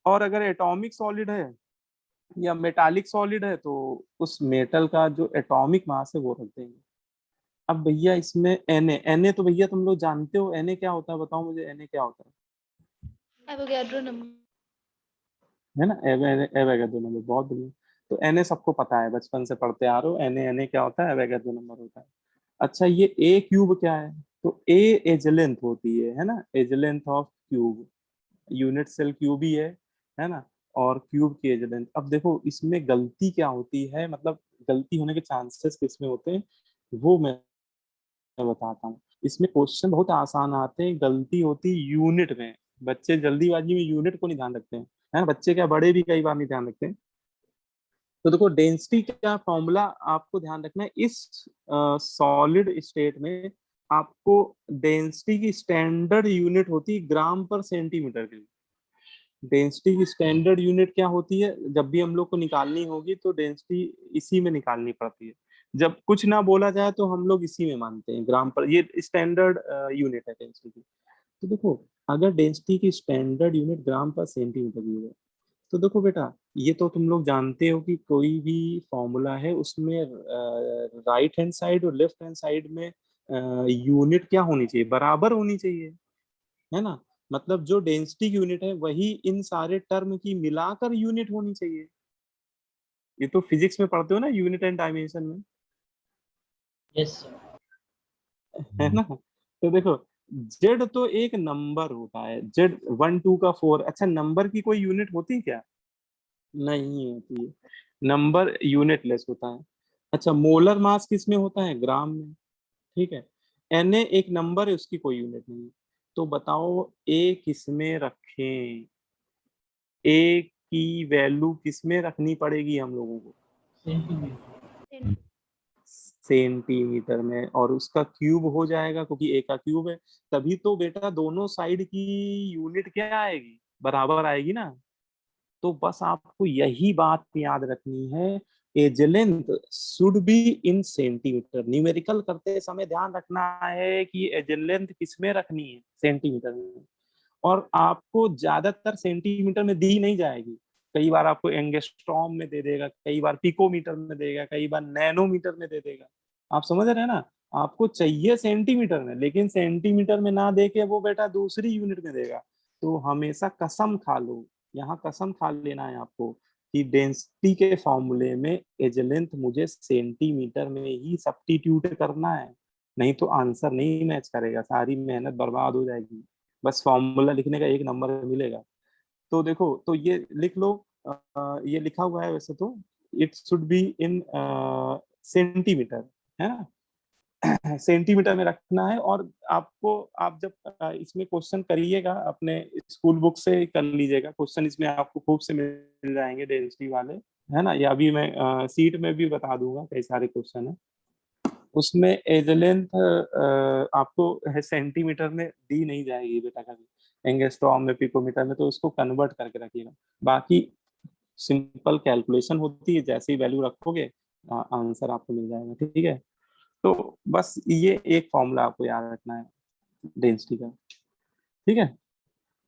और अगर एटॉमिक सॉलिड है या मेटालिक सॉलिड है तो उस मेटल का जो एटॉमिक मास है वो रख देंगे। अब भैया इसमें Na तो भैया तुम लोग जानते हो Na क्या होता है, बताओ मुझे Na क्या होता एवोगैड्रो नंबर। है ना, एवोगैड्रो नंबर, बहुत बढ़िया। तो Na सबको पता है, बचपन से पढ़ते आ रहे हो, Na क्या होता है, एवोगैड्रो नंबर होता है। अच्छा ये ए क्यूब क्या है, तो ए एज लेंथ होती है ना, edge length of cube, unit cell cube ही है ना, और क्यूब की एज लेंथ। अब देखो इसमें गलती क्या होती है, मतलब गलती होने के चांसेस किसमें होते हैं वो मैं बताता हूँ। इसमें क्वेश्चन बहुत आसान आते हैं, गलती होती यूनिट में, बच्चे जल्दीबाजी में यूनिट को नहीं ध्यान रखते हैं, है ना, बच्चे क्या बड़े भी कई बार नहीं ध्यान रखते हैं। तो देखो डेंसिटी का फॉर्मूला आपको ध्यान रखना है, इस सॉलिड स्टेट में आपको डेंसिटी की स्टैंडर्ड यूनिट होती है ग्राम पर सेंटीमीटर के। डेंसिटी की स्टैंडर्ड यूनिट क्या होती है, जब भी हम लोग को निकालनी होगी तो डेंसिटी इसी में निकालनी पड़ती है, जब कुछ ना बोला जाए तो हम लोग इसी में मानते हैं, ग्राम पर, ये स्टैंडर्ड यूनिट है डेंसिटी की। तो देखो अगर डेंसिटी की स्टैंडर्ड यूनिट ग्राम पर सेंटीमीटर की है, तो देखो बेटा ये तो तुम लोग जानते हो कि कोई भी फॉर्मूला है उसमें राइट हैंड साइड और लेफ्ट हैंड साइड में यूनिट क्या होनी चाहिए, बराबर होनी चाहिए, है ना। मतलब जो डेंसिटी की यूनिट है वही इन सारे टर्म की मिलाकर यूनिट होनी चाहिए। ये तो फिजिक्स में पढ़ते हो ना, यूनिट एंड डायमेंशन में, यस सर। है ना। तो देखो जेड तो एक नंबर होता है, जेड 1 2 का 4। अच्छा नंबर की कोई यूनिट होती है क्या, नहीं होती है, नंबर यूनिट लेस होता है। अच्छा मोलर मास किस में होता है, ग्राम में, ठीक है। Na एक नंबर है, उसकी कोई यूनिट नहीं है। तो बताओ ए किस में रखें, ए की वैल्यू किस में रखनी पड़ेगी हम लोगों को, सेंटीमीटर। सेंटीमीटर में, और उसका क्यूब हो जाएगा क्योंकि ए का क्यूब है, तभी तो बेटा दोनों साइड की यूनिट क्या आएगी, बराबर आएगी ना। तो बस आपको यही बात याद रखनी है, edge length should be in centimetre. Numerical करते समय ध्यान रखना है कि एज लेंथ किसमें रखनी है, सेंटीमीटर में, और आपको ज्यादातर सेंटीमीटर में दी नहीं जाएगी, कई बार आपको एंगस्ट्रॉम में दे देगा, कई बार पिकोमीटर में देगा, कई बार नैनोमीटर में दे देगा, आप समझ रहे हैं ना। आपको चाहिए सेंटीमीटर में, लेकिन सेंटीमीटर में ना दे के वो बेटा दूसरी यूनिट में देगा। तो हमेशा कसम खा लो, यहाँ कसम खा लेना है आपको कि डेंसिटी के फॉर्मूले में एज लेंथ मुझे सेंटीमीटर में ही सब्स्टिट्यूट करना है, नहीं तो आंसर नहीं मैच करेगा, सारी मेहनत बर्बाद हो जाएगी, बस फॉर्मूला लिखने का एक नंबर मिलेगा। तो देखो तो ये लिख लो, ये लिखा हुआ है वैसे तो, it should be in centimetre, है ना। सेंटीमीटर में रखना है। और आपको, आप जब इसमें क्वेश्चन करिएगा अपने स्कूल बुक से कर लीजिएगा, क्वेश्चन इसमें आपको खूब से मिल जाएंगे डेंसिटी वाले, है ना, या अभी मैं सीट में भी बता दूंगा कई सारे क्वेश्चन है उसमें। एज लेंथ आपको सेंटीमीटर में दी नहीं जाएगी बेटा कभी, एंगस्ट्रॉम में, पिकोमीटर में, तो उसको कन्वर्ट करके रखिएगा। बाकी सिंपल कैलकुलेशन होती है, जैसे ही वैल्यू रखोगे आंसर आपको मिल जाएगा। ठीक है, तो बस ये एक फॉर्मूला आपको याद रखना है डेंसिटी का। ठीक है,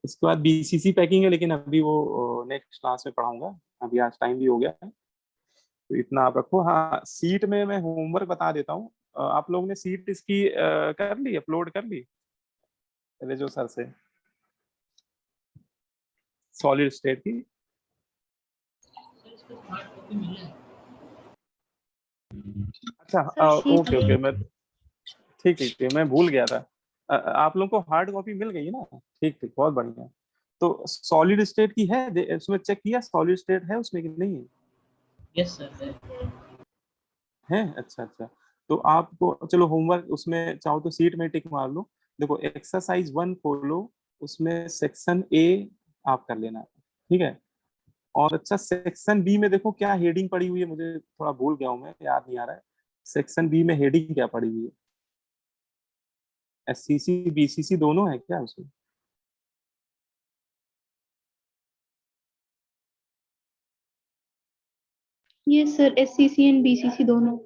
इसके बाद बीसीसी पैकिंग है, लेकिन अभी वो नेक्स्ट क्लास में पढ़ाऊंगा, अभी आज टाइम भी हो गया है, तो इतना आप रखो। हाँ, सीट में मैं होमवर्क बता देता हूँ। आप लोगों ने सीट इसकी कर ली, अपलोड कर ली रेजो सर से, सॉलिड स्टेट की? सर इसका हार्ड कॉपी मिला है। अच्छा, सर शीट ओके ओके, मैं ठीक ठीक ठीक, मैं भूल गया था। आप लोगों को हार्ड कॉपी मिल गई है ना? ठीक ठीक, बहुत बढ़िया। तो सॉलिड स्टेट की है, उसमें चेक किया सॉलिड स्टेट है उसमें कि नहीं है? यस सर है। है, अच्छा अच्छा। तो आपको चलो होमवर्क उसमें चाहो तो सीट में टिक मार लो। देखो एक्सरसाइज 1 खोलो, उसमें सेक्शन ए आप कर लेना, ठीक है। और अच्छा, सेक्शन बी में देखो क्या हेडिंग पड़ी हुई है, मुझे थोड़ा भूल गया हूँ, मैं याद नहीं आ रहा है। सेक्शन बी में हेडिंग क्या पड़ी हुई है? एससीसी बीसीसी दोनों है क्या उसमें? ये सर एससीसी एंड बीसीसी दोनों।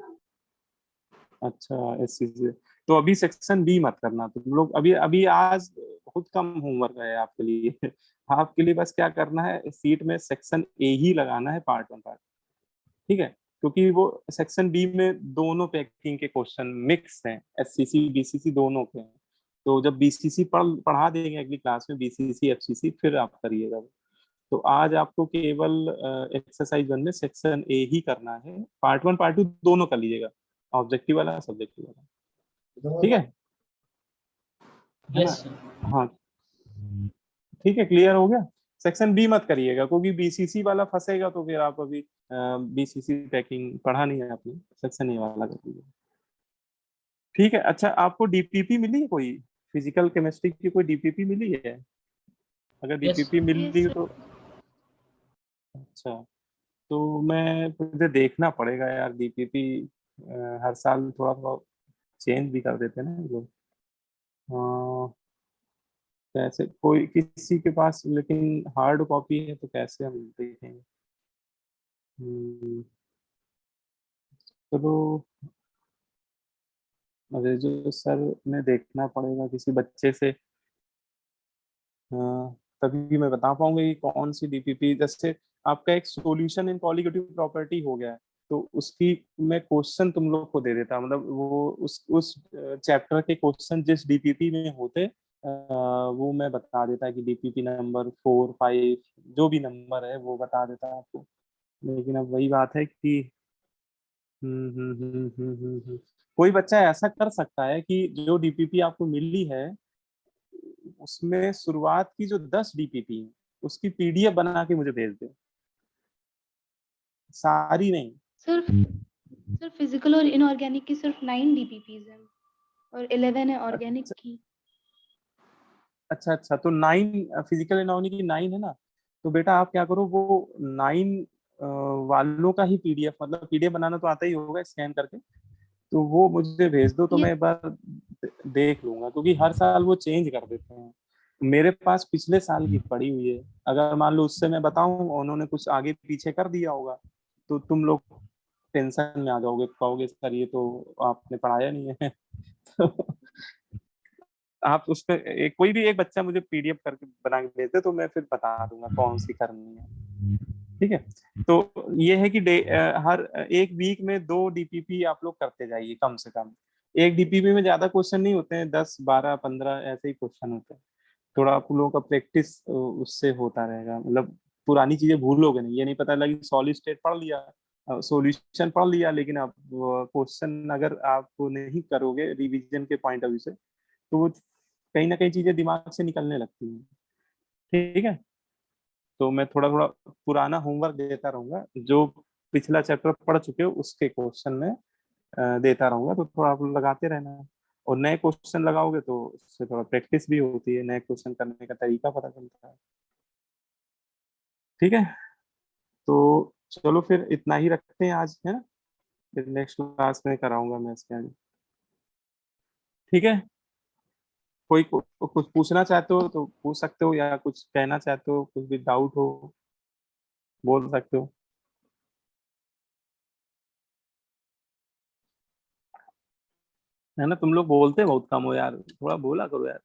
अच्छा, एससीसी। तो अभी सेक्शन बी मत करना तुम लोग, अभी अभी आज बहुत कम होमवर्क है आपके लिए। आपके लिए बस क्या करना है, सीट में सेक्शन ए ही लगाना है, पार्ट 1 पार्ट, ठीक है। क्योंकि वो सेक्शन बी में दोनों पैकिंग के क्वेश्चन मिक्स हैं, एससीसी बीसीसी दोनों के हैं। तो जब बीसीसी पढ़ा देंगे अगली क्लास में, बीसीसी एफसीसी, फिर आप करिएगा। तो आज आपको केवल एक्सरसाइज 1 में सेक्शन ए ही करना है, पार्ट 1 पार्ट 2 दोनों कर लीजिएगा, ऑब्जेक्टिव वाला सब्जेक्टिव वाला, ठीक है ना? Yes sir. हाँ ठीक है, क्लियर हो गया। सेक्शन बी मत करिएगा, क्योंकि बीसीसी वाला फंसेगा तो फिर आप अभी बीसीसी पैकिंग पढ़ा नहीं है आपने, सेक्शन ए वाला कर लीजिए, ठीक है। अच्छा, आपको डीपीपी मिली है कोई, फिजिकल केमिस्ट्री की कोई डीपीपी मिली है? अगर यस डीपीपी मिल यस रही हो सर। तो अच्छा, तो मैं मुझे देखना पड़ेगा यार डीपीपी, हर साल थोड़ा थोड़ा चेंज भी कर देते हैं ना ये लोग। हाँ, कैसे कोई किसी के पास लेकिन हार्ड कॉपी है तो कैसे हम देखेंगे? चलो, अरे जो सर में देखना पड़ेगा किसी बच्चे से, हाँ, तभी मैं बता पाऊंगा कि कौन सी डीपीपी। जैसे आपका एक सॉल्यूशन इन कॉलिगेटिव प्रॉपर्टी हो गया है, तो उसकी मैं क्वेश्चन तुम लोग को दे देता, मतलब वो उस चैप्टर के क्वेश्चन जिस डीपीपी में होते वो मैं बता देता कि डीपीपी नंबर 4 5 जो भी नंबर है वो बता देता आपको। लेकिन अब वही बात है कि कोई बच्चा ऐसा कर सकता है कि जो डीपीपी आपको मिली है उसमें शुरुआत की जो 10 डीपीपी है उसकी पीडीएफ बना के मुझे भेज दे, सारी नहीं। सर सर फिजिकल और इनऑर्गेनिक की सिर्फ 9 डीपीपीज हैं और 11 है ऑर्गेनिक अच्छा की। अच्छा अच्छा, तो 9 फिजिकल इनऑर्गेनिक की 9 है ना, तो बेटा आप क्या करो, वो 9 वालों का ही पीडीएफ, मतलब पीडीएफ बनाना तो आता ही होगा स्कैन करके, तो वो मुझे भेज दो, तो ये मैं एक बार देख लूंगा, क्योंकि हर साल वो चेंज कर देते हैं। मेरे पास पिछले साल की पड़ी हुई है, अगर मान लो उससे मैं बताऊं उन्होंने कुछ आगे पीछे कर दिया होगा, तो तुम लोग टेंशन में आ जाओगे, कहोगे सर ये तो आपने पढ़ाया नहीं है। तो आप उस पे कोई भी एक बच्चा मुझे पीडीएफ करके बना के भेज दे, तो मैं फिर बता दूंगा कौन सी करनी है, ठीक है। तो ये है कि हर एक वीक में 2 डीपीपी आप लोग करते जाइए कम से कम। एक डीपीपी में ज्यादा क्वेश्चन नहीं होते हैं, 10 12 15 ऐसे ही क्वेश्चन होते हैं। थोड़ा आप लोगों का प्रैक्टिस उससे होता रहेगा, मतलब पुरानी चीजें भूलोगे नहीं, ये नहीं पता लगी सॉलिड स्टेट पढ़ लिया, सॉल्यूशन पढ़ लिया, लेकिन आप क्वेश्चन अगर आप नहीं करोगे रिवीजन के पॉइंट ऑफ व्यू से, तो वो कहीं ना कहीं चीजें दिमाग से निकलने लगती हैं, ठीक है। तो मैं थोड़ा थोड़ा पुराना होमवर्क देता रहूंगा, जो पिछला चैप्टर पढ़ चुके हो उसके क्वेश्चन में देता रहूंगा, तो थोड़ा आप लगाते रहना। और नए क्वेश्चन लगाओगे तो उससे थोड़ा प्रैक्टिस भी होती है, नए क्वेश्चन करने का तरीका पता चलता है, ठीक है। तो चलो फिर इतना ही रखते हैं आज, है ना? फिर नेक्स्ट क्लास में कराऊंगा मैं इसके आगे, ठीक है। कोई कुछ पूछना चाहते हो तो पूछ सकते हो, या कुछ कहना चाहते हो, कुछ भी डाउट हो बोल सकते हो। है ना, तुम लोग बोलते बहुत कम हो यार, थोड़ा बोला करो यार।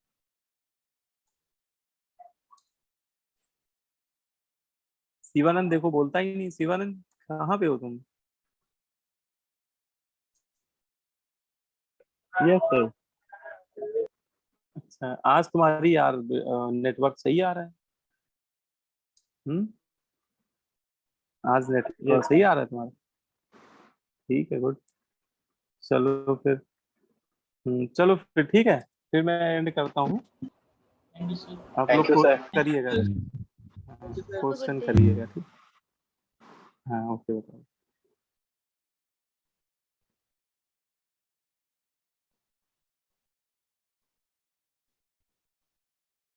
शिवानंद देखो बोलता ही नहीं, शिवानंद कहाँ पे हो तुम? Yes sir. अच्छा, आज तुम्हारी यार नेटवर्क सही आ रहा है। हम्म, आज नेटवर्क सही आ रहा है तुम्हारा। ठीक है, गुड। चलो फिर, चलो फिर ठीक है, फिर मैं एंड करता हूँ। Thank you sir. आप Thank लोग you, sir. करिएगा, Have a good question day. करिएगा, ठीक। हाँ, ओके, बताओ।